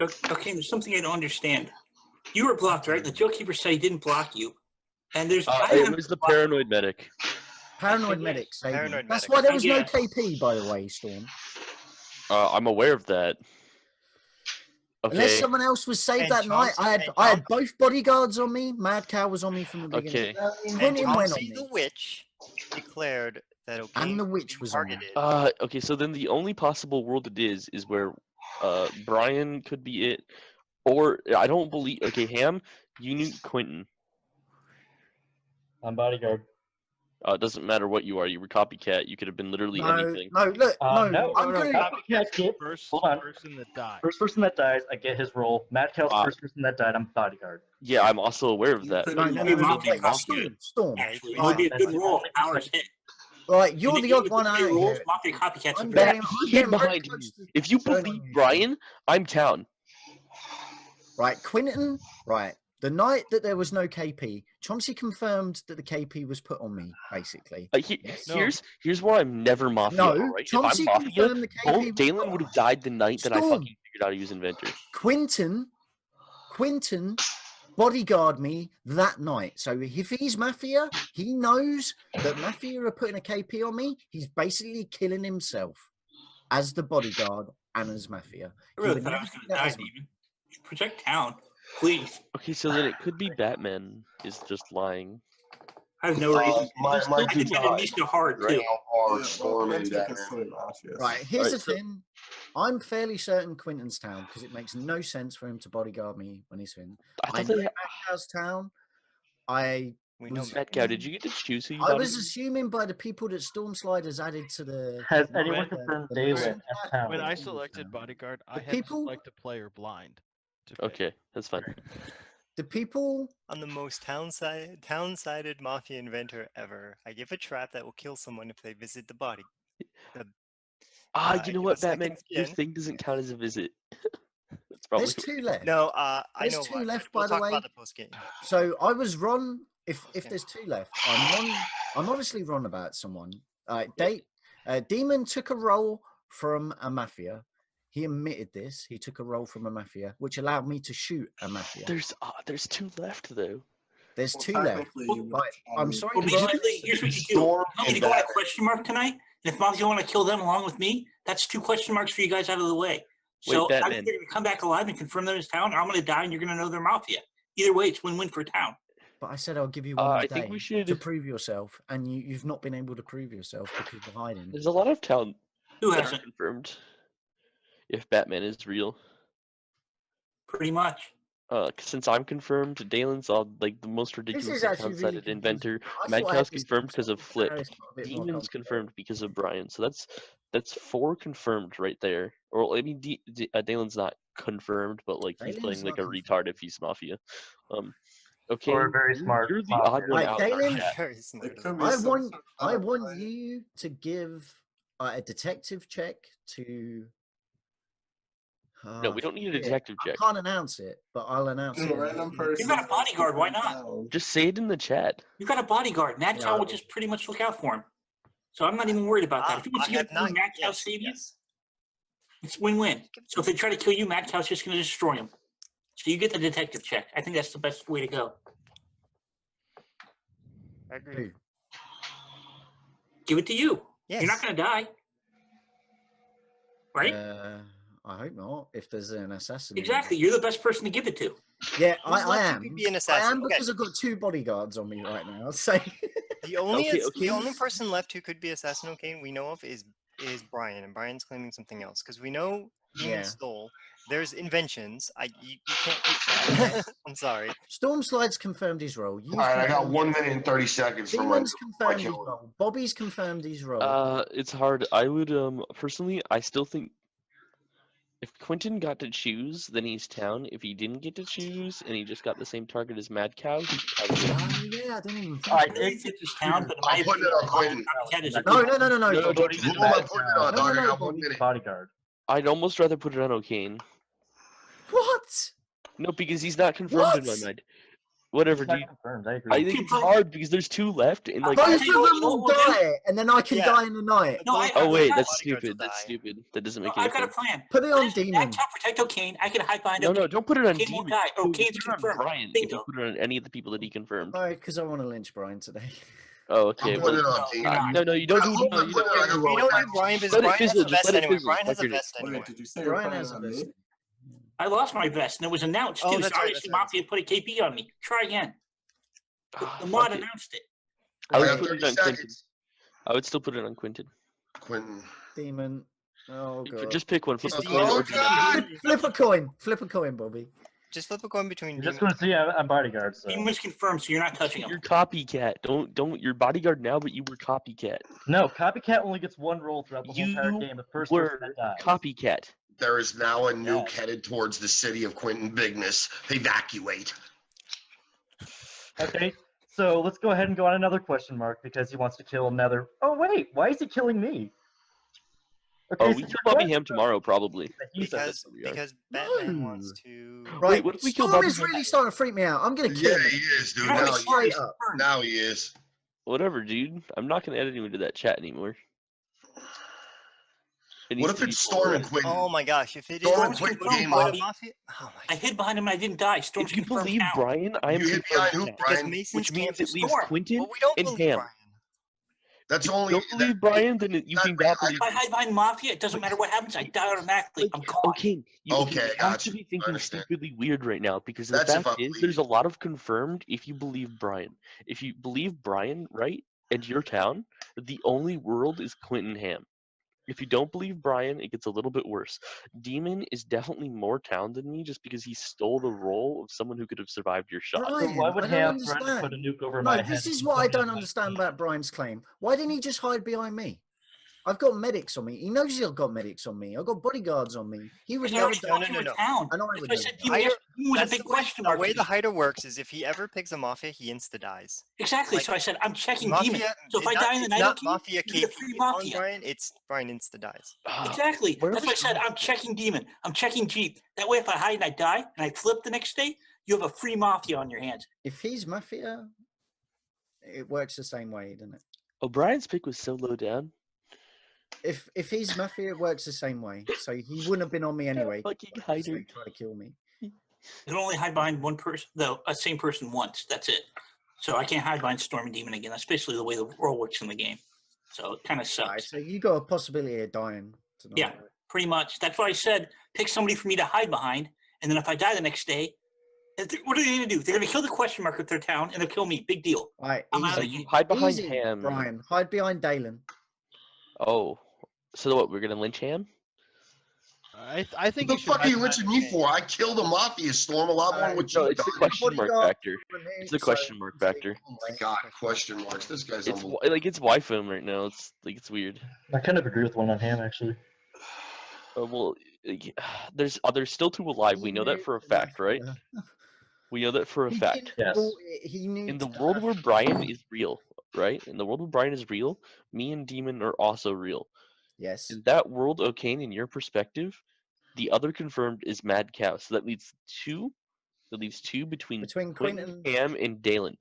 Okay, there's something I don't understand. You were blocked, right? The Jokekeeper said he didn't block you. And there's it was the paranoid medic. Paranoid medic. That's why there was no KP, by the way, Storm. I'm aware of that. Okay. Unless someone else was saved that night, I had both bodyguards on me. Maddcow was on me from the beginning. Okay. Quintin went on me. The witch declared that and the witch was targeted. Okay, so then the only possible world it is where Brian could be it, or I don't believe. Okay, Ham, you knew Quintin. I'm bodyguard. It doesn't matter what you are. You were copycat. You could have been literally anything. No, look, no. I'm gonna copycat get Hold on. Person that died. First person that dies, I get his role. Maddcow's the first person that died. I'm bodyguard. Yeah, I'm also aware of that. Storm. Actually, it would be a good role. Hours hit. Right, you're the odd one out here. If you believe Brian, I'm town. Right, Quintin. Right. The night that there was no KP, Chompsy confirmed that the KP was put on me, basically. Here's where I'm never Mafia. No, right? Chompsy if I'm Mafia, confirmed the KP. Daelin would have died the night that I fucking figured out how to use Inventor. Quintin bodyguard me that night. So if he's Mafia, he knows that Mafia are putting a KP on me. He's basically killing himself as the bodyguard and as Mafia. I really thought I was going to die, Demon. Protect town. Please. Okay, so then it could be Batman is just lying. I have no reason. My Misa hard too. Right, here's the thing. I'm fairly certain Quintin's town because it makes no sense for him to bodyguard me when he's in. I know Maddcow's town. Maddcow, did you get to choose who you I was assuming by the people that Stormslyde has added to the. Has anyone confirmed Daelin as town? When I selected bodyguard, I had to select a player blind. Okay, that's fine. The people on the most town-sided Mafia inventor ever. I give a trap that will kill someone if they visit the body. You know what, Batman? Your thing doesn't count as a visit. That's probably there's two left. No, there's know two left, we'll by the talk way. About the post-game. So I was wrong. If there's two left, I'm obviously wrong about someone. Demon took a role from a Mafia. He admitted this. He took a role from a Mafia, which allowed me to shoot a Mafia. There's 2 left though. There's 2 left. Right. I'm sorry. Well, here's what you do. You want me to go on a question mark tonight? And if Mafia want to kill them along with me, that's 2 question marks for you guys out of the way. So I'm going to come back alive and confirm they're in town, or I'm going to die and you're going to know they're Mafia. Either way, it's win-win for town. But I said I'll give you one day to prove yourself, and you've not been able to prove yourself because you're hiding. There's a lot of town Who that hasn't are confirmed. If Batman is real, pretty much. Since I'm confirmed, Daelin's all like the most ridiculous account-sided inventor. Maddcow's confirmed because of Flip. Demon's confirmed because of Brian. So that's 4 confirmed right there. Or I mean, Daelin's not confirmed, but like he's playing like a retard if he's Mafia. Okay. Or very smart. You're the odd one out. Daelin, I want you to give a detective check to. No, we don't need a detective check. I can't announce it, but I'll announce it. You've got a bodyguard. Why not? Just say it in the chat. You've got a bodyguard. Maddcow will just pretty much look out for him. So I'm not even worried about that. If you want to get Maddcow save you, it's win-win. So if they try to kill you, Maddcow's just going to destroy him. So you get the detective check. I think that's the best way to go. I agree. Give it to you. Yes. You're not going to die. Right? I hope not. If there's an assassin. Exactly. You're the best person to give it to. Yeah, I am. Be an assassin. I am because I've got 2 bodyguards on me right now. So the only person left who could be assassin, okay, we know of is Brian, and Brian's claiming something else because we know Demon stole. There's inventions. You can't. I'm sorry. Stormslyde's confirmed his role. All right, I got 1 minute and 30 seconds for my confirmed his role. Bobby's confirmed his role. It's hard. I would personally, I still think if Quintin got to choose, then he's town. If he didn't get to choose and he just got the same target as Maddcow, he's probably yeah, I didn't even. I did get this town, but I'm putting it on Quintin. No. Bodyguard. I'd almost rather put it on Ocane. What? No, because he's not confirmed in my mind. Whatever, dude. I think it's hard because there's 2 left, and like both of them will die, and then I can die in the night. No, wait, that's stupid. That's stupid. That doesn't make any sense. I've got a plan. Put it on Demon. Protect Ocane. I can hide behind. No, don't put it on Ocane Demon. won't die. Ocane's Put it on confirmed. Brian. If you put it on any of the people that he confirmed. No, because I want to lynch Brian today. Oh, okay. No, you don't do. We don't do Brian because Brian has a vest anyway. Brian has a vest anyway. Brian has a vest. I lost my vest, and it was announced too. So obviously, Mafia put a KP on me. Try again. The mod announced it. I would put it on Quintin. I would still put it on Quintin. Quintin. Demon. Oh god. Just pick one. Flip a coin. Flip a coin. Flip a coin, Bobby. Just flip a coin between. You're just going to see I'm bodyguard. So. Demon's confirmed, so you're not touching him. You're copycat. Don't. You're bodyguard now, but you were copycat. No, copycat only gets 1 roll throughout the whole entire game. The first person that dies. Copycat. There is now a nuke headed towards the city of Quintin Bigness. Evacuate. Okay, so let's go ahead and go on another question mark because he wants to kill another. Oh wait, why is he killing me? Okay, we kill Bobby Ham tomorrow, probably. Because Batman wants to. Right, wait, what if we kill Bobby? Storm is really starting to freak me out. I'm gonna kill him. Yeah, he is, dude. Now he is. Whatever, dude. I'm not gonna add anyone to that chat anymore. What if it's Storm and Quintin? Oh my gosh, if it Storm is and Quintin game over. I hid behind him and I didn't die. Storm's if you believe Brian, I am confirmed, which means it leaves Quintin and Ham. That's only. If you don't believe Brian, then you can believe. If I hide behind Mafia, it doesn't matter what happens. I die automatically. I'm caught. Okay, you have to be thinking stupidly weird right now because the fact is, there's a lot of confirmed. If you believe Brian, if you believe Brian, right, and your town, the only world is Quintin Ham. If you don't believe Brian, it gets a little bit worse. Demon is definitely more town than me just because he stole the role of someone who could have survived your shot. So why would Ham try to put a nuke over my head? This is what I don't understand about Brian's claim. Why didn't he just hide behind me? I've got medics on me. He knows he's got medics on me. I've got bodyguards on me. He would never No. I know I would That's the way the hider works is if he ever picks a Mafia, he insta-dies. Exactly. Like, so I said, I'm checking Mafia, Demon. So if I die in the night, not Mafia you get a free Mafia. Brian, it's Brian insta-dies. Exactly. That's why I said, I'm checking Demon. I'm checking Jeep. That way, if I hide and I die and I flip the next day, you have a free Mafia on your hands. If he's Mafia, it works the same way, doesn't it? O'Brien's pick was so low down. If he's Mafia, it works the same way. So he wouldn't have been on me anyway. Fucking So hider. he tried to kill me. You can only hide behind one person, though, a same person once. That's it. So I can't hide behind Storm and Demon again. That's basically the way the role works in the game. So it kind of sucks. Right, so you got a possibility of dying tonight. Yeah, pretty much. That's why I said pick somebody for me to hide behind, and then if I die the next day, what are they going to do? They're going to kill the question mark with their town, and they'll kill me. Big deal. Right, I'm out of You hide behind Easy, Ham. Brian. Hide behind Daelin. Oh, so what? We're gonna lynch Ham? I think. What the fuck are you lynching me for? I killed a Mafia Storm a lot more than what you It's the question mark factor. It's the question mark factor. Oh my god, question marks. This guy's It's unbelievable. like it's Wi-Fi right now. It's like it's weird. I kind of agree with one on Ham actually. Well, there's still two alive. We know that for a fact, right? We know that for a fact. Yes. In the world where Brian is real, right? In the world where Brian is real, me and Demon are also real. Yes. In that world, Ocane, in your perspective, the other confirmed is Maddcow. So that leaves two. That leaves two between Quintin, Ham, and Daelin.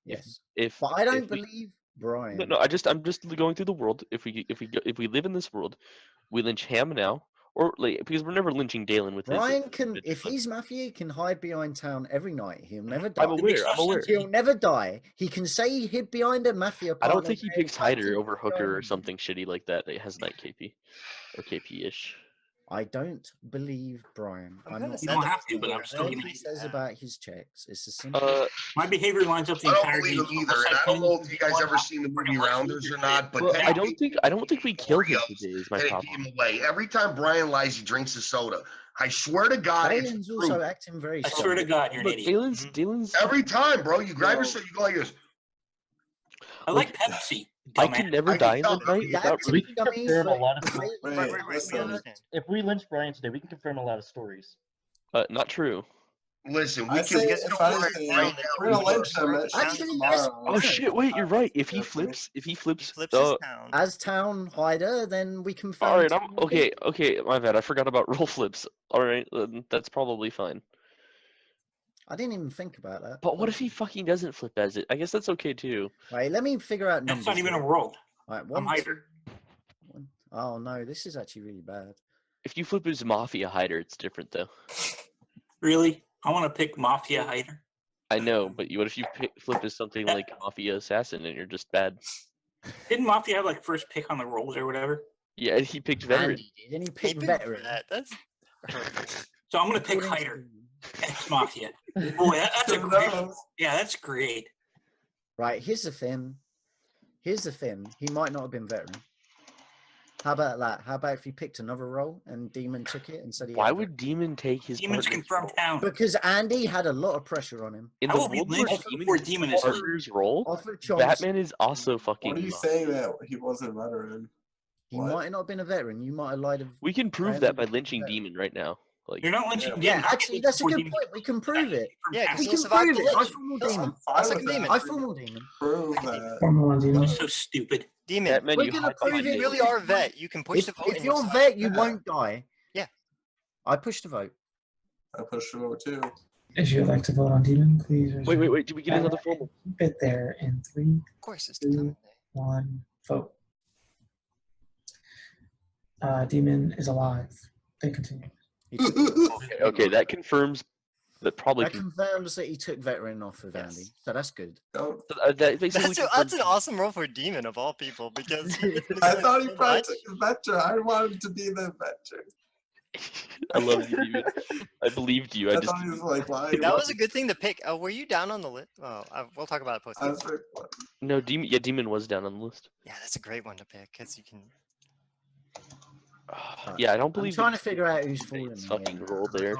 Yes. If But I don't believe Brian. No, I'm just going through the world. If we live in this world, we lynch Ham now, or like because we're never lynching Daelin with Brian his. can, if he's Mafia, he can hide behind town every night. He'll never die. I'm aware. He'll never die. He can say he hid behind a Mafia. I don't think he picks Hider over Hooker or something shitty like that. It has that KP or KP-ish. I don't believe Brian. I'm not. You don't have to, but I'm still going to. He says about his checks. It's a simple. My behavior lines up the I don't entire believe game. him either, and I don't know if you guys ever seen the movie Rounders or not, but Well, I don't think we killed him today. Is my and it problem. gave him away. Every time Brian lies, he drinks his soda. I swear to God, it's Daelin's true. also acting very. I swear to God, you're an idiot. Daelin's every time, bro. You grab your soda, you go like this. I like Pepsi. I can never die in the night without. We can confirm a lot of stories. Listen. If we lynch Brian today, we can confirm a lot of stories. Not true. Listen, I say if we're gonna lynch him, it should be tomorrow. Oh shit! Wait, you're right. If he flips, as town hider, then we can. All right, I'm okay. Okay, my bad. I forgot about roll flips. All right, that's probably fine. I didn't even think about that. But what if he fucking doesn't flip as it? I guess that's okay too. Right, let me figure out numbers. That's not even a roll. Right, I'm hider. Oh no, this is actually really bad. If you flip as Mafia hider, it's different though. Really? I want to pick Mafia hider. I know, but what if you flip as something like Mafia assassin and you're just bad? Didn't Mafia have like first pick on the rolls or whatever? Yeah, he picked veteran. Didn't he pick veteran? That's. So I'm gonna pick hider. Ex Mafia. Boy, that's a great. Yeah, that's great. Right, here's the thing. He might not have been veteran. How about that? How about if he picked another role and Demon took it and said he? Why would Demon take his? Demon's confirmed town. Because Andy had a lot of pressure on him. In the world where Demon is partner's role, Batman is also fucking. What are you saying that he wasn't a veteran? He might not have been a veteran. You might have lied of. We can prove that by lynching Demon right now. Like, you're not lynching Demon. Yeah, actually, that's a good point. We can prove it. Yeah, we can prove it. I formal Demon. I formal Demon. Prove that. You're so stupid. Demon, Batman, we're gonna prove you really are a vet. You can push the vote. If you're a vet, you won't die. Yeah. I pushed the vote. I pushed the vote too. If you'd like to vote on Demon, please. Wait. Did we get another formal? Keep it there in 3, Of course, it's 2, 1. Vote. Demon is alive. They continue. Okay, that confirms. That probably confirms that he took veteran off of Andy, so that's good. That's an awesome role for Demon of all people because I thought he probably took the veteran. I wanted to be the veteran. I love you, Demon. I believed you. I thought he was like lying. That was a good thing to pick. Were you down on the list? Oh, we'll talk about it post. No, Demon. Yeah, Demon was down on the list. Yeah, that's a great one to pick because you can. Yeah, I don't believe. I'm trying to figure out who's falling. His fucking role there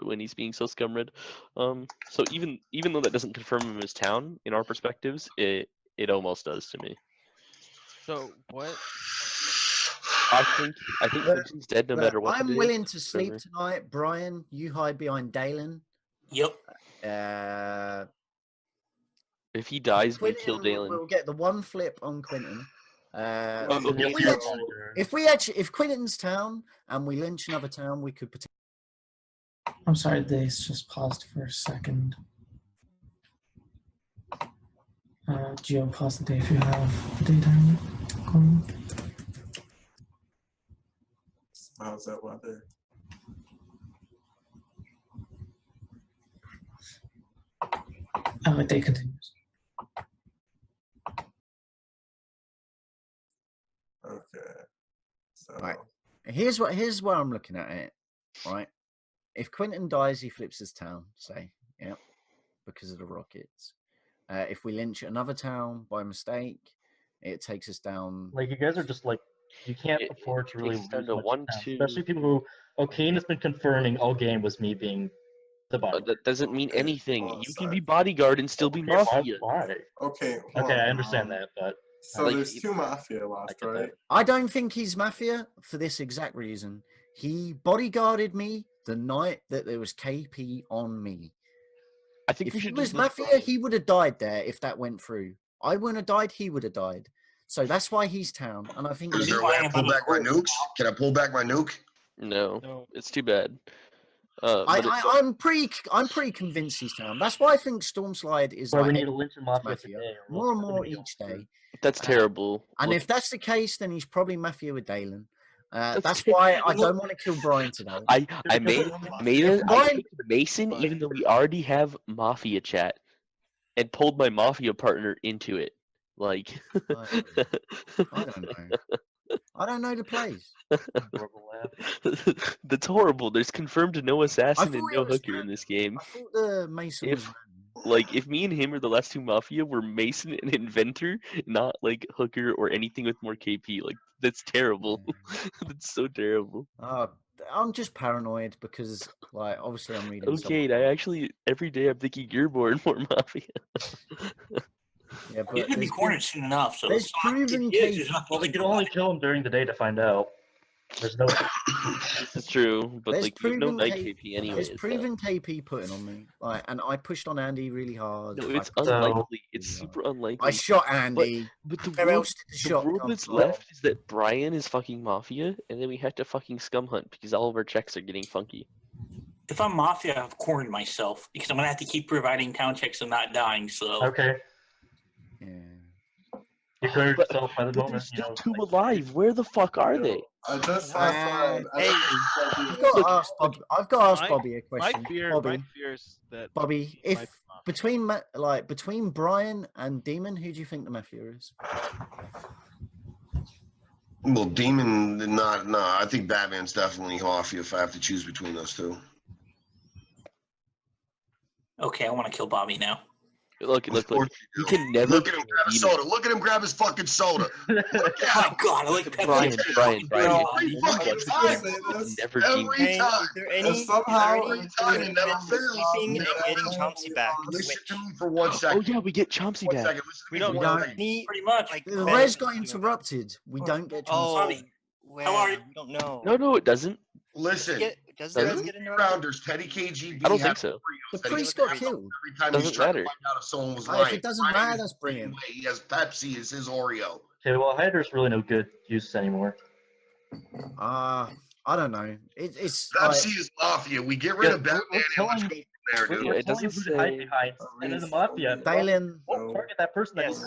when he's being so scumred. So even though that doesn't confirm him as town in our perspectives, it almost does to me. So what? I think Quintin's dead no matter what. I'm willing to sleep tonight, Brian. You hide behind Daelin. Yep. If he dies, we kill Daelin. We'll get the one flip on Quintin. Okay. If Quintin's town and we lynch another town, we could potentially. I'm sorry, Dace just paused for a second. Geo, pause the day if you have the daytime going. how's that weather? And the day continues. Okay. So Right. Here's where I'm looking at it. Right. If Quintin dies, he flips his town. Say, yeah, because of the rockets. If we lynch another town by mistake, it takes us down. Like you guys are just like you can't afford to really takes us down lose to much 1, time. 2. Especially people who Ocane has been confirming all game was me being the body. That doesn't mean anything. You can be bodyguard and still be Okay, Mafia. Why? okay. Okay, I understand that, but So there's 2 Mafia left, right? I don't think he's Mafia for this exact reason. He bodyguarded me the night that there was KP on me. I think if we he should was just Mafia, he would have died there if that went through. I wouldn't have died, he would have died. So that's why he's town. And I think Is there a way to pull back my nukes? Can I pull back my nuke? No, it's too bad. I'm pretty convinced he's town. That's why I think Stormslyde is Well, like we need a Lynch and Mafia today, or more and else more we're gonna each day. That's terrible. And Look, if that's the case, then he's probably Mafia with Daelin. That's why I don't want to kill Brian today. I made a Mason even though we already have Mafia chat, and pulled my Mafia partner into it. Like I don't know. I don't know the plays. That's horrible. There's confirmed no assassin and thought no it was hooker in this game. I thought the Mason was If me and him are the last 2 Mafia, we're Mason and Inventor, not like hooker or anything with more KP. Like that's terrible. That's so terrible. I'm just paranoid because, like, obviously I'm reading. Okay, I actually every day I'm thinking you're more and more Mafia. Yeah, but he's gonna be cornered soon enough. So there's proven cases. Well, we can only kill him during the day to find out. There's no. This is true, but there's like you know proven night KP anyway. There's proven KP putting on me, like, and I pushed on Andy really hard. No, it's unlikely. It's super unlikely. I shot Andy. But the Where rule, else did the shot come that's from? left is that Brian is fucking Mafia, and then we have to fucking scum hunt because all of our checks are getting funky. If I'm Mafia, I've cornered myself because I'm gonna have to keep providing town checks and not dying. So Okay. You cleared yourself by the moment. There's still 2 alive. Where the fuck are they? I just I've got to ask Bobby. I've got to ask Bobby a question. My fear is that Bobby, if between Brian and Demon, who do you think the Mafia is? Well, Demon, not. I think Batman's definitely Mafia if I have to choose between those 2. okay, I want to kill Bobby now. Look. You can never. Look at him grab a soda. Look at him grab his fucking soda. Look Oh my god, I like Pepsi. Brian. Every fucking time. Never Every time. Is there any It never fails. sleeping and getting Chompsy back? Listen to me for 1 second. Oh yeah, we get Chompsy 1 back. second. Listen to me for We 1 don't second. need Pretty much. Like, the res got interrupted. We don't get Chompsy. Where? How are you? We don't know. No, it doesn't. Listen. Does the res get interrupted? Rounders, Petty KGB. I don't think so. The priest got killed. Every time Doesn't he's trying matter. to find out if someone was If lying. it doesn't matter, that's brilliant. He has Pepsi as his Oreo. Okay, well, Hydra's really no good use anymore. I don't know. It's Pepsi is Mafia. We get rid of Batman and let's go from there, dude. We're telling you who to hide behind, and then the Mafia. Daelin, Target that person that is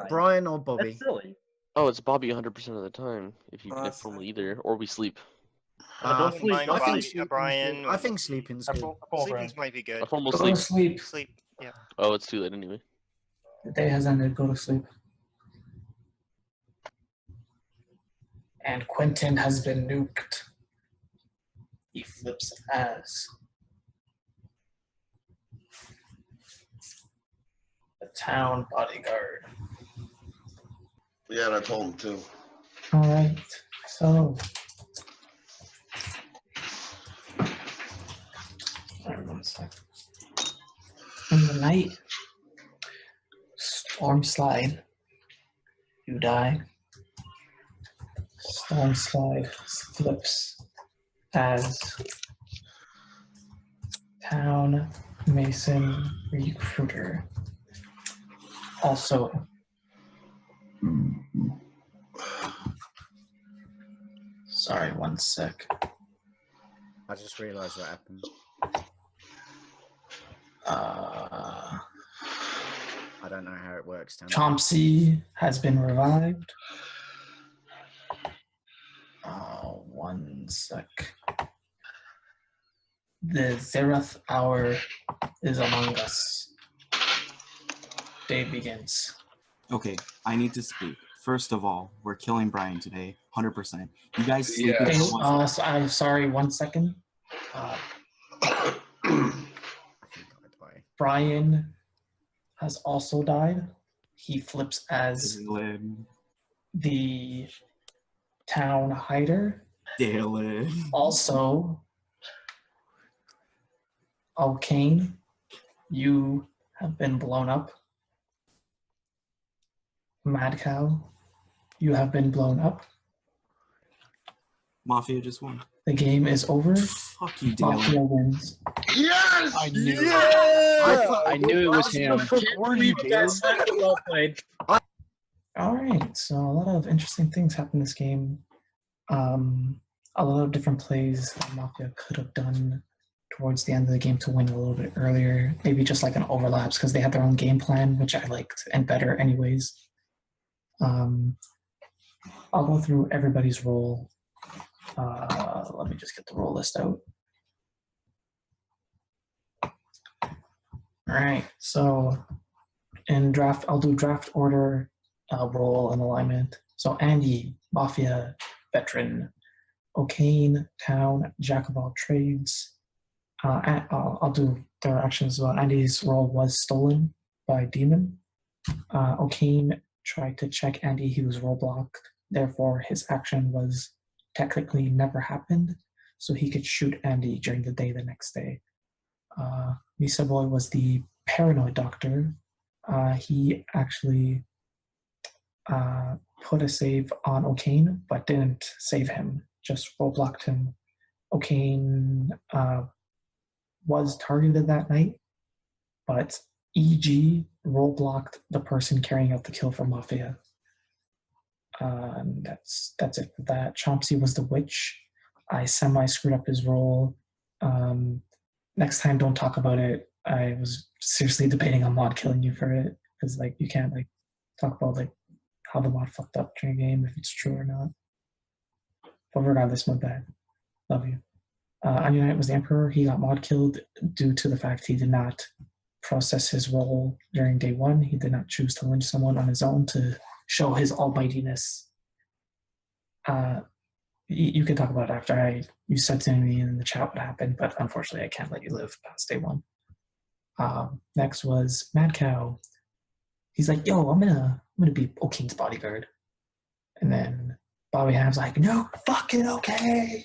Brian, or Bobby. That's silly. Oh, it's Bobby 100% of the time. If you can from either, or we sleep. Don't sleep. Brian. I think sleeping's good. Sleeping's might be good. I almost Go to sleep. sleep. Yeah. Oh, it's too late anyway. The day has ended. Go to sleep. And Quintin has been nuked. He flips as the town bodyguard. Yeah, and I told him too. All right. So. Sorry, 1 sec. In the night, Stormslyde, you die. Stormslyde flips as town mason recruiter. Also, sorry, 1 sec. I just realized what happened. I don't know how it works. Chompsy has been revived. One sec. The zeroth hour is among us. Day begins. Okay, I need to speak. First of all, we're killing Brian today, 100%. You guys sleep Okay, I'm sorry, 1 second. Brian has also died. He flips as the town hider. Daelin. Also, Ocane, you have been blown up. Maddcow, you have been blown up. Mafia just won. The game is over. Fuck you, Daelin. Mafia wins. Yes! I knew I knew it was him. Well played. All right, so a lot of interesting things happened this game. A lot of different plays that Mafia could have done towards the end of the game to win a little bit earlier. Maybe just like an overlaps because they had their own game plan, which I liked and better anyways. I'll go through everybody's role. Let me just get the role list out. All right, so in draft, I'll do draft order, role, and alignment. So Andy, Mafia, veteran. Ocane, town, jack of all trades. I'll do their actions as well. Andy's role was stolen by Demon. Ocane tried to check Andy, he was role blocked. Therefore, his action was technically never happened, so he could shoot Andy during the day the next day. Mizaboy was the paranoid doctor. He actually put a save on Ocane, but didn't save him, just role blocked him. Ocane was targeted that night, but EG role blocked the person carrying out the kill for Mafia. And that's it for that. Chompsy was the witch. I semi-screwed up his role. Next time, don't talk about it. I was seriously debating on mod killing you for it, because like you can't like talk about like how the mod fucked up during a game, if it's true or not. But regardless, my bad. Love you. Onionknight was the Emperor. He got mod killed due to the fact he did not process his role during day one. He did not choose to lynch someone on his own to show his almightiness. You can talk about it after you said to me in the chat what happened, but unfortunately I can't let you live past day one. Next was Maddcow. He's like, yo, I'm gonna be O'Kane's bodyguard. And then Bobby Ham's like, no, fucking okay.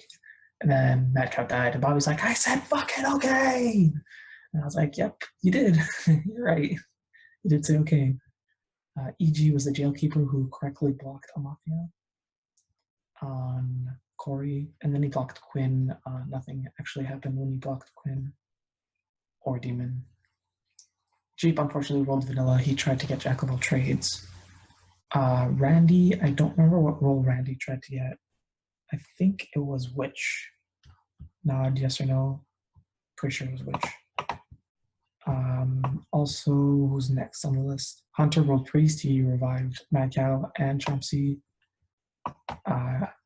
And then Maddcow died, and Bobby's like, I said fucking okay. And I was like, yep, you did. You're right. You did say okay. EG was the jailkeeper who correctly blocked a Mafia on Cory, and then he blocked Quinn. Nothing actually happened when he blocked Quinn or Demon. Jeep unfortunately rolled vanilla. He tried to get jack of all trades. Randy, I don't remember what role Randy tried to get. I think it was witch. Nod, yes or no. Pretty sure it was witch. Also, who's next on the list? Hunter rolled priest. He revived Maddcow and Chompsy.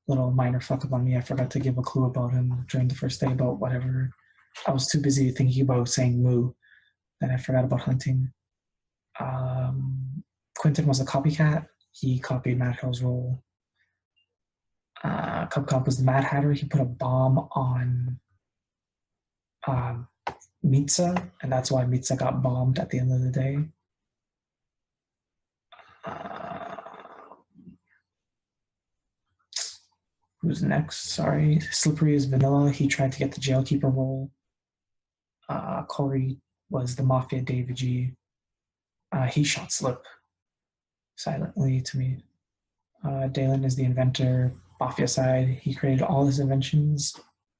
Little minor fuck up on me. I forgot to give a clue about him during the first day about whatever. I was too busy thinking about saying moo that I forgot about hunting. Quintin was a copycat. He copied Maddcow's role. Kubkub was the Mad Hatter. He put a bomb on Mitza, and that's why Mitza got bombed at the end of the day. Who's next? Sorry. Slippery is vanilla. He tried to get the jailkeeper role. Cory was the Mafia David G. He shot Slip silently to me. Daelin is the inventor, Mafia side. He created all his inventions.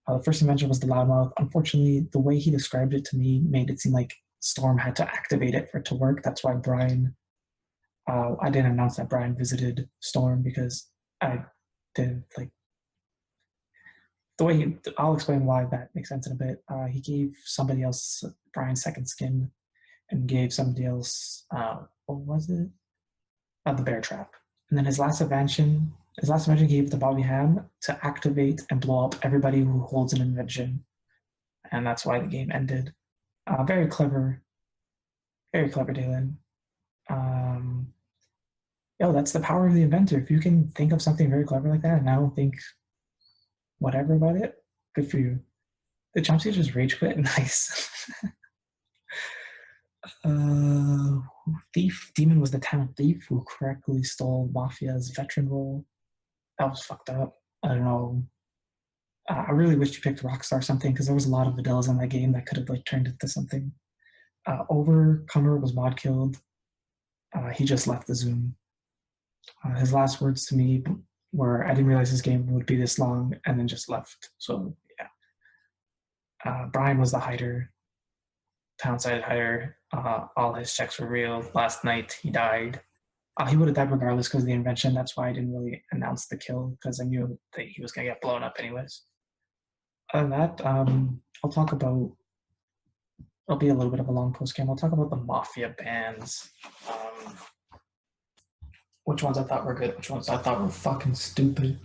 The first invention was the loudmouth. Unfortunately, the way he described it to me made it seem like Storm had to activate it for it to work. That's why Brian, I didn't announce that Brian visited Storm because I didn't like, the way I'll explain why that makes sense in a bit. He gave somebody else Brian's second skin and gave somebody else, what was it? The bear trap. And then his last invention, His last invention gave the Bobby Ham to activate and blow up everybody who holds an invention. And that's why the game ended. Very clever, Daelin. That's the power of the inventor. If you can think of something very clever like that and I don't think whatever about it, good for you. The Chompsy just rage quit. Nice. Thief. Demon was the town thief who correctly stole Mafia's veteran role. That was fucked up. I don't know. I really wish you picked Rockstar or something because there was a lot of Videllas in that game that could have like turned into something. Overcomer was mod killed. He just left the Zoom. His last words to me were, "I didn't realize this game would be this long," and then just left. So yeah. Brian was the hider, town-side hider. All his checks were real. Last night he died. He would have died regardless because of the invention. That's why I didn't really announce the kill because I knew that he was gonna get blown up anyways. Other than that, I'll talk about. It'll be a little bit of a long post-game. I'll talk about the Mafia bans. Which ones I thought were good, which ones I thought were fucking stupid.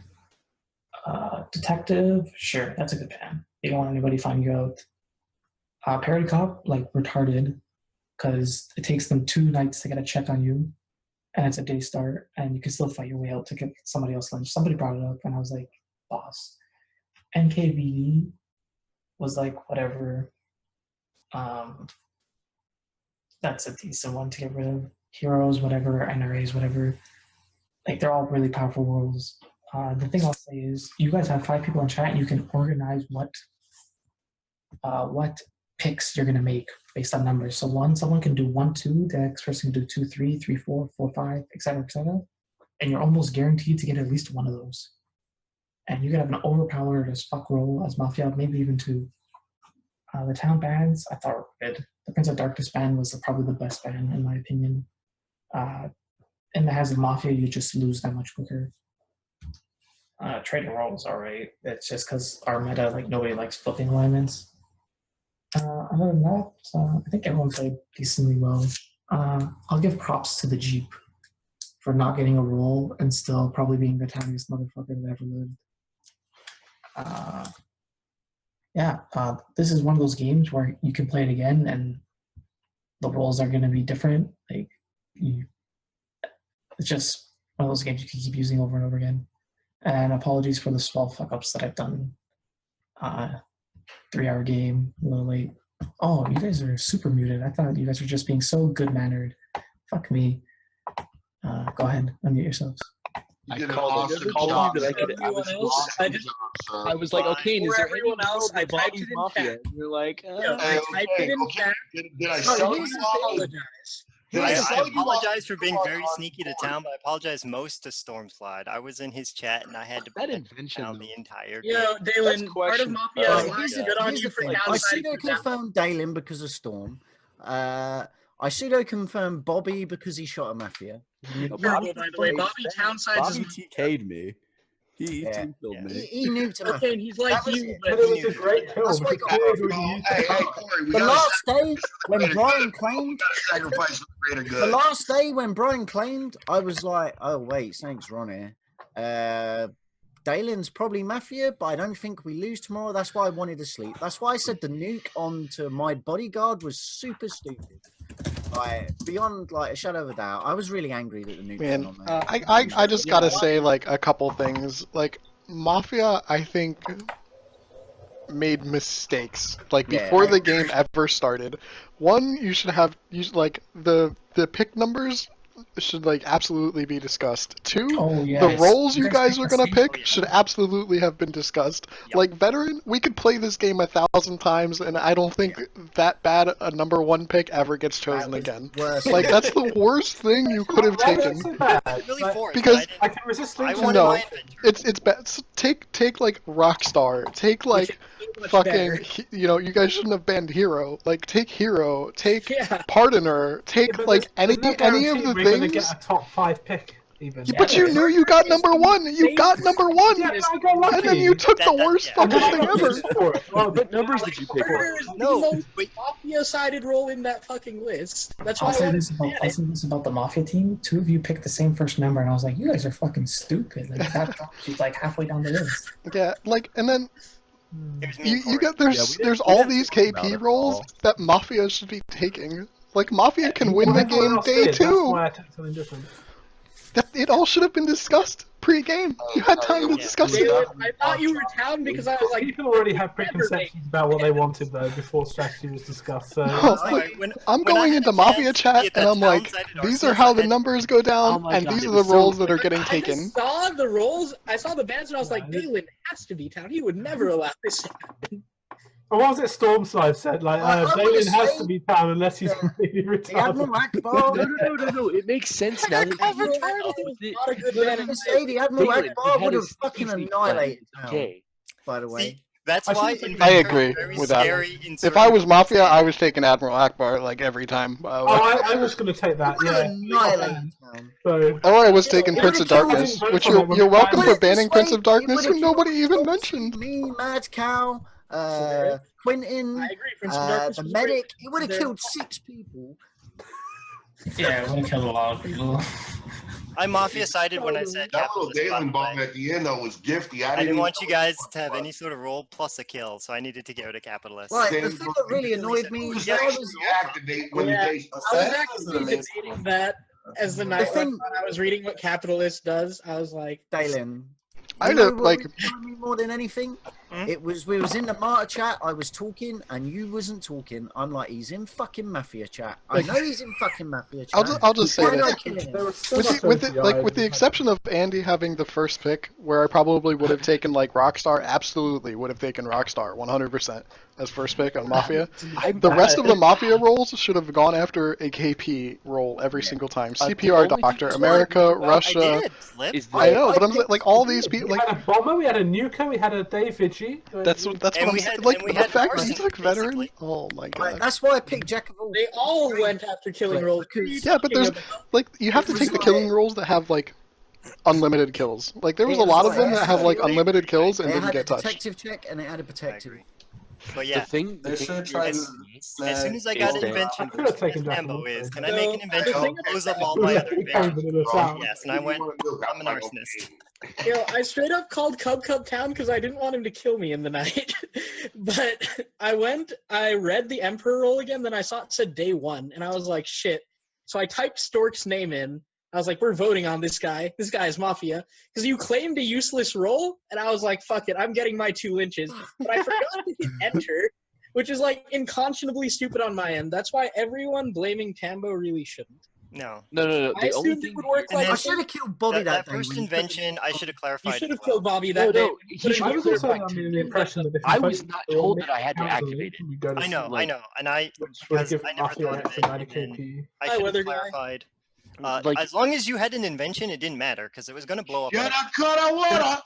Detective, sure, that's a good ban. You don't want anybody finding you out. Parity cop, like retarded, because it takes them 2 nights to get a check on you, and it's a day start, and you can still fight your way out to get somebody else lynched. Somebody brought it up, and I was like, boss. NKVD was like, whatever. That's a decent one to get rid of. Heroes, whatever, NRAs, whatever. Like, they're all really powerful roles. The thing I'll say is, you guys have 5 people in chat, and you can organize what picks you're gonna make based on numbers. So someone can do 1, 2, the next person can do 2, 3, 3, 4, 4, 5, etc., etc. And you're almost guaranteed to get at least one of those. And you can have an overpowered as fuck role as Mafia, maybe even 2. The town bans, I thought were good. The Prince of Darkness ban was probably the best ban, in my opinion. In the hands of Mafia, you just lose that much quicker. Trading role was alright. It's just because our meta, like, nobody likes flipping alignments. Other than that, I think everyone played decently well. I'll give props to the Jeep for not getting a role and still probably being the tiniest motherfucker that ever lived. This is one of those games where you can play it again and the roles are going to be different. Like, it's just one of those games you can keep using over and over again. And apologies for the small fuck-ups that I've done. 3-hour game, a little late. Oh, you guys are super muted. I thought you guys were just being so good-mannered. Fuck me. Go ahead, unmute yourselves. I called you that I was like, Ocane, is there anyone else? I typed it in Mafia. And you're like, I typed it in chat. Did I sell you? I apologize for being very sneaky to town, but I apologize most to Stormslyde. I was in his chat and I had to bet down the entire game. Yeah, Daelin, part of Mafia is good on you for I pseudo-confirmed Daelin because of Storm. I pseudo-confirmed Bobby because he shot a Mafia. Bobby, by the way, Bobby Townside Bobby TK'd me. He killed me. He nuked him. Okay, he's like you, but it was a great kill. The last day when Brian claimed, the last day when Brian claimed, I was like, oh wait, something's wrong here. Daelin's probably Mafia, but I don't think we lose tomorrow. That's why I wanted to sleep. That's why I said the nuke onto my bodyguard was super stupid. Like, beyond like a shadow of a doubt, I was really angry that the nuke Man, was on there. I just gotta say, like, a couple things. Like, Mafia, I think, made mistakes. Like, before the game ever started. One, you should have, like, the pick numbers should, like, absolutely be discussed. 2, the roles you guys are gonna pick should absolutely have been discussed. Like, veteran, we could play this game 1,000 times, and I don't think that bad a number 1 pick ever gets chosen again. Like, that's the worst thing you could have taken. Because I can resist no, it's bad. So take like Rockstar, take like fucking, you know, you guys shouldn't have banned Hero. Like, take Hero, take Pardoner, take like any of the things. Get a top 5 pick. even. But you knew you got number one. You got number one, and then you took the worst fucking thing ever. What numbers did you pick? Murder is the most Mafia-sided role in that fucking list. That's why I'll say this about the Mafia team. 2 of you picked the same first number, and I was like, you guys are fucking stupid. Like that she's like halfway down the list. Yeah, like, and then you get there's all these KP roles that Mafia should be taking. Like, Mafia can win the game day 2. That it all should have been discussed pre-game. You had time to discuss it. I thought you were town because I was like, people already had preconceptions about what they wanted though before strategy was discussed. So I'm going into Mafia chat and I'm like, these are how the numbers go down, and these are the roles that are getting taken. I saw the roles, I saw the bans, and I was like, Daelin has to be town. He would never allow this to happen. Or what was it Stormslyde said? Like, Daelin has to be town unless he's completely retired. No, it makes sense now. The Admiral Ackbar would have fucking annihilated town, by the way. That's why I agree with that. If I was Mafia, I was taking Admiral Ackbar like every time. I was going to take that. Yeah. Or I was taking Prince of Darkness, which you're welcome for banning Prince of Darkness, who nobody even mentioned. Me, Maddcow, Quintin, the medic. It would have killed 6 people. Yeah, it would have killed a lot of people. I Mafia sided when I said that little Daelin bomb at the end though was gifty. I didn't want you guys to have any sort of role plus a kill, so I needed to go to capitalist. Right, the thing that really annoyed me was I was actually debating that as the night went on. I was reading what capitalist does. I was like, Daelin. I know, like, me more than anything. It was we was in the Martyr chat. I was talking and you wasn't talking. I'm like, he's in fucking Mafia chat. I know he's in fucking Mafia chat. I'll just say this. With the exception of Andy having the first pick, where I probably would have taken like Rockstar, absolutely would have taken Rockstar 100% as first pick on Mafia. The rest of the Mafia roles should have gone after a KP role every single time. CPR Doctor, America, Russia. I know, but I'm like all these people. We had a bomber, we had a nuker, we had a David. That's what I'm saying. Like the fact that he took veteran. Oh my god. That's why I picked Jack of all. They all went after killing roles. Yeah, but there's like you have to take the killing roles that have like unlimited kills. Like there was a lot of them that have like unlimited kills and didn't get touched. Detective check and it had a protective. But yeah, they should try as soon as I got an invention, Ambo is, can I make an invention that close up all my other inventions? Yes, and I went, I'm an arsonist. You know, I straight up called kubkub town because I didn't want him to kill me in the night. But I read the Emperor roll again, then I saw it said day 1, and I was like, shit. So I typed Stork's name in. I was like, we're voting on this guy. This guy is Mafia. Because you claimed a useless role, and I was like, fuck it, I'm getting my 2 lynches. But I forgot to hit enter, which is like unconscionably stupid on my end. That's why everyone blaming Tambo really shouldn't. No. I assumed it would work like I should have killed Bobby that day. First invention, I should have clarified. You should have killed Bobby that day. I was not told that I had to activate it. I know, and I never thought of it. I should have clarified. As long as you had an invention, it didn't matter because it was going to blow up. That's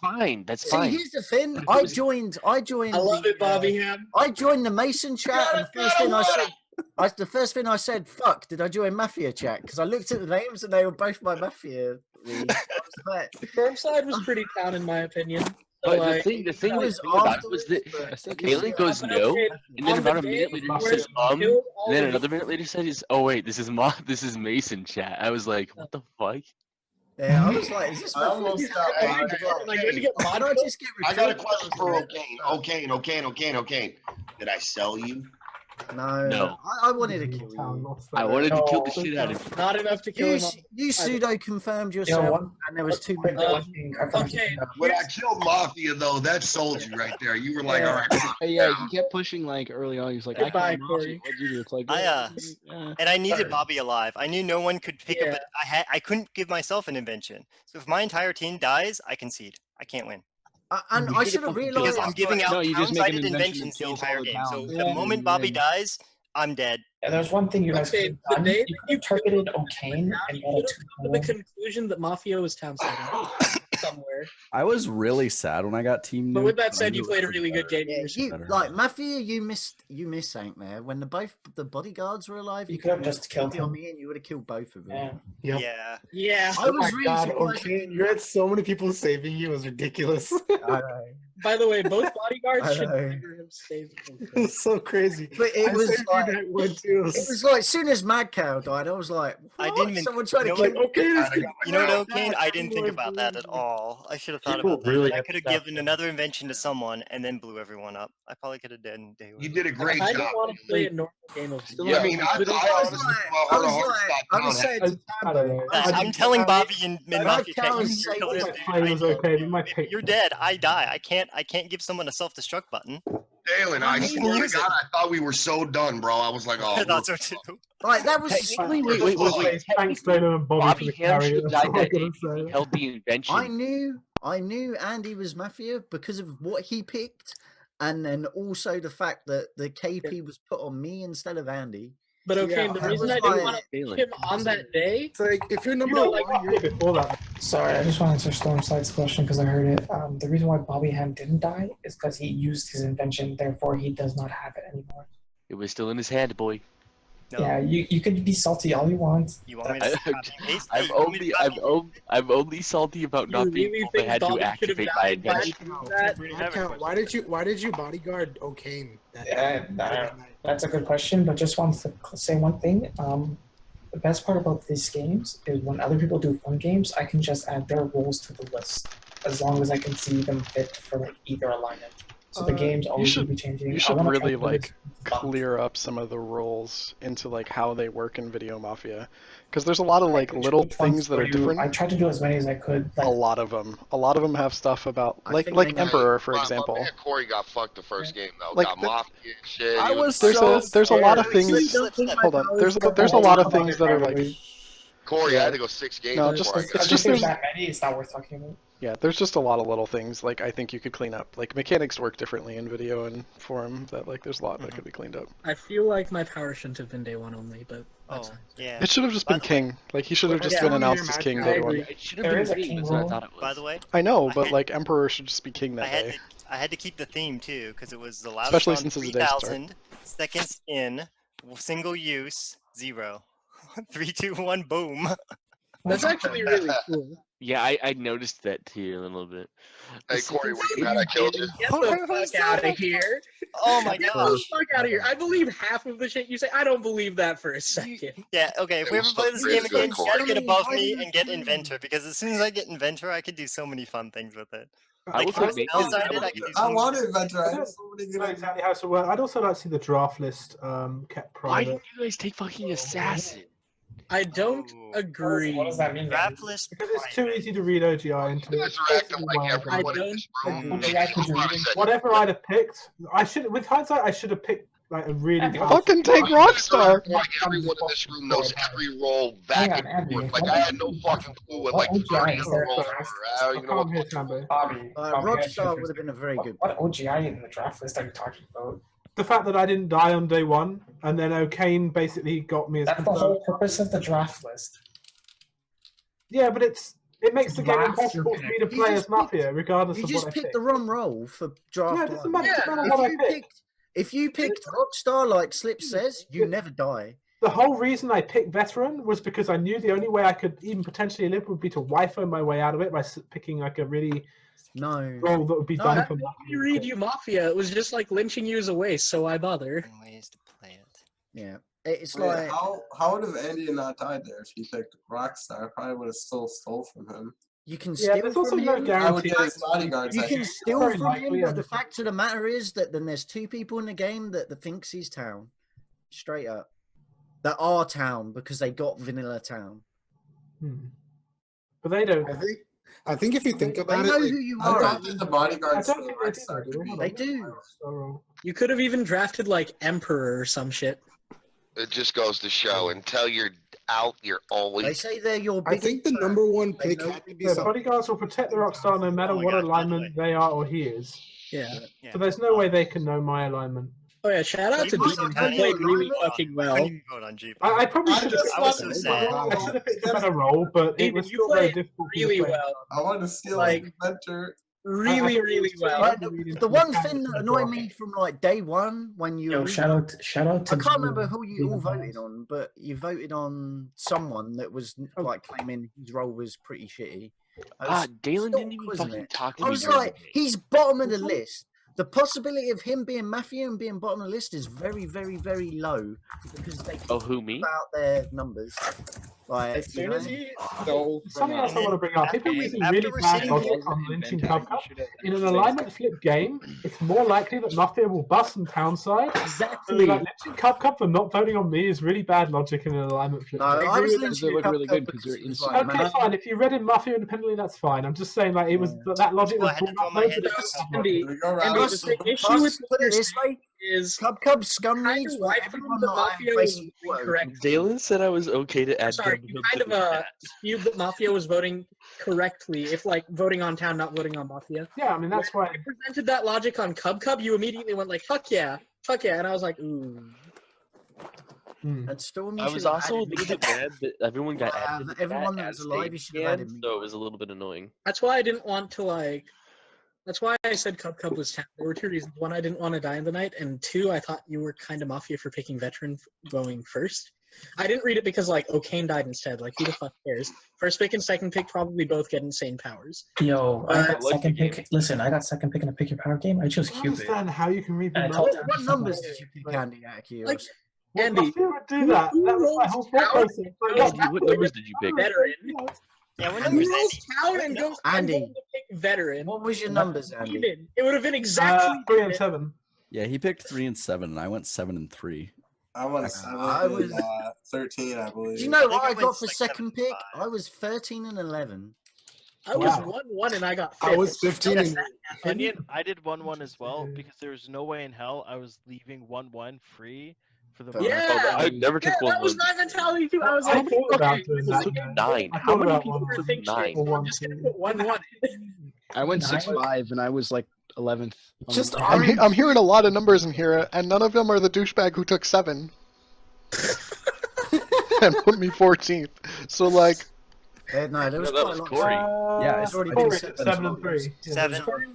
fine. That's fine. See, here's the thing. I joined. I love it, Bobby. I joined the Mason chat, and the first thing I said, fuck, did I join Mafia chat? Because I looked at the names and they were both my Mafia. Stormslyde was pretty down in my opinion. But the thing about it was that Daelin goes no, and then about a minute later he says and then another minute later says, oh wait, this is Mason chat. I was like, what the fuck? Yeah, I was like, is this I got a question for Ocane. Did I sell you? No. I wanted to kill you. I wanted to kill the shit out of you. Not enough to kill him. You pseudo confirmed yourself, and there was 2 minutes. Okay. When I killed Mafia, though, that sold you right there. You were like, all right. Yeah, he kept pushing like early on. He was like, Goodbye, Corey. What'd you do? It's like, and I needed Bobby alive. I knew no one could pick up. I couldn't give myself an invention. So if my entire team dies, I concede. I can't win. And I should have realized because I'm giving out town-sided inventions the entire game. So the moment Bobby dies, I'm dead. Yeah, there's one thing you guys could have done. You targeted Ocane and got the conclusion that Mafia was town-sided. somewhere. I was really sad when I got team. But with that nuked. said, you played a really good game. Yeah, you like Mafia. You missed Hank there when both the bodyguards were alive. You could have just killed on him. me, and you would have killed both of them. Yeah. Yep. Yeah. Oh my god, okay. You had so many people saving you. It was ridiculous. I know. By the way, both bodyguards I should know. never have saved him. It was so crazy. But it was saved you like that one too. it was like as soon as Maddcow died, I was like, I what? didn't even. Someone tried to you know kill what? me. You know what, Ocane? I didn't think about that at all. I should have thought People about that. really I have could have to stop given another invention to someone and then blew everyone up. I probably could have done day one. You did a great I job. don't want to play a normal game of Yeah, I mean, I honestly I'm telling Bobby and Mafia you're dead. I die. I can't give someone a self-destruct button. Daelin, I swear to God, I thought we were so done, bro. I was like, oh. I thought so too. Like that was Technically, wait. Thanks, Traitor and Bobby, for Bobby the Ham carry. should have That's died all I that day. gotta He say. held the invention. I knew Andy was Mafia because of what he picked, and then also the fact that the KP was put on me instead of Andy. But okay, the reason I didn't want to pick him on that day. It's like if you're number one, you're before that. Sorry, I just want to answer Stormslyde's question because I heard it. The reason why Bobby Ham didn't die is because he used his invention, therefore he does not have it anymore. It was still in his hand, boy. No. Yeah, you could be salty all you want. You want me to I'm only salty about not being able to had to activate my invention. Why did you bodyguard Ocane? That's a good question, but just wanted to say one thing. The best part about these games is when other people do fun games, I can just add their roles to the list as long as I can see them fit for like either alignment. So the game's always going to be changing. You should really like clear up some of the roles into like how they work in Video Mafia, because there's a lot of like little things that are different. I tried to do as many as I could. A lot of them have stuff about like Emperor, for example. Man, Corey got fucked the first game though. Like got Mafia and shit. There's a lot of things. Hold on. There's a lot of things that are like. Corey, I had to go 6 games. No, before it's just there's that many. It's not worth talking about. Yeah, there's just a lot of little things like I think you could clean up. Like mechanics work differently in video and forum. That like there's a lot that could be cleaned up. I feel like my power shouldn't have been day one only, but yeah. It should have just been king. Like he should have just been announced as king day one. It should have been king, that's what I thought it was. By the way, I know, but like Emperor should just be king that day. I had to keep the theme too because it was the loudest Especially on since it's a day start. 3,000 seconds in, single use, 0. 3, 2, 1, boom. That's actually really cool. Yeah, I noticed that too a little bit. Hey Corey, were you mad I killed you? Get the fuck out of here. Oh my Get gosh. the fuck out of here. I believe half of the shit you say. I don't believe that for a second. Yeah, okay, if we ever play this game again, you gotta get above me and get Inventor, because as soon as I get Inventor, I could do so many fun things with it. Like, if I was spell-sided, I could do so want many Inventor. I have so many good exactly how it works. I'd also like to see the draft list kept private. Why didn't you guys take fucking Assassin? I don't agree. What does that mean? Draft list Because it's too easy to read OGI into it. Whatever I'd have picked, with hindsight, I should have picked like a really fucking take Rockstar. Like everyone in this room knows every role back and forth. Like I had no fucking clue what like 30 of the roles were. I don't even know what Bobby, Rockstar would have been a very good. What OGI in the draft list are you talking about? The fact that I didn't die on day one, and then Ocane basically got me as That's the whole purpose of the draft list. Yeah, but it makes the game impossible for me to play as Mafia, regardless of what I pick. You just picked the wrong role for draft. Yeah, it doesn't matter what I pick. If you picked Rockstar, like Slip says, you never die. The whole reason I picked Veteran was because I knew the only way I could even potentially live would be to wifo my way out of it by picking like a really role that would be done for Mafia. You read you Mafia. It was just like lynching you is a waste, so I bother. Ways to play it. Yeah, it's like how would have Andy not died there if he picked Rockstar? I probably would have still stole from him. You can steal from him. Bodyguards. You can steal from him, but the fact of the matter is that then there's 2 people in the game that thinks he's town, straight up, that are town because they got vanilla town. But they don't. I think if you think about they know it, who you I are. thought that the bodyguards. They do. You could have even drafted like Emperor or some shit. It just goes to show until you're out, you're always. They say they're your. I think the number one pick had to be. Bodyguards will protect the Rockstar no matter what alignment they are or he is. Yeah. So there's no way they can know my alignment. Oh yeah, shout out to Demon. He played really fucking well. I probably should have I was so sad. I should have picked a better role, but it was still very difficult. Really well. I want to steal Like, inventor. Really well. The one thing that annoyed me from like day one when you shout out to I can't remember who you all voted on, but you voted on someone that was like claiming his role was pretty shitty. Daelin didn't even fucking talk to me. I was like, he's bottom of the list. The possibility of him being Mafia and being bottom of the list is very, very, very low because they who me? Out their numbers. Like, as soon as he something else I want to bring up. People using really bad logic on lynching kubkub. In an alignment flip game, it's more likely that Mafia will bust on town side. Exactly. Like, lynching kubkub for not voting on me is really bad logic in an alignment flip. No, I was lynching look really good because you're inside. Okay, fine. If you read in Mafia independently, that's fine. I'm just saying, like, it was that logic was brought up. Andy, the issue with put it this way is kubkub scum reads right from the Mafia was correct. Daelin said I was okay to add. Sorry, you kind of skewed that Mafia was voting correctly. If like voting on town, not voting on Mafia. Yeah, I mean that's why I presented that logic on kubkub. You immediately went like, "Fuck yeah, and I was like, "Ooh." And Storm, I was also a little bit mad that everyone got added. Everyone that was alive, you should have added me. So it was a little bit annoying. That's why I didn't want to like. That's why I said kubkub was town. There were two reasons. One, I didn't want to die in the night, and two, I thought you were kind of Mafia for picking veteran going first. I didn't read it because like Ocane died instead. Like who the fuck cares? First pick and second pick probably both get insane powers. Yo, I got second pick. Listen, I got second pick in a pick your power game. I chose Cupid. I understand how you can read the What numbers did you pick, AndyUK? Like, Andy, who would do that? That was my whole thought process. What numbers did you pick? Veteran. Yeah, what numbers town and goes Andy. to pick veteran. What was your numbers, Andy? It would have been exactly 3 and 7. Yeah, he picked 3 and 7, and I went 7 and 3. I went 7 and 13, I believe. Do you know what I got for second pick? I was 13 and 11. I was 1-1 and I got 5th. I was 15 and Opinion, I did 1-1 as well because there was no way in hell I was leaving 1-1 free for the. Yeah, I never took 1-1. That was my mentality too. I was like, about okay, 9. How many people took 9? I'm just gonna put 1-1. I went 6-5 and I was like 11th. Just I'm hearing a lot of numbers in here, and none of them are the douchebag who took 7 and put me 14th. So like. No, there was that quite was a lot. Corey. Yeah, It's already Corey been took 7 and 3.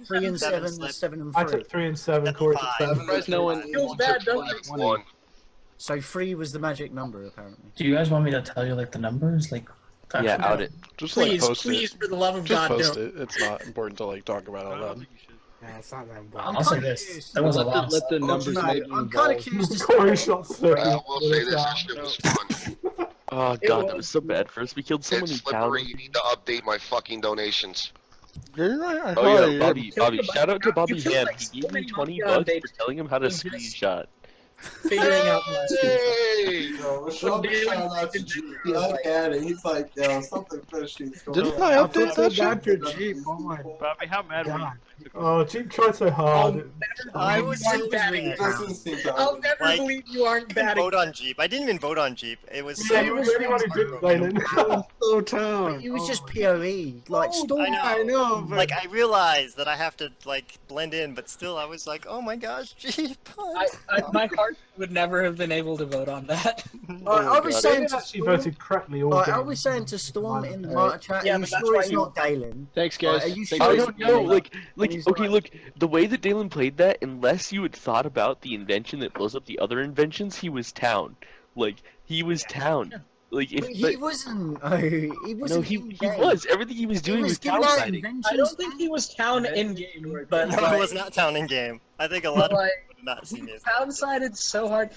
3 and 7, 7 and 3. I took 3 and 7. Corey took 7. No one Feels bad, doesn't it? So 3 was the magic number, apparently. Do you guys want me to tell you like the numbers? Like, Yeah, out it. Just Please, like post please, it. for the love of Just God, post don't. it. It's not important to like talk about it out loud. Yeah, it's not that important. I'll say this: there was a lot. Let the numbers make I'm kind of curious to Corey shot I will say this shit was fun. Oh god, that was so bad. First, we killed so It's many slippery. cows. You need to update my fucking donations. You're right. Oh yeah, Bobby. Shout out to Bobby You killed, Ham. like, He so gave me many 20 Mafia bucks updates. for telling him how to Just screenshot. Figuring out last week. Hey! Yo, shout out to G. I had it. He's like, yo, something fishy. Didn't I update that shit? your Jeep. Oh my Bobby, how mad were you? Oh, Jeep tried so hard. I was so batting. mad. I'll never Like, believe you aren't Didn't batting. vote on Jeep. I didn't even vote on Jeep. It was Yeah, so. you were the only one who didn't, Daelin. so town. It was just PoE. Like, Storm. I know. But Like I realized that I have to like blend in, but still I was like, oh my gosh, Jeep. My heart would never have been able to vote on that. I was saying to Actually voted correctly all I game. was saying to Storm in the Marta chat, Yeah, are you but that's sure why it's you- not Daelin? Thanks, guys. Are you Thanks, sure I guys. don't know, like, he's okay, like- look, the way that Daelin played that, unless you had thought about the invention that blows up the other inventions, he was town. Like, he was town. Like, if But he wasn't. He wasn't. no, he in-game. was. Everything he was doing was giving town out siding. inventions. I don't think he was town in game, but No, it was not town in game. I think a lot of like, people did not see me as town sided so hard.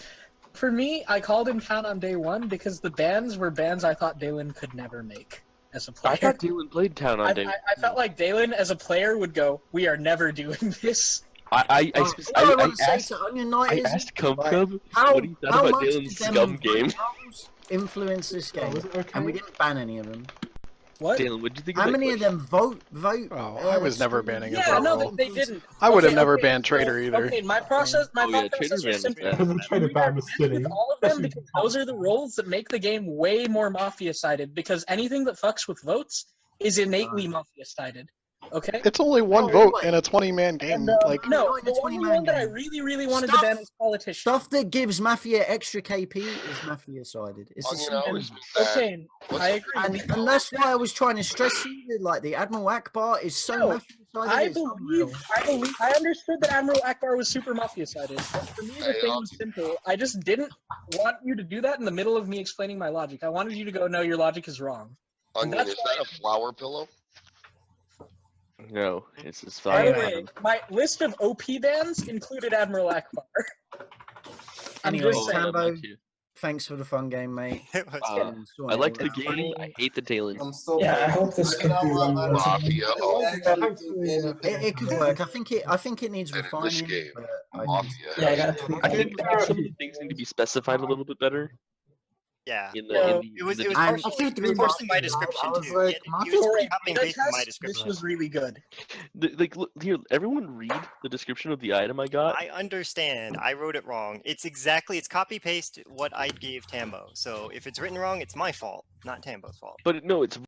For me, I called him town on day one because the bans were bans I thought Daelin could never make as a player. I thought Daelin played town on day. I felt like Daelin as a player would go, "We are never doing this." I What I want to say asked to Onionknight I is, asked Cub like, Cub how- what he thought how about much Daelin's did them scum game. votes influence this game, was it okay? and we didn't ban any of them. What? Daelin, what did you think How of that many of question? them vote? Oh, I was never banning a Yeah, no, vote. they didn't. I would have Okay, never okay, banned Traitor either. Okay, my process, my Oh, yeah, thought Traitor process was ban simple. was The trader ban was silly. With all of them, because those are the roles that make the game way more Mafia-sided, because anything that fucks with votes is innately Mafia-sided. Okay. It's only one vote in a 20-man game. Like No, the only one that I really, really wanted to ban was politician. Stuff that gives Mafia extra KP is Mafia sided. It's the same. Okay, I agree. And that's why I was trying to stress you that, like, the Admiral Ackbar is so Mafia sided. I understood that Admiral Ackbar was super Mafia sided. But for me, the thing was simple. I just didn't want you to do that in the middle of me explaining my logic. I wanted you to go, no, your logic is wrong. Onion, is that a flower pillow? No, it's his By the fire. way, my list of OP bans included Admiral Ackbar. Anyway, just saying. Tambo, thanks for the fun game, mate. I liked the game. I hate the Daelin. Yeah, I hope this could be one more. Mafia. It could work. I think it needs refining. Yeah, I got to I think some of the things need to be specified a little bit better. Yeah, it was partially my description too. Like, He was copying paste from my description. This was really good. Like, look, here, everyone read the description of the item I got. I understand. I wrote it wrong. It's copy paste what I gave Tambo. So if it's written wrong, it's my fault, not Tambo's fault. But no, it's